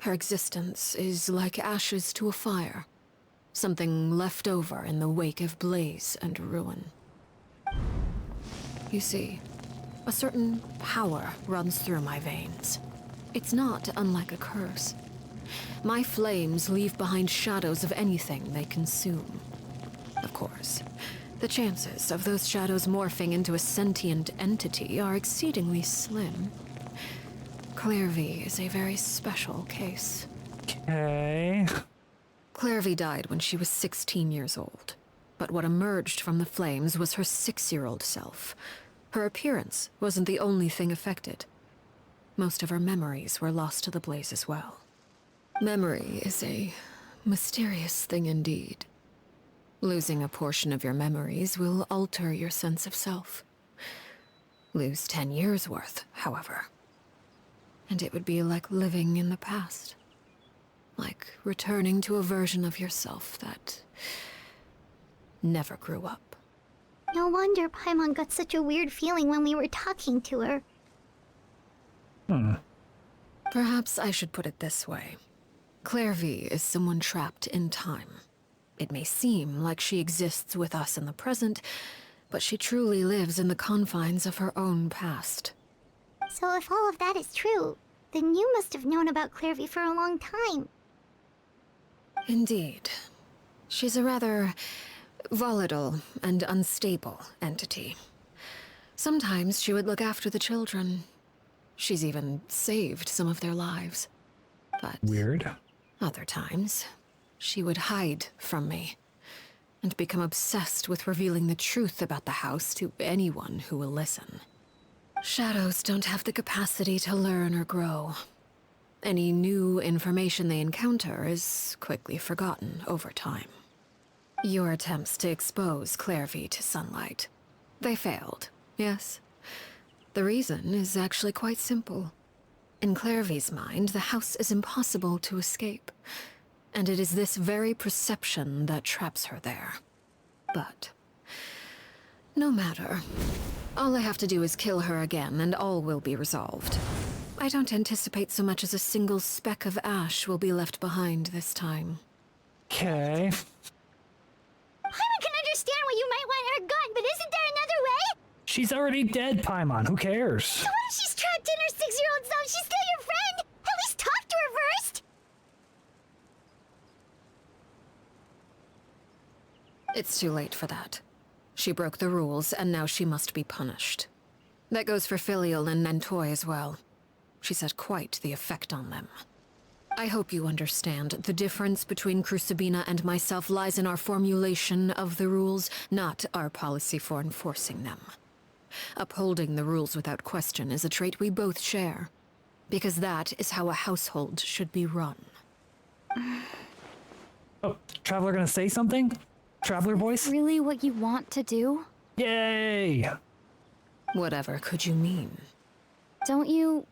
Her existence is like ashes to a fire. Something left over in the wake of blaze and ruin. You see, a certain power runs through my veins. It's not unlike a curse. My flames leave behind shadows of anything they consume. Of course, the chances of those shadows morphing into a sentient entity are exceedingly slim. Clairvy is a very special case. Okay. Clairvy died when she was 16 years old. But what emerged from the flames was her 6-year-old self. Her appearance wasn't the only thing affected. Most of her memories were lost to the blaze as well. Memory is a mysterious thing indeed. Losing a portion of your memories will alter your sense of self. Lose 10 years' worth, however, and it would be like living in the past. Like returning to a version of yourself that never grew up. No wonder Paimon got such a weird feeling when we were talking to her. Perhaps I should put it this way. Clairvy is someone trapped in time. It may seem like she exists with us in the present, but she truly lives in the confines of her own past. So if all of that is true, then you must have known about Clairvy for a long time. Indeed. She's a rather volatile and unstable entity. Sometimes she would look after the children. She's even saved some of their lives. But Weird. other times, she would hide from me. and become obsessed with revealing the truth about the house to anyone who will listen. Shadows don't have the capacity to learn or grow. Any new information they encounter is quickly forgotten over time. Your attempts to expose Clairvy to sunlight. They failed, yes. The reason is actually quite simple. In Clairvy's mind, the house is impossible to escape, and it is this very perception that traps her there. But no matter. All I have to do is kill her again, and all will be resolved. I don't anticipate so much as a single speck of ash will be left behind this time. Okay. Paimon can understand why you might want her gone, but isn't there another way? She's already dead, Paimon. Who cares? So what if she's trapped in her 6-year-old self? She's still your friend! At least talk to her first! It's too late for that. She broke the rules, and now she must be punished. That goes for Filial and Nantoy as well. She's had quite the effect on them. I hope you understand. The difference between Crucibina and myself lies in our formulation of the rules, not our policy for enforcing them. Upholding the rules without question is a trait we both share, because that is how a household should be run. Oh, Traveler gonna say something? Traveler voice? Really what you want to do? Yay! Whatever could you mean? Don't you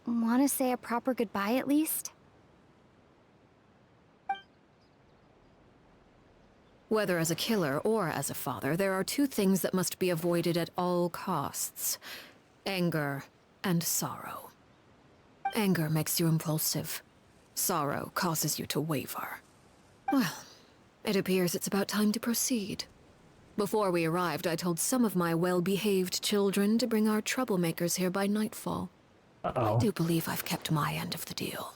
want to say a proper goodbye at least? Whether as a killer or as a father, there are two things that must be avoided at all costs: anger and sorrow. Anger makes you impulsive. Sorrow causes you to waver. Well, it appears it's about time to proceed. Before we arrived, I told some of my well-behaved children to bring our troublemakers here by nightfall. Uh-oh. I do believe I've kept my end of the deal.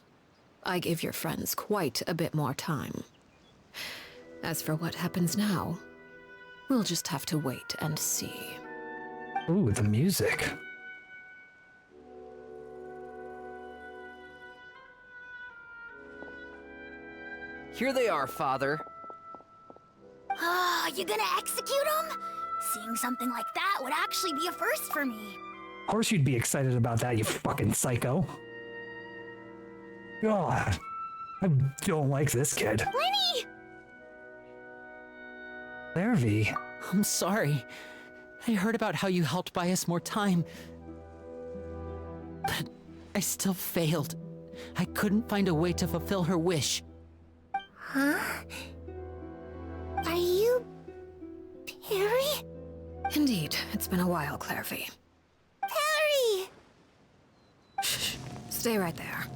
I give your friends quite a bit more time. As for what happens now, we'll just have to wait and see. Ooh, the music. Here they are, Father. Ah, you gonna execute him? Seeing something like that would actually be a first for me. Of course you'd be excited about that, you fucking psycho. God, I don't like this kid. Lenny! Clairvy. I'm sorry. I heard about how you helped buy us more time. But I still failed. I couldn't find a way to fulfill her wish. Huh? Are you... Perry? Indeed, it's been a while, Clairvy. Perry! Shh, stay right there.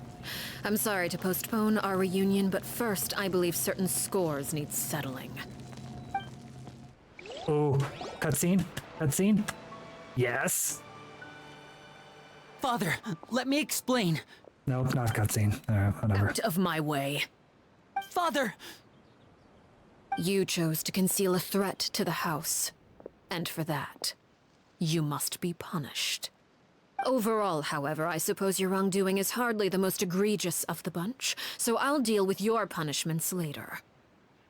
I'm sorry to postpone our reunion, but first I believe certain scores need settling. Oh, cutscene? Cutscene? Yes? Father, let me explain. Nope, not cutscene. Whatever. Out of my way. Father! You chose to conceal a threat to the house, and for that, you must be punished. Overall, however, I suppose your wrongdoing is hardly the most egregious of the bunch, so I'll deal with your punishments later.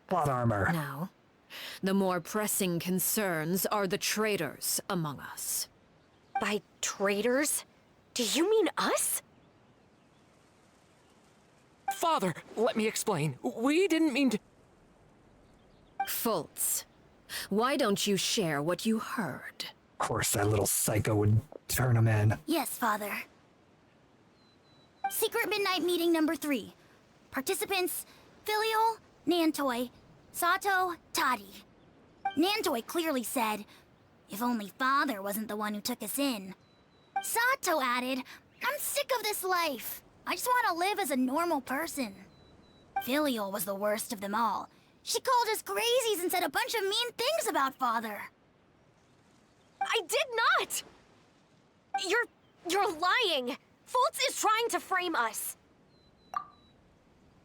Plot armor. Now, the more pressing concerns are the traitors among us. By traitors? Do you mean us? Father, let me explain. We didn't mean to... Fultz, why don't you share what you heard? Of course that little psycho would turn him in. Yes, Father. Secret Midnight Meeting number 3. Participants: Filial, Nantoy, Sato, Toddy. Nantoy clearly said, "If only Father wasn't the one who took us in." Sato added, "I'm sick of this life. I just want to live as a normal person." Filial was the worst of them all. She called us crazies and said a bunch of mean things about Father. I did not! You're lying! Fultz is trying to frame us!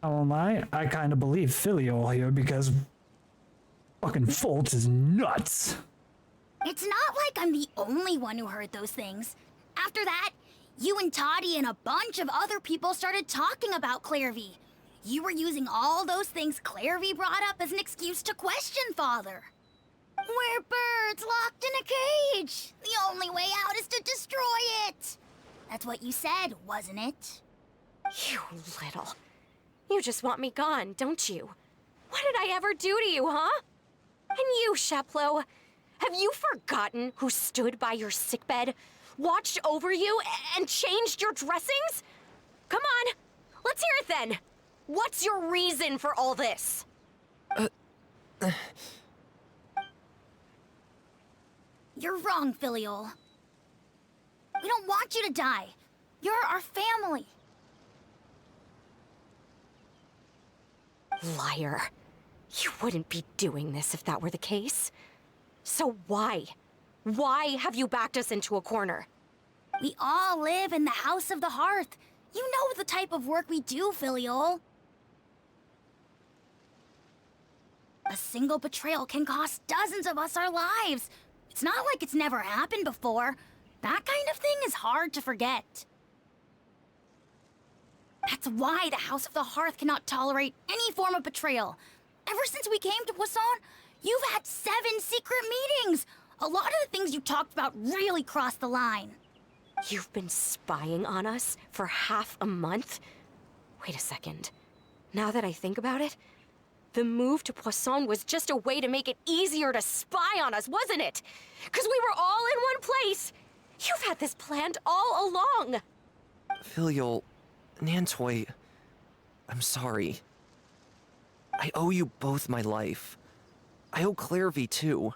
I won't lie, I kind of believe Filial here because fucking Fultz is nuts. It's not like I'm the only one who heard those things. After that, you and Toddy and a bunch of other people started talking about Clairvy. You were using all those things Clarevy brought up as an excuse to question Father. We're birds locked in a cage. The only way out is to destroy it. That's what you said, wasn't it? You little. You just want me gone, don't you? What did I ever do to you, huh? And you, Sheplo, have you forgotten who stood by your sickbed, watched over you, and changed your dressings? Come on, let's hear it then. What's your reason for all this? You're wrong, Filial. We don't want you to die. You're our family. Liar. You wouldn't be doing this if that were the case. So why? Why have you backed us into a corner? We all live in the House of the Hearth. You know the type of work we do, Filial. A single betrayal can cost dozens of us our lives. It's not like it's never happened before. That kind of thing is hard to forget. That's why the House of the Hearth cannot tolerate any form of betrayal. Ever since we came to Poisson, you've had 7 secret meetings. A lot of the things you talked about really crossed the line. You've been spying on us for half a month? Wait a second. Now that I think about it, the move to Poisson was just a way to make it easier to spy on us, wasn't it? Because we were all in one place. You've had this planned all along. Filial, Nantoy, I'm sorry. I owe you both my life. I owe Clarevy too.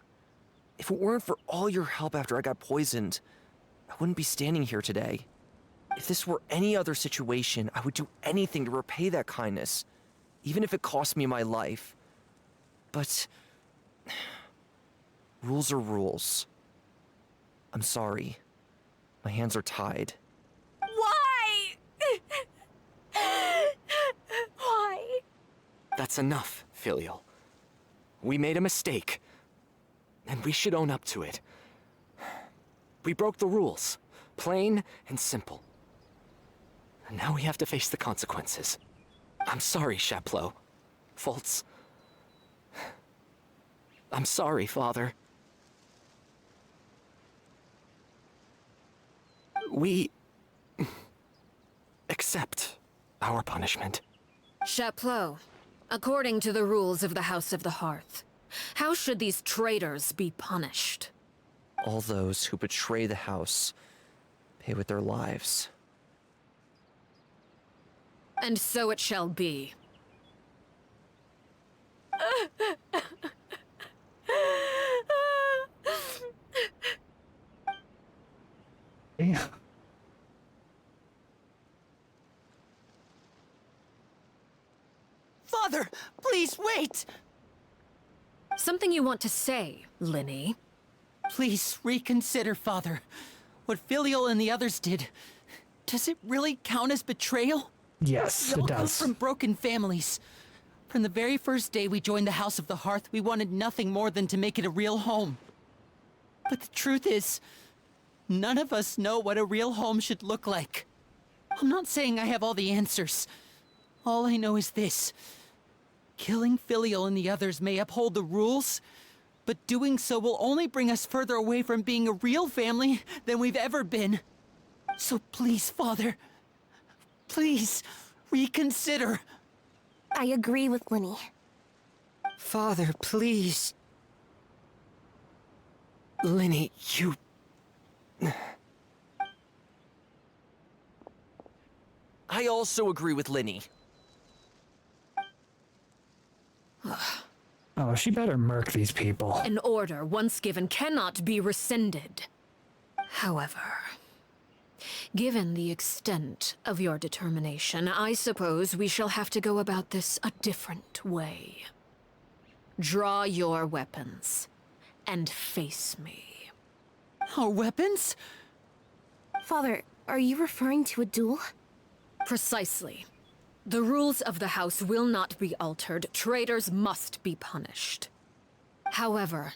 If it weren't for all your help after I got poisoned, I wouldn't be standing here today. If this were any other situation, I would do anything to repay that kindness, even if it cost me my life. But rules are rules. I'm sorry. My hands are tied. Why? Why? That's enough, Filial. We made a mistake, and we should own up to it. We broke the rules, plain and simple. And now we have to face the consequences. I'm sorry, Chapleau. Fultz. I'm sorry, Father. We accept our punishment. Chapleau, according to the rules of the House of the Hearth, how should these traitors be punished? All those who betray the house pay with their lives. And so it shall be. Yeah. Father, please wait! Something you want to say, Linny? Please reconsider, Father. What Filial and the others did, does it really count as betrayal? Yes, We it all come does. from broken families. From the very first day we joined the House of the Hearth, we wanted nothing more than to make it a real home. But the truth is, none of us know what a real home should look like. I'm not saying I have all the answers. All I know is this. Killing Filial and the others may uphold the rules, but doing so will only bring us further away from being a real family than we've ever been. So please, Father, please reconsider. I agree with Linny. Father, please. Linny, you... I also agree with Linny. Oh, she better murk these people. An order once given cannot be rescinded. However, given the extent of your determination, I suppose we shall have to go about this a different way. Draw your weapons and face me. Our weapons? Father, are you referring to a duel? Precisely. The rules of the House will not be altered. Traitors must be punished. However,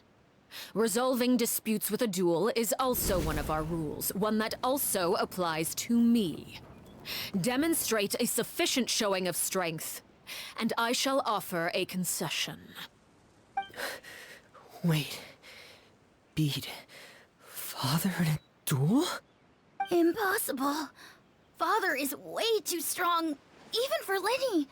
resolving disputes with a duel is also one of our rules, one that also applies to me. Demonstrate a sufficient showing of strength, and I shall offer a concession. Wait. Beat Father in a duel? Impossible. Father is way too strong, even for Lenny.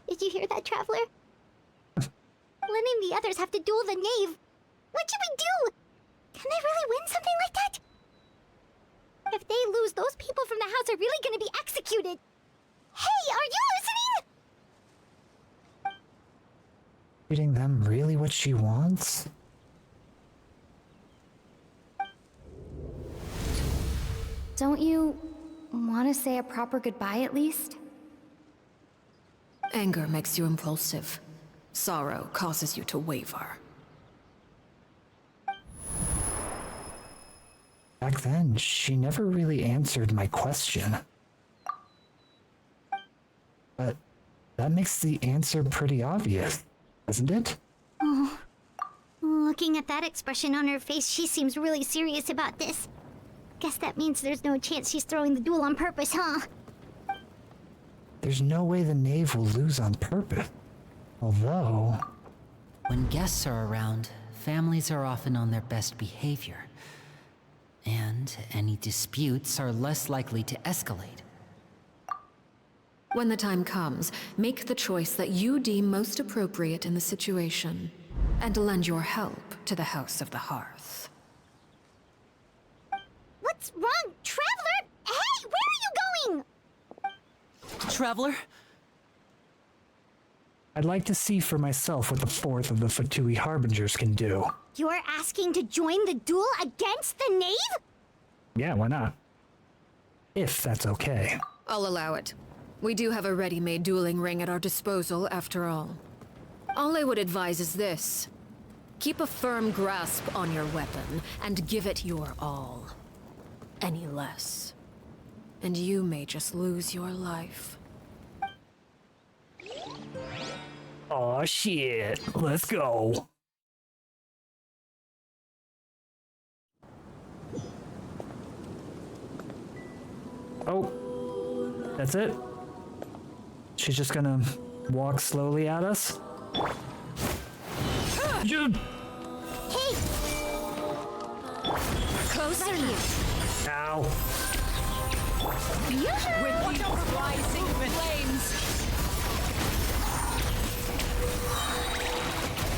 Did you hear that, Traveler? Lenny and the others have to duel the knave. What should we do? Can they really win something like that? If they lose, those people from the house are really gonna be executed. Hey, are you listening? Treating them really what she wants? Don't you want to say a proper goodbye at least? Anger makes you impulsive. Sorrow causes you to waver. Back then, she never really answered my question. But that makes the answer pretty obvious, doesn't it? Oh. Looking at that expression on her face, she seems really serious about this. Guess that means there's no chance she's throwing the duel on purpose, huh? There's no way the knave will lose on purpose. Although... When guests are around, families are often on their best behavior. And any disputes are less likely to escalate. When the time comes, make the choice that you deem most appropriate in the situation, and lend your help to the House of the Hearth. What's wrong, Traveler? Hey, where are you going? Traveler? I'd like to see for myself what the fourth of the Fatui Harbingers can do. You're asking to join the duel against the knave? Yeah, why not? If that's okay. I'll allow it. We do have a ready-made dueling ring at our disposal, after all. All I would advise is this. Keep a firm grasp on your weapon, and give it your all. Any less, and you may just lose your life. Aw, shit. Let's go. Oh. That's it? She's just gonna walk slowly at us? You... Hey! Closer now. Ow. With these rising flames.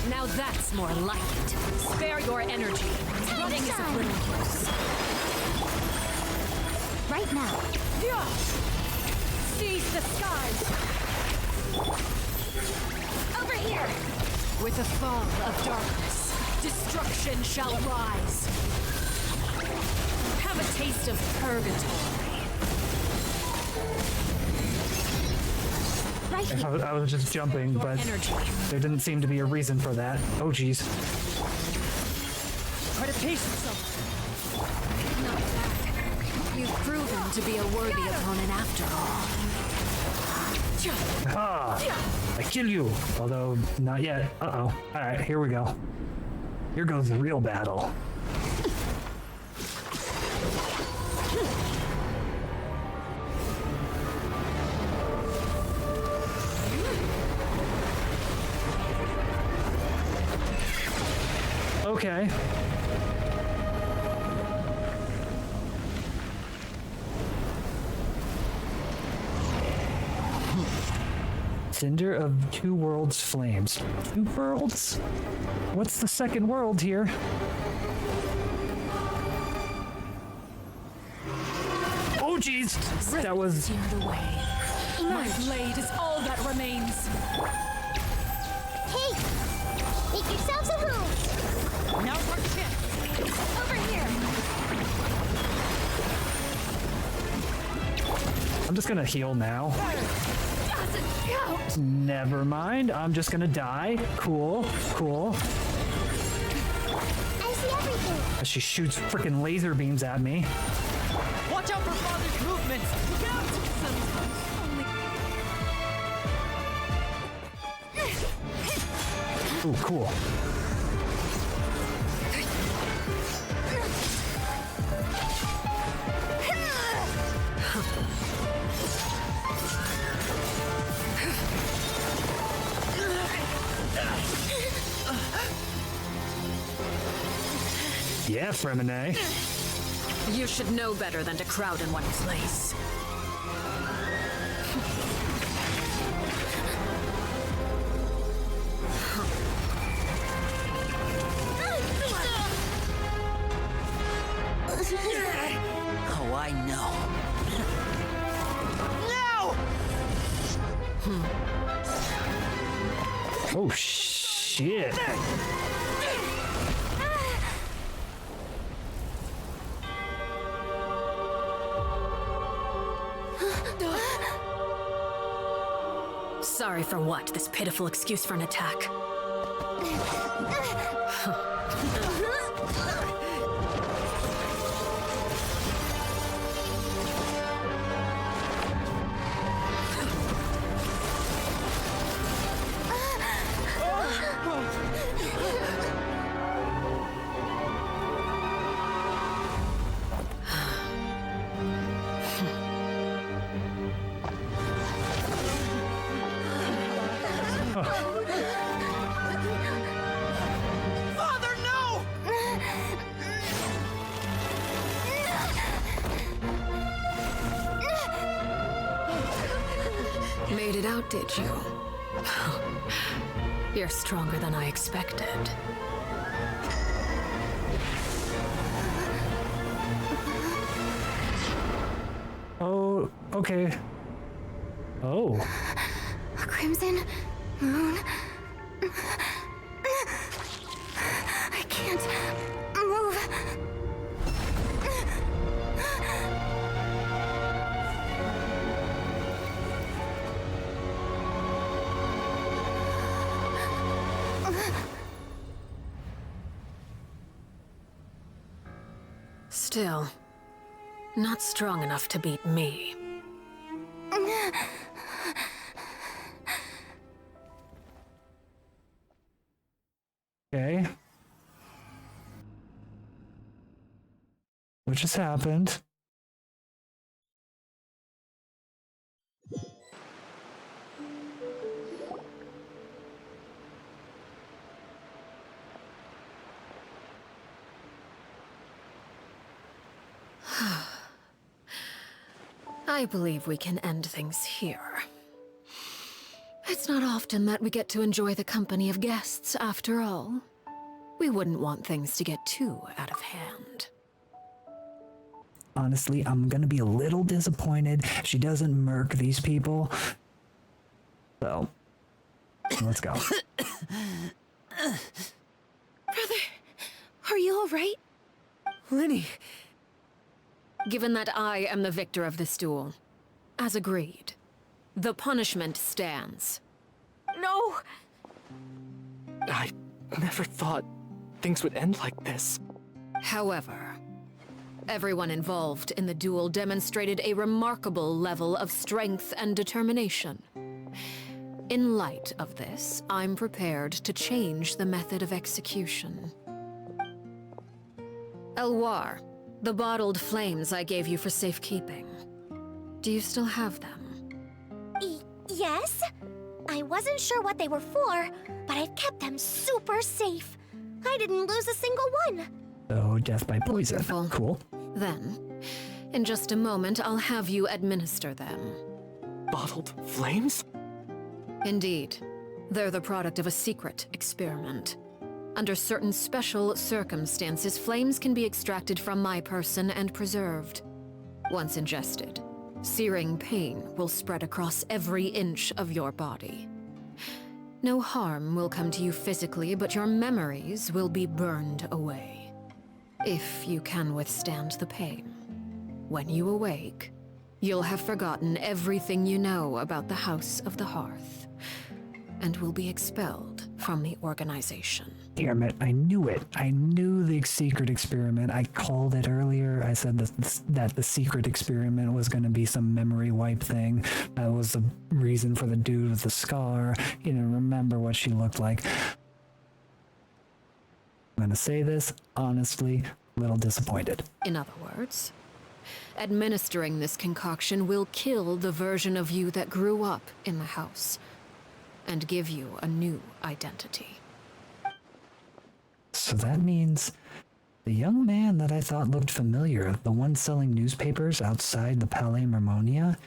Now that's more like it. Spare your energy. Running is of little use. Right now. Seize the skies. Over here! With the fall of darkness, destruction shall rise. Have a taste of purgatory. Right here. I was just jumping, but there didn't seem to be a reason for that. Oh, jeez. Try to pace yourself. Not bad. You've proven to be a worthy opponent after all. Ah! I kill you! Although, not yet. Uh-oh. Alright, here we go. Here goes the real battle. Okay. Cinder of two worlds flames. Two worlds? What's the second world here? Oh jeez! That was... Steered away. My blade is all that remains. Hey! Make yourselves a home! Now for chip. Over here! I'm just gonna heal now. Doesn't count! Never mind, I'm just gonna die. Cool, cool. as she shoots freaking laser beams at me. Watch out for Father's movements! Look out! Ooh, cool. Yeah, Fremine. You should know better than to crowd in one place. Oh, I know. Oh, shit. Sorry for what? This pitiful excuse for an attack? Father, no! Made it out, did you? You're stronger than I expected. Oh, okay. Oh. Crimson Moon. I can't move. Still, not strong enough to beat me. Okay. What just happened? I believe we can end things here. It's not often that we get to enjoy the company of guests, after all. We wouldn't want things to get too out of hand. Honestly, I'm gonna be a little disappointed if she doesn't murk these people. So, let's go. Brother, are you all right? Lenny, Given that I am the victor of this duel, as agreed, the punishment stands. No! I never thought things would end like this. However, everyone involved in the duel demonstrated a remarkable level of strength and determination. In light of this, I'm prepared to change the method of execution. Elwar, the bottled flames I gave you for safekeeping. Do you still have them? Yes? I wasn't sure what they were for, but I've kept them super safe. I didn't lose a single one. So, death by poison. Wonderful. Cool. Then, in just a moment, I'll have you administer them. Bottled flames? Indeed. They're the product of a secret experiment. Under certain special circumstances, flames can be extracted from my person and preserved. Once ingested, searing pain will spread across every inch of your body. No harm will come to you physically, but your memories will be burned away. If you can withstand the pain. When you awake, you'll have forgotten everything you know about the House of the Hearth, and will be expelled from the organization. Damn it, I knew it. I knew the secret experiment. I called it earlier. I said that the secret experiment was going to be some memory wipe thing. That was the reason for the dude with the scar. He didn't remember what she looked like. I'm going to say this, honestly, a little disappointed. In other words, administering this concoction will kill the version of you that grew up in the house and give you a new identity. So that means the young man that I thought looked familiar, the one selling newspapers outside the Palais Mermonia,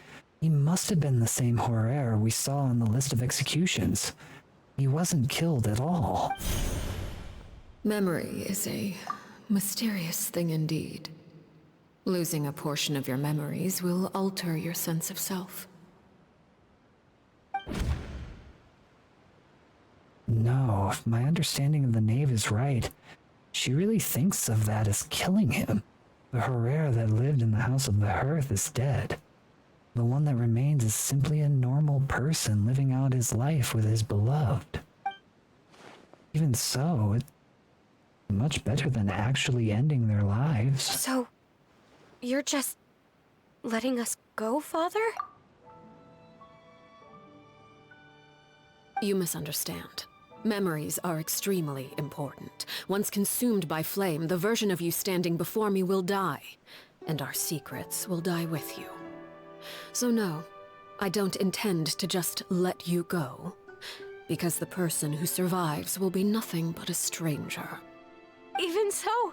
he must have been the same Horror we saw on the list of executions. He wasn't killed at all. Memory is a mysterious thing indeed. Losing a portion of your memories will alter your sense of self. No, if my understanding of the Knave is right, she really thinks of that as killing him. The Horror that lived in the House of the Hearth is dead. The one that remains is simply a normal person living out his life with his beloved. Even so, it's much better than actually ending their lives. So, you're just letting us go, Father? You misunderstand. Memories are extremely important. Once consumed by flame, the version of you standing before me will die, and our secrets will die with you. So no, I don't intend to just let you go, because the person who survives will be nothing but a stranger. Even so,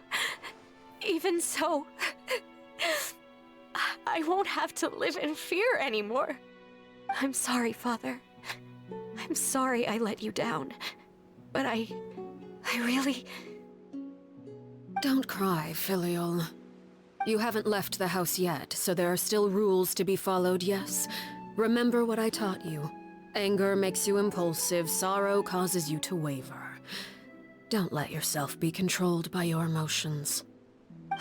I won't have to live in fear anymore. I'm sorry, Father. I'm sorry I let you down. But I really... Don't cry, Filial. You haven't left the house yet, so there are still rules to be followed, yes? Remember what I taught you. Anger makes you impulsive, sorrow causes you to waver. Don't let yourself be controlled by your emotions.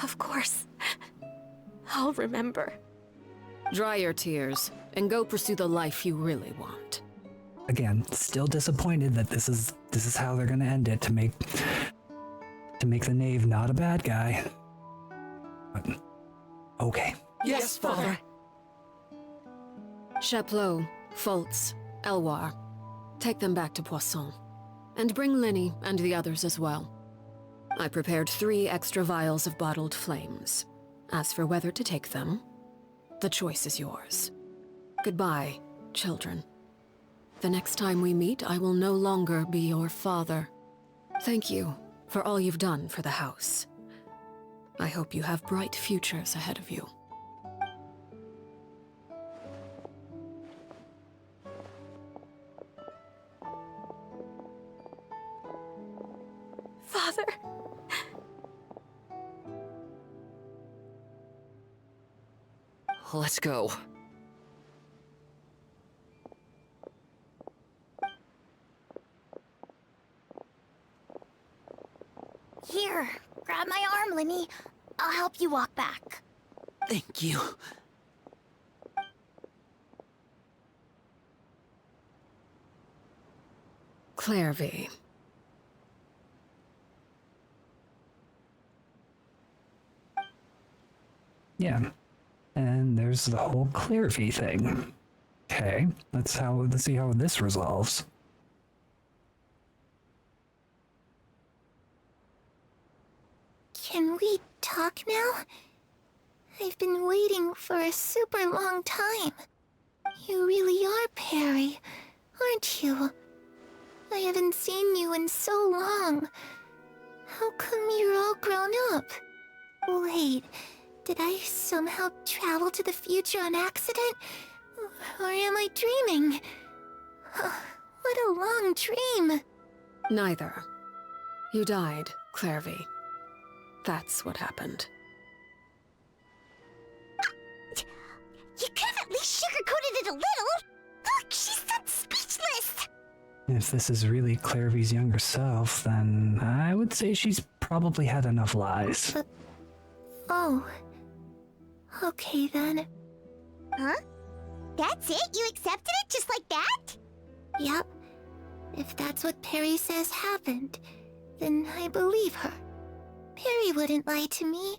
Of course. I'll remember. Dry your tears, and go pursue the life you really want. Again, still disappointed that this is how they're gonna end it, to make the Knave not a bad guy. But, okay. Yes, Father. Chaplot, Foltz, Elwar, take them back to Poisson. And bring Linny and the others as well. I prepared 3 extra vials of bottled flames. As for whether to take them, the choice is yours. Goodbye, children. The next time we meet, I will no longer be your father. Thank you for all you've done for the house. I hope you have bright futures ahead of you. Father. Let's go. Here, grab my arm, Linny. I'll help you walk back. Thank you. Clairvy. Yeah. And there's the whole Clairvy thing. Okay, let's see how this resolves. Can we talk now? I've been waiting for a super long time. You really are Perry, aren't you? I haven't seen you in so long. How come you're all grown up? Wait, did I somehow travel to the future on accident? Or am I dreaming? What a long dream. Neither. You died, Clairvy. That's what happened. You could have at least sugarcoated it a little. Look, she's done speechless. If this is really Clairvy's younger self, then I would say she's probably had enough lies. Oh. Okay then. Huh? That's it? You accepted it just like that? Yep. If that's what Perry says happened, then I believe her. Perry wouldn't lie to me.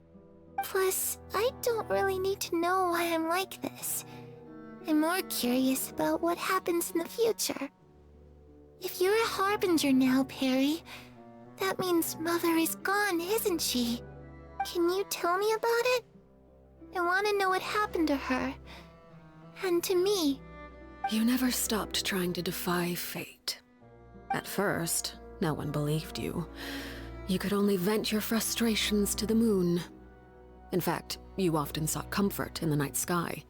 Plus, I don't really need to know why I'm like this. I'm more curious about what happens in the future. If you're a harbinger now, Perry, that means Mother is gone, isn't she? Can you tell me about it? I want to know what happened to her. And to me. You never stopped trying to defy fate. At first, no one believed you. You could only vent your frustrations to the moon. In fact, you often sought comfort in the night sky.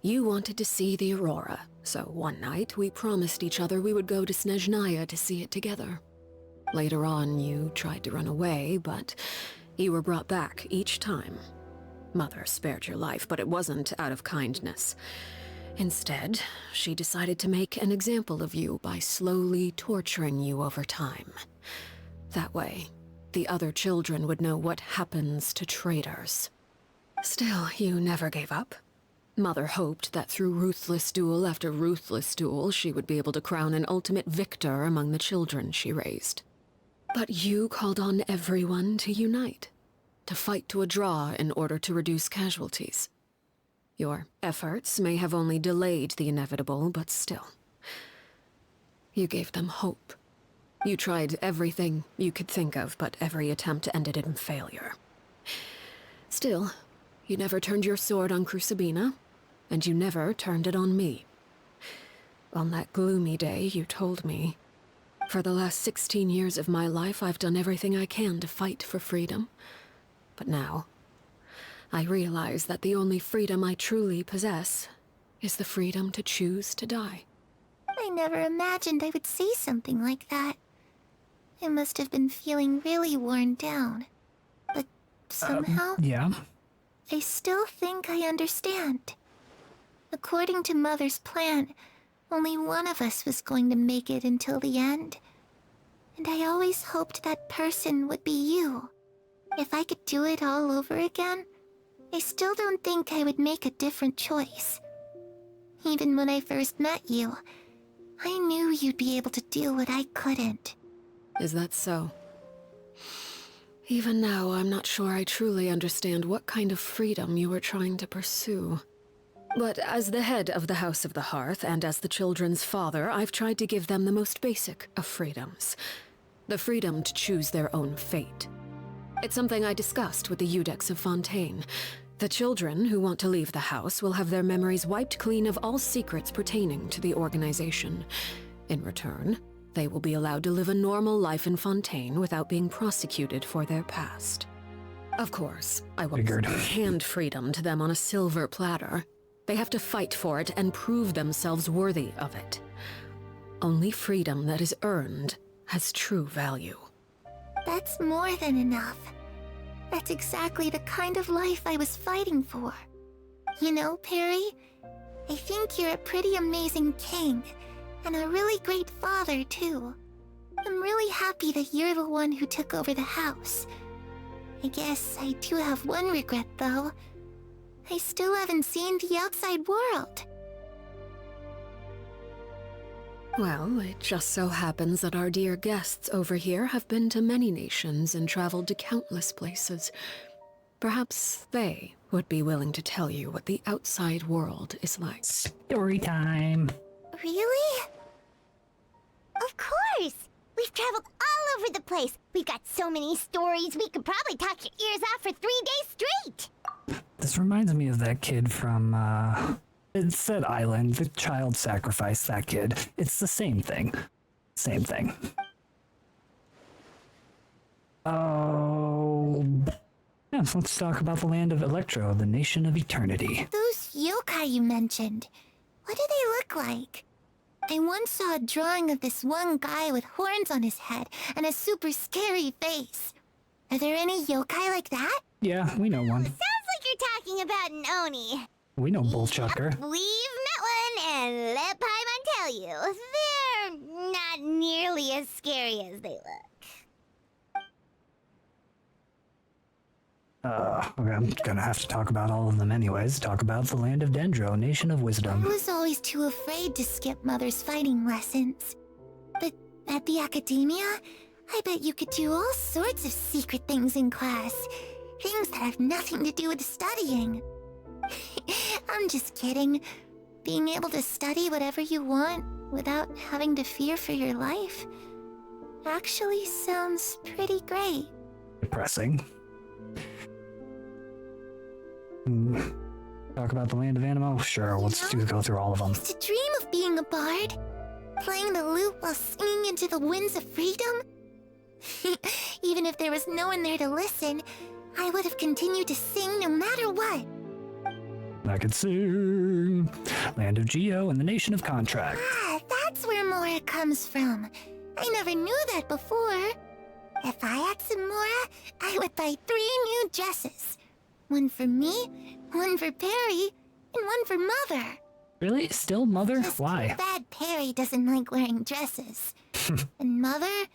You wanted to see the aurora, so one night we promised each other we would go to Snezhnaya to see it together. Later on, you tried to run away, but you were brought back each time. Mother spared your life, but it wasn't out of kindness. Instead, she decided to make an example of you by slowly torturing you over time. That way, the other children would know what happens to traitors. Still, you never gave up. Mother hoped that through ruthless duel after ruthless duel, she would be able to crown an ultimate victor among the children she raised. But you called on everyone to unite, to fight to a draw in order to reduce casualties. Your efforts may have only delayed the inevitable, but still. You gave them hope. You tried everything you could think of, but every attempt ended in failure. Still, you never turned your sword on Crucibina, and you never turned it on me. On that gloomy day, you told me, "For the last 16 years of my life, I've done everything I can to fight for freedom. But now, I realize that the only freedom I truly possess is the freedom to choose to die." I never imagined I would say something like that. I must have been feeling really worn down. But somehow, Yeah. I still think I understand. According to Mother's plan, only one of us was going to make it until the end. And I always hoped that person would be you. If I could do it all over again, I still don't think I would make a different choice. Even when I first met you, I knew you'd be able to do what I couldn't. Is that so? Even now, I'm not sure I truly understand what kind of freedom you were trying to pursue. But as the head of the House of the Hearth, and as the children's father, I've tried to give them the most basic of freedoms. The freedom to choose their own fate. It's something I discussed with the Eudex of Fontaine. The children who want to leave the house will have their memories wiped clean of all secrets pertaining to the organization. In return, they will be allowed to live a normal life in Fontaine without being prosecuted for their past. Of course, I won't hand freedom to them on a silver platter. They have to fight for it and prove themselves worthy of it. Only freedom that is earned has true value. That's more than enough. That's exactly the kind of life I was fighting for. You know, Perry, I think you're a pretty amazing king, and a really great father, too. I'm really happy that you're the one who took over the house. I guess I do have one regret, though. I still haven't seen the outside world. Well, it just so happens that our dear guests over here have been to many nations and traveled to countless places. Perhaps they would be willing to tell you what the outside world is like. Story time. Really? Of course! We've traveled all over the place. We've got so many stories, we could probably talk your ears off for 3 days straight. This reminds me of that kid from, it's that island, the child sacrifice, that kid. It's the same thing. Same thing. Oh... Yeah, let's talk about the land of Electro, the nation of eternity. Those yokai you mentioned, what do they look like? I once saw a drawing of this one guy with horns on his head and a super scary face. Are there any yokai like that? Yeah, we know one. Sounds like you're talking about an Oni. We know Bullchucker. Yep, we've met one, and let Paimon tell you, they're not nearly as scary as they look. Okay, I'm gonna have to talk about all of them anyways. Talk about the land of Dendro, nation of wisdom. I was always too afraid to skip Mother's fighting lessons. But At the academia, I bet you could do all sorts of secret things in class. Things that have nothing to do with studying. I'm just kidding. Being able to study whatever you want without having to fear for your life actually sounds pretty great. Depressing. Talk about the land of Animo? Sure, let's go through all of them. I used to dream of being a bard, playing the lute while singing into the winds of freedom. Even if there was no one there to listen, I would have continued to sing no matter what. I could sing. Land of Geo and the Nation of Contract. Ah, that's where Mora comes from. I never knew that before. If I had some Mora, I would buy 3 new dresses. One for me, one for Perry, and one for Mother. Really? Still Mother? Just Why? too bad Perry doesn't like wearing dresses. And Mother,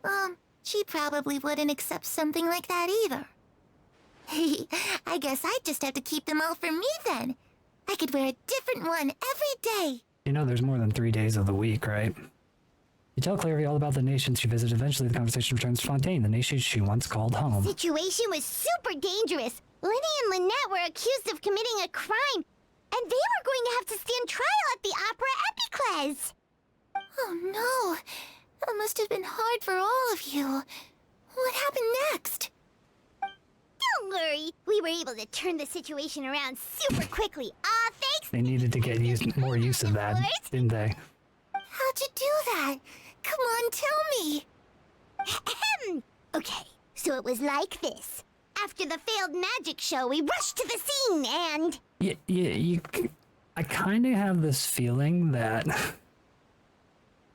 well, she probably wouldn't accept something like that either. I guess I'd just have to keep them all for me then. I could wear a different one every day. You know there's more than 3 days of the week, right? You tell Clary all about the nations she visited. Eventually the conversation returns to Fontaine, the nation she once called home. Situation was super dangerous. Lenny and Lynette were accused of committing a crime, and they were going to have to stand trial at the Opera Epicles. Oh no, that must have been hard for all of you. What happened next? Don't worry, we were able to turn the situation around super quickly. Thanks. They needed to get more use of that, didn't they? How'd you do that? Come on, tell me. Okay, so it was like this. After the failed magic show, we rushed to the scene and... I kind of have this feeling that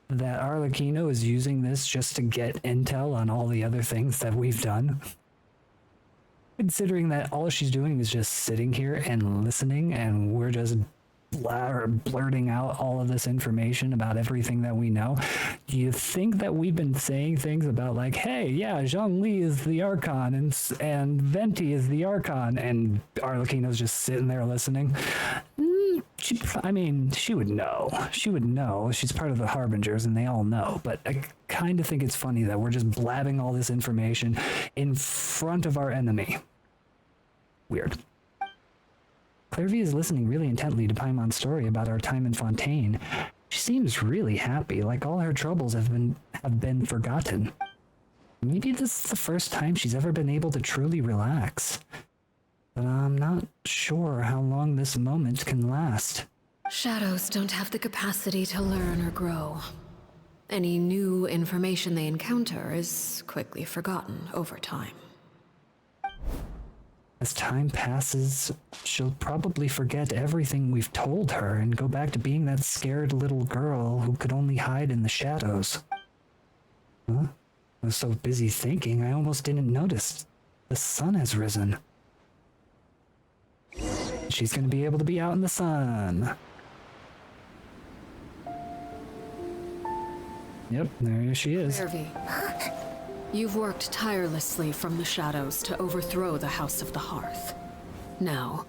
Arlecchino is using this just to get intel on all the other things that we've done. Considering that all she's doing is just sitting here and listening, and we're just blurting out all of this information about everything that we know. Do you think that we've been saying things about like, hey, yeah, Zhongli is the Archon and Venti is the Archon, and Arlecchino's just sitting there listening? She would know. She would know. She's part of the Harbingers, and they all know. But I kind of think it's funny that we're just blabbing all this information in front of our enemy. Weird. Clairvy is listening really intently to Paimon's story about our time in Fontaine. She seems really happy, like all her troubles have been forgotten. Maybe this is the first time she's ever been able to truly relax. But I'm not sure how long this moment can last. Shadows don't have the capacity to learn or grow. Any new information they encounter is quickly forgotten over time. As time passes, she'll probably forget everything we've told her and go back to being that scared little girl who could only hide in the shadows. Huh? I was so busy thinking, I almost didn't notice. The sun has risen. She's gonna be able to be out in the sun. Yep, there she is. Clairvy, you've worked tirelessly from the shadows to overthrow the House of the Hearth. Now,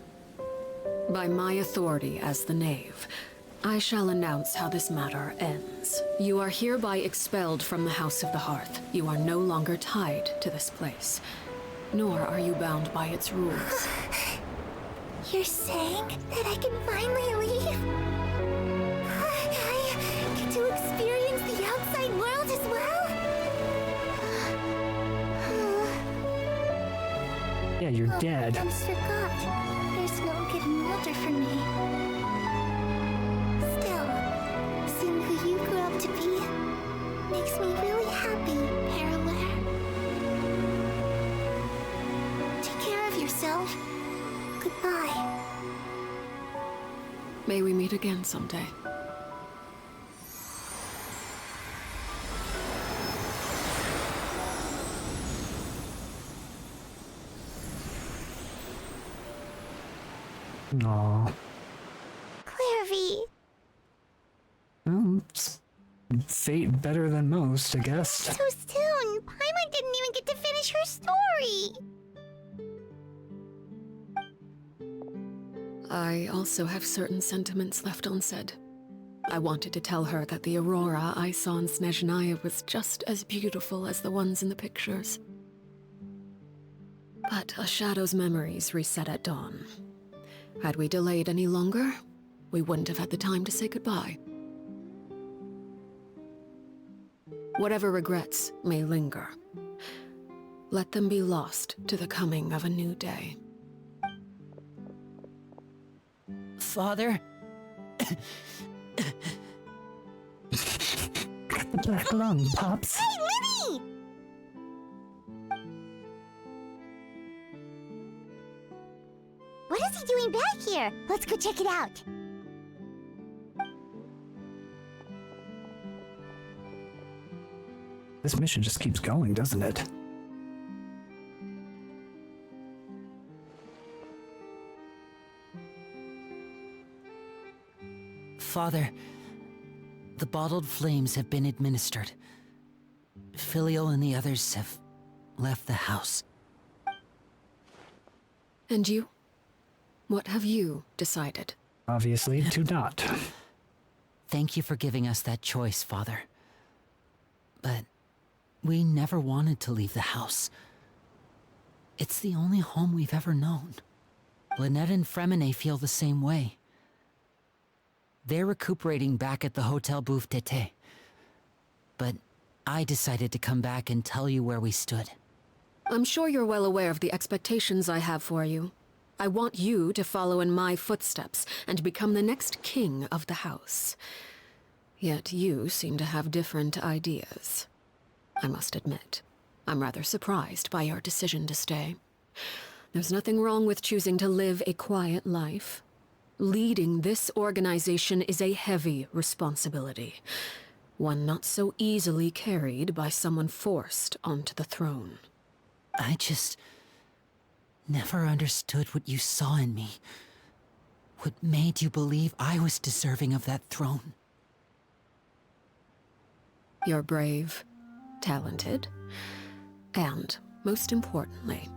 by my authority as the Knave, I shall announce how this matter ends. You are hereby expelled from the House of the Hearth. You are no longer tied to this place, nor are you bound by its rules. You're saying that I can finally leave? I get to experience the outside world as well? Yeah, you're dead. I forgot. There's no getting older for me. Still, seeing who you grew up to be makes me really happy, Parallel. Take care of yourself. Goodbye. May we meet again someday. Aww. Clairvy. Well, it's fate better than most, I guess. So soon. Paimon didn't even get to finish her story. I also have certain sentiments left unsaid. I wanted to tell her that the aurora I saw in Snezhnaya was just as beautiful as the ones in the pictures. But a shadow's memories reset at dawn. Had we delayed any longer, we wouldn't have had the time to say goodbye. Whatever regrets may linger, let them be lost to the coming of a new day. Father? The black lung, Pops. Hey, Linny! What is he doing back here? Let's go check it out. This mission just keeps going, doesn't it? Father, the bottled flames have been administered. Filial and the others have left the house. And you? What have you decided? Obviously, to not. Thank you for giving us that choice, Father. But we never wanted to leave the house. It's the only home we've ever known. Lynette and Fremine feel the same way. They're recuperating back at the Hotel Bouffe Tété. But I decided to come back and tell you where we stood. I'm sure you're well aware of the expectations I have for you. I want you to follow in my footsteps and become the next king of the house. Yet you seem to have different ideas. I must admit, I'm rather surprised by your decision to stay. There's nothing wrong with choosing to live a quiet life. Leading this organization is a heavy responsibility, one not so easily carried by someone forced onto the throne. I just never understood what you saw in me. What made you believe I was deserving of that throne? You're brave, talented, and, most importantly,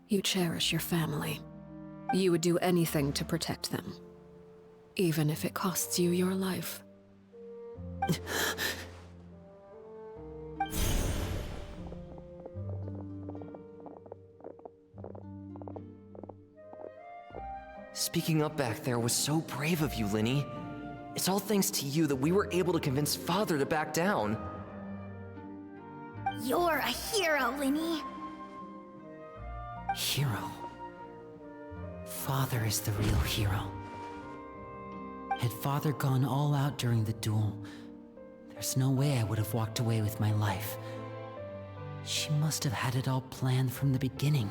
you cherish your family. You would do anything to protect them, even if it costs you your life. Speaking up back there was so brave of you, Linny. It's all thanks to you that we were able to convince Father to back down. You're a hero, Linny. Hero. Father is the real hero. Had Father gone all out during the duel, there's no way I would have walked away with my life. She must have had it all planned from the beginning,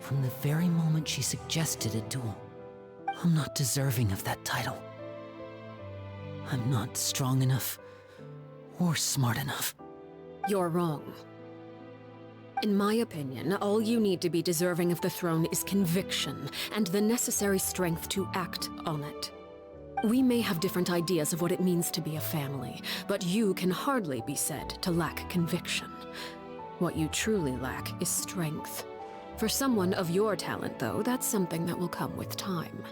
from the very moment she suggested a duel. I'm not deserving of that title. I'm not strong enough, or smart enough. You're wrong. In my opinion, all you need to be deserving of the throne is conviction and the necessary strength to act on it. We may have different ideas of what it means to be a family, but you can hardly be said to lack conviction. What you truly lack is strength. For someone of your talent, though, that's something that will come with time.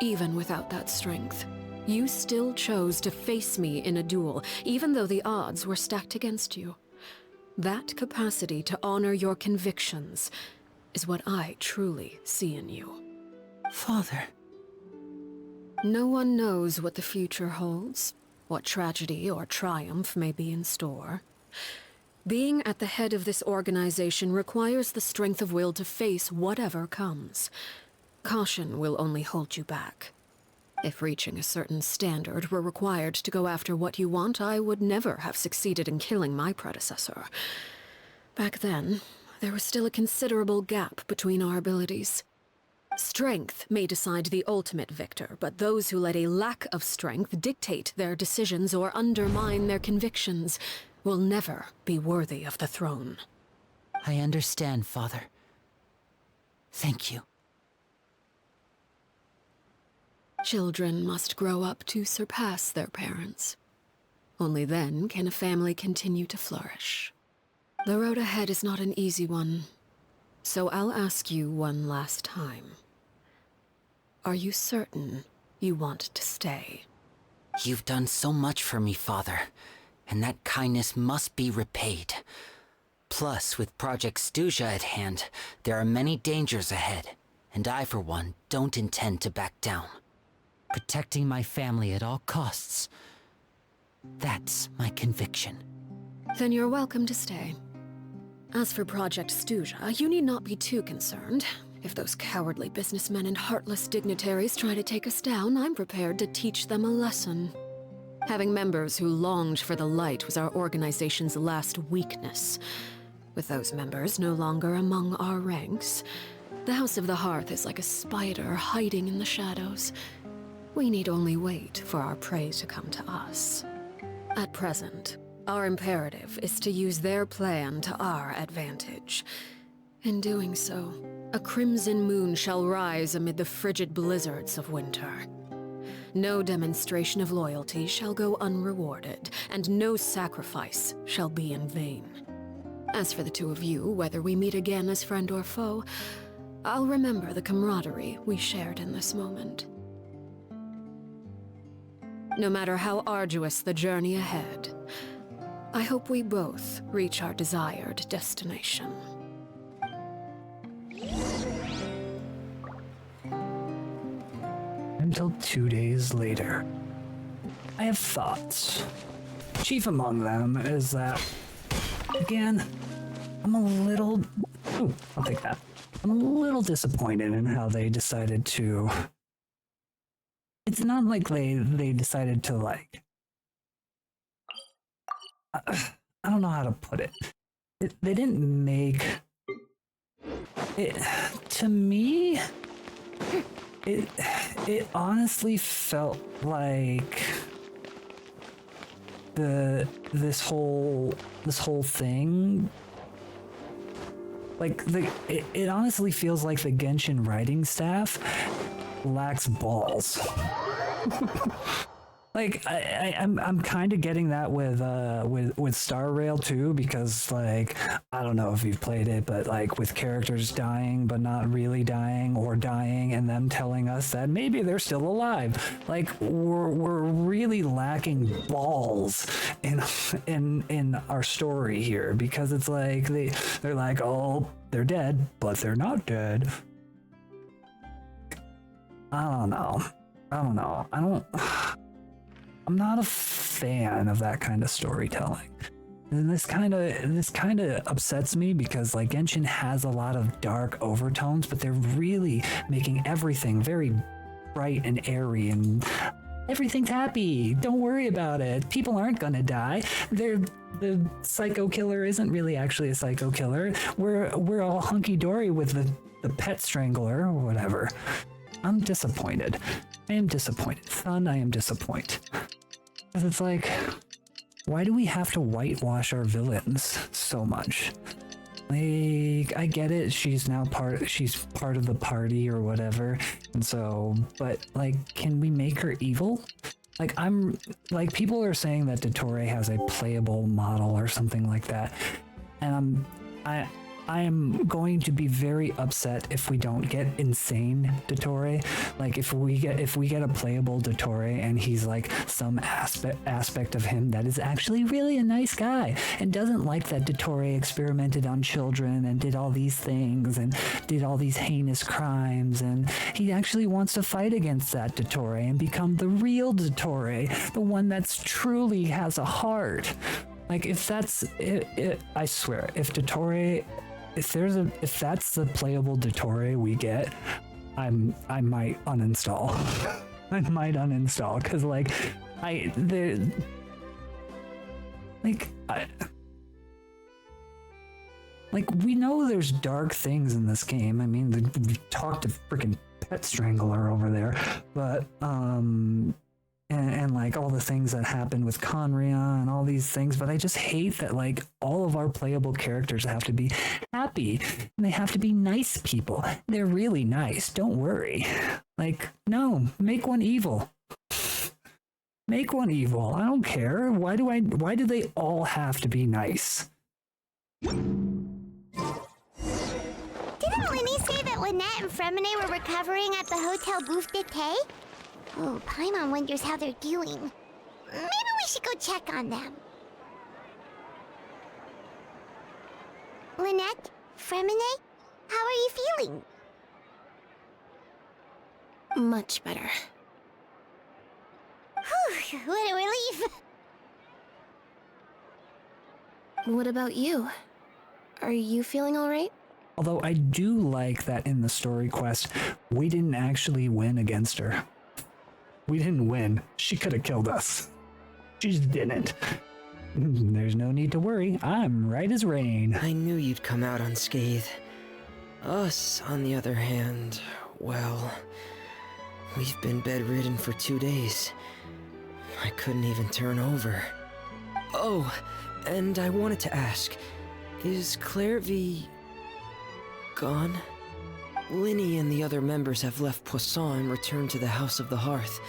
Even without that strength, you still chose to face me in a duel, even though the odds were stacked against you. That capacity to honor your convictions is what I truly see in you. Father. No one knows what the future holds, what tragedy or triumph may be in store. Being at the head of this organization requires the strength of will to face whatever comes. Caution will only hold you back. If reaching a certain standard were required to go after what you want, I would never have succeeded in killing my predecessor. Back then, there was still a considerable gap between our abilities. Strength may decide the ultimate victor, but those who let a lack of strength dictate their decisions or undermine their convictions will never be worthy of the throne. I understand, Father. Thank you. Children must grow up to surpass their parents. Only then can a family continue to flourish. The road ahead is not an easy one, so I'll ask you one last time. Are you certain you want to stay? You've done so much for me, Father, and that kindness must be repaid. Plus, with Project Stuja at hand, there are many dangers ahead, and I, for one, don't intend to back down. Protecting my family at all costs. That's my conviction. Then you're welcome to stay. As for Project Stuja, you need not be too concerned. If those cowardly businessmen and heartless dignitaries try to take us down, I'm prepared to teach them a lesson. Having members who longed for the light was our organization's last weakness. With those members no longer among our ranks, the House of the Hearth is like a spider hiding in the shadows. We need only wait for our prey to come to us. At present, our imperative is to use their plan to our advantage. In doing so, a crimson moon shall rise amid the frigid blizzards of winter. No demonstration of loyalty shall go unrewarded, and no sacrifice shall be in vain. As for the two of you, whether we meet again as friend or foe, I'll remember the camaraderie we shared in this moment. No matter how arduous the journey ahead, I hope we both reach our desired destination. Until 2 days later. I have thoughts. Chief among them is that, again, I'm a little... Ooh, I'll take that. I'm a little disappointed in how they decided to... It's not like they decided to, like... I don't know how to put it. They didn't make... It... To me... It honestly felt like this whole thing, like it honestly feels like the Genshin writing staff lacks balls. Like I'm kind of getting that with Star Rail too, because like I don't know if you've played it, but like with characters dying but not really dying, or dying and them telling us that maybe they're still alive, like we're really lacking balls in our story here, because it's like they're like, oh, they're dead, but they're not dead. I don't know. I'm not a fan of that kind of storytelling. And this kind of upsets me, because like Genshin has a lot of dark overtones, but they're really making everything very bright and airy, and everything's happy. Don't worry about it. People aren't gonna die. The psycho killer isn't really actually a psycho killer. We're all hunky-dory with the pet strangler or whatever. I'm disappointed. I am disappointed. Son, I am disappointed. Because it's like, why do we have to whitewash our villains so much? Like, I get it, she's part of the party or whatever, and so, but like, can we make her evil? Like, people are saying that Dottore has a playable model or something like that, and I am going to be very upset if we don't get insane Dottore. Like if we get a playable Dottore and he's like some aspect of him that is actually really a nice guy and doesn't like that Dottore experimented on children and did all these things and did all these heinous crimes, and he actually wants to fight against that Dottore and become the real Dottore, the one that's truly has a heart. Like if that's it, I swear, if Dottore, if that's the playable Dottore we get, I might uninstall. I might uninstall, because like we know there's dark things in this game. I mean, we talked to freaking Pet Strangler over there, but and like all the things that happened with Conria and all these things, but I just hate that like all of our playable characters have to be happy and they have to be nice people. They're really nice, don't worry. Like, no, make one evil. Make one evil. I don't care. Why do they all have to be nice? Didn't Linny say that Lynette and Fremine were recovering at the Hotel Bouffe d'été? Oh, Paimon wonders how they're doing. maybe we should go check on them. Lynette, Fremine, how are you feeling? Much better. Whew, what a relief. What about you? Are you feeling alright? Although I do like that in the story quest, we didn't actually win against her. We didn't win. She could have killed us. She just didn't. There's no need to worry. I'm right as rain. I knew you'd come out unscathed. Us, on the other hand, well, we've been bedridden for 2 days. I couldn't even turn over. Oh, and I wanted to ask, is Clairvy gone? Linny and the other members have left Poisson and returned to the House of the Hearth.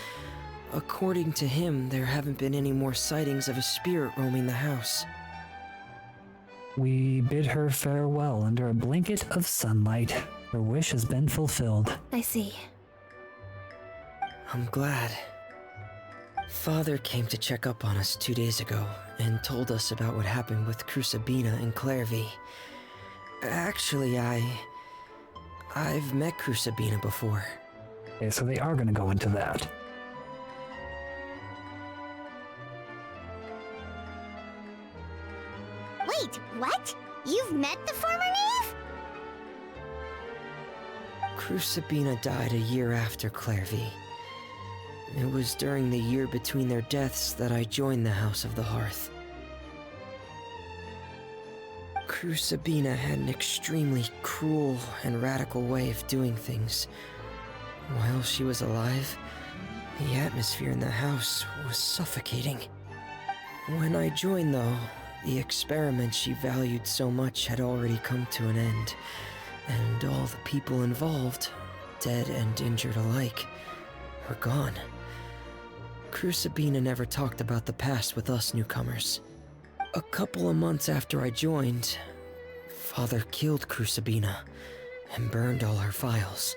According to him, there haven't been any more sightings of a spirit roaming the house. We bid her farewell under a blanket of sunlight. Her wish has been fulfilled. I see. I'm glad. Father came to check up on us 2 days ago and told us about what happened with Crusabina and Clairvy. Actually, I've met Crusabina before. Okay, so they are going to go into that. Wait, what? You've met the former knave? Crusabina died a year after Clairvy. It was during the year between their deaths that I joined the House of the Hearth. Crusabina had an extremely cruel and radical way of doing things. While she was alive, the atmosphere in the house was suffocating. When I joined, though, the experiment she valued so much had already come to an end, and all the people involved, dead and injured alike, were gone. Crusabina never talked about the past with us newcomers. A couple of months after I joined, Father killed Crusabina and burned all her files.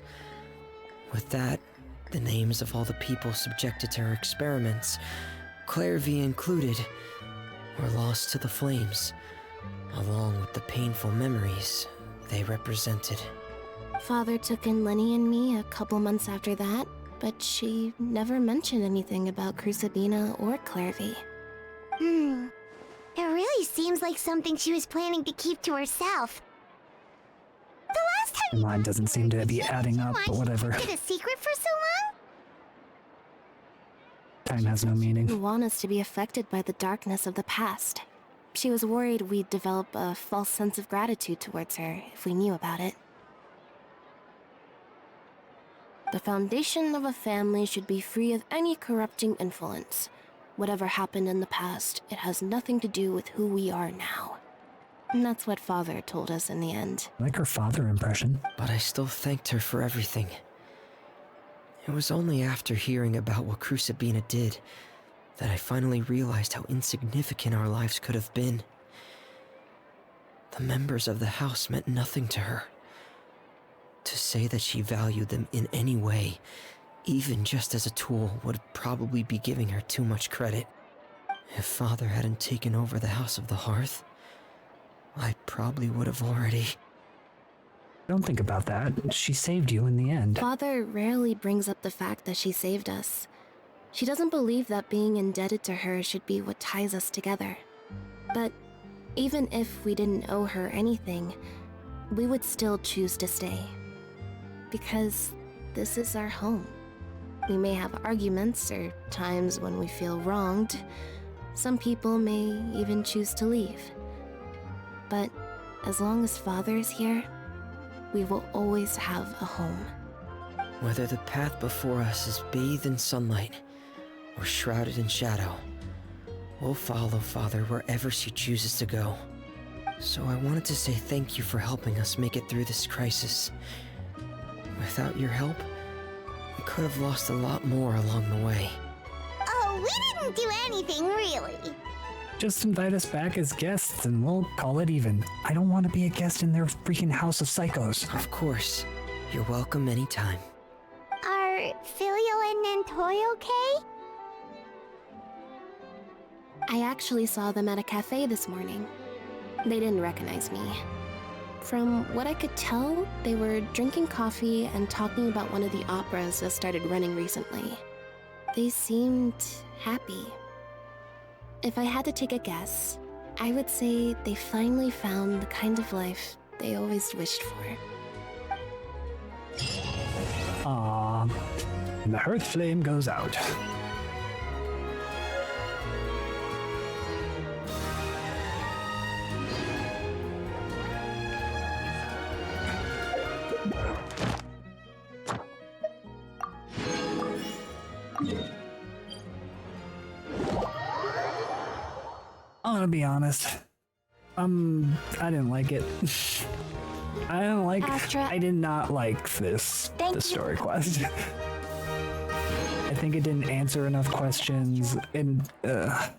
With that, the names of all the people subjected to her experiments, Clairvy included, were lost to the flames, along with the painful memories they represented. Father took in Lenny and me a couple months after that, but she never mentioned anything about Crusabina or Clairvy. It really seems like something she was planning to keep to herself. The last time Mine doesn't seem to be adding up, but whatever. kept it a secret for so long? Time has no meaning. Didn't want us to be affected by the darkness of the past. She was worried we'd develop a false sense of gratitude towards her if we knew about it. The foundation of a family should be free of any corrupting influence. Whatever happened in the past, it has nothing to do with who we are now. And that's what Father told us in the end. Like her father impression. But I still thanked her for everything. It was only after hearing about what Crusabina did that I finally realized how insignificant our lives could have been. The members of the house meant nothing to her. To say that she valued them in any way, even just as a tool, would probably be giving her too much credit. If Father hadn't taken over the House of the Hearth, I probably would have already... Don't think about that. She saved you in the end. Father rarely brings up the fact that she saved us. She doesn't believe that being indebted to her should be what ties us together. But even if we didn't owe her anything, we would still choose to stay. Because this is our home. We may have arguments or times when we feel wronged. Some people may even choose to leave. But as long as Father is here, we will always have a home. Whether the path before us is bathed in sunlight or shrouded in shadow, we'll follow Father wherever she chooses to go. So I wanted to say thank you for helping us make it through this crisis. Without your help, we could have lost a lot more along the way. Oh, we didn't do anything, really. Just invite us back as guests and we'll call it even. I don't want to be a guest in their freaking house of psychos. Of course. You're welcome anytime. Are Filial and Nantoy okay? I actually saw them at a cafe this morning. They didn't recognize me. From what I could tell, they were drinking coffee and talking about one of the operas that started running recently. They seemed happy. If I had to take a guess, I would say they finally found the kind of life they always wished for. Aww. And the hearth flame goes out. I'm gonna be honest. I didn't like it. I did not like the story quest. I think it didn't answer enough questions, and I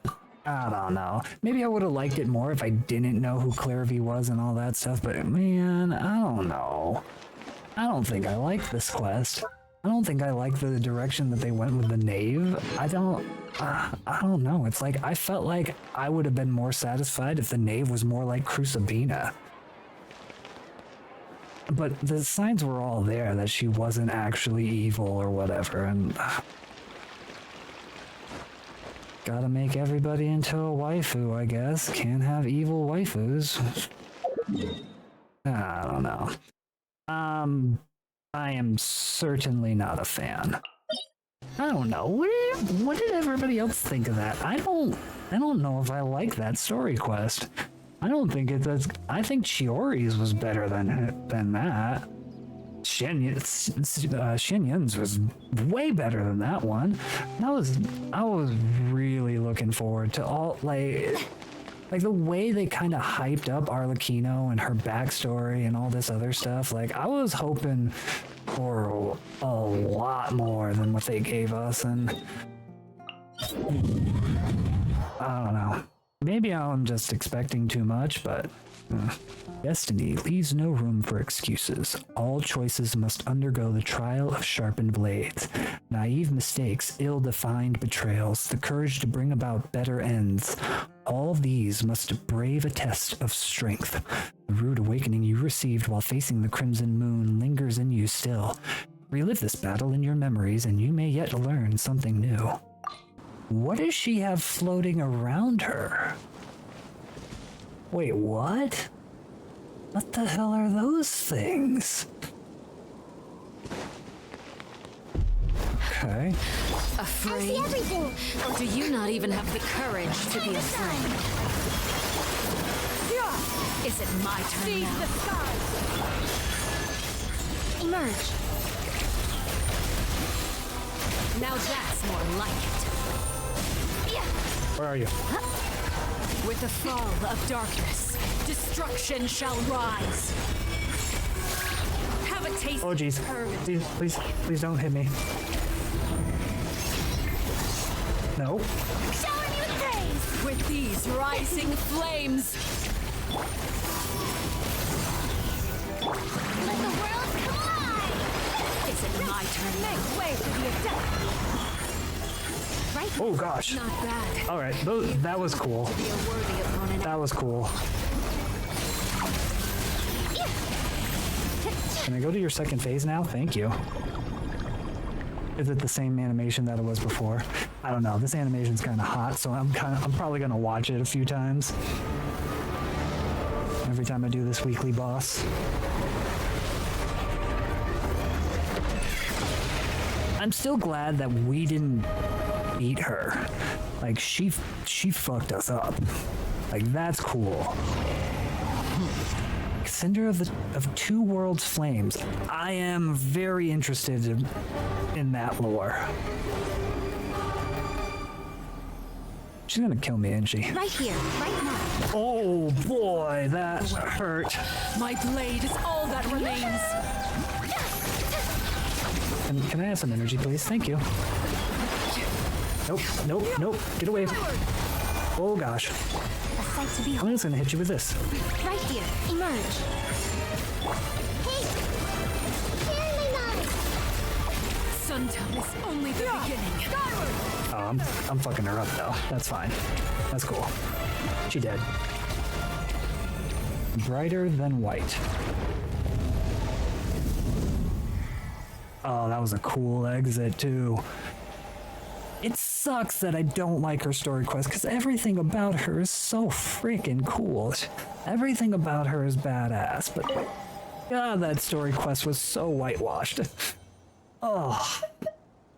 don't know. Maybe I would have liked it more if I didn't know who Clairvy was and all that stuff, but man, I don't know. I don't think I like this quest. I don't think I like the direction that they went with the knave. I don't know. It's like, I felt like I would have been more satisfied if the knave was more like Crucibina. But the signs were all there that she wasn't actually evil or whatever, and gotta make everybody into a waifu, I guess. Can't have evil waifus. I don't know. I am certainly not a fan. I don't know. What did everybody else think of that? I don't know if I like that story quest. I don't think it's as. I think Chiori's was better than that. Xinyun's was way better than that one. I was really looking forward to all like the way they kind of hyped up Arlecchino and her backstory and all this other stuff. Like, I was hoping for a lot more than what they gave us, and I don't know. Maybe I'm just expecting too much, but destiny leaves no room for excuses. All choices must undergo the trial of sharpened blades. Naive mistakes, ill-defined betrayals, the courage to bring about better ends. All these must brave a test of strength. The rude awakening you received while facing the Crimson Moon lingers in you still. Relive this battle in your memories, and you may yet learn something new. What does she have floating around her? Wait, what? What the hell are those things? Okay. Afraid? I see everything. Or do you not even have the courage to be afraid? Is it my turn Seize now? the skies! Emerge. Now that's more like it. Where are you? With the fall of darkness, destruction shall rise. Have a taste Oh jeez. of courage. Please don't hit me. No. Showering you with praise. With these rising flames, Let the world come alive. is it my turn now? Make way for the adept! Right. Oh gosh. Not bad. All right. That was cool. Be a worthy opponent. That was cool. Can I go to your second phase now? Thank you. Is it the same animation that it was before? I don't know. This animation's kind of hot, so I'm probably gonna watch it a few times. Every time I do this weekly boss. I'm still glad that we didn't beat her. Like, she fucked us up. Like, that's cool. Cinder of Two Worlds Flames. I am very interested in that lore. She's gonna kill me, isn't she? Right here, right now. Oh boy, that hurt. My blade is all that remains. And can I have some energy, please? Thank you. Nope. Get away. Oh gosh. A sight to I'm behold. just gonna hit you with this. Right here, emerge. Hey! Here, my love. Suntown is only the beginning. Oh, I'm fucking her up though. That's fine. That's cool. She dead. Brighter than white. Oh, that was a cool exit too. It sucks that I don't like her story quest because everything about her is so freaking cool. Everything about her is badass, but God, that story quest was so whitewashed. Oh,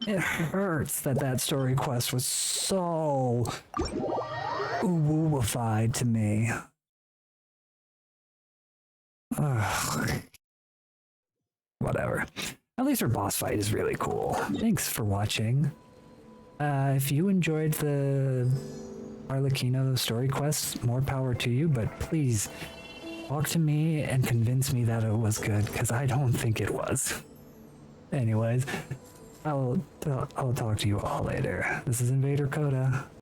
it hurts that that story quest was so wooified to me. Ugh. Whatever. At least her boss fight is really cool. Thanks for watching. If you enjoyed the Arlecchino story quest, more power to you, but please talk to me and convince me that it was good, because I don't think it was. Anyways, I'll talk to you all later. This is Invader Coda.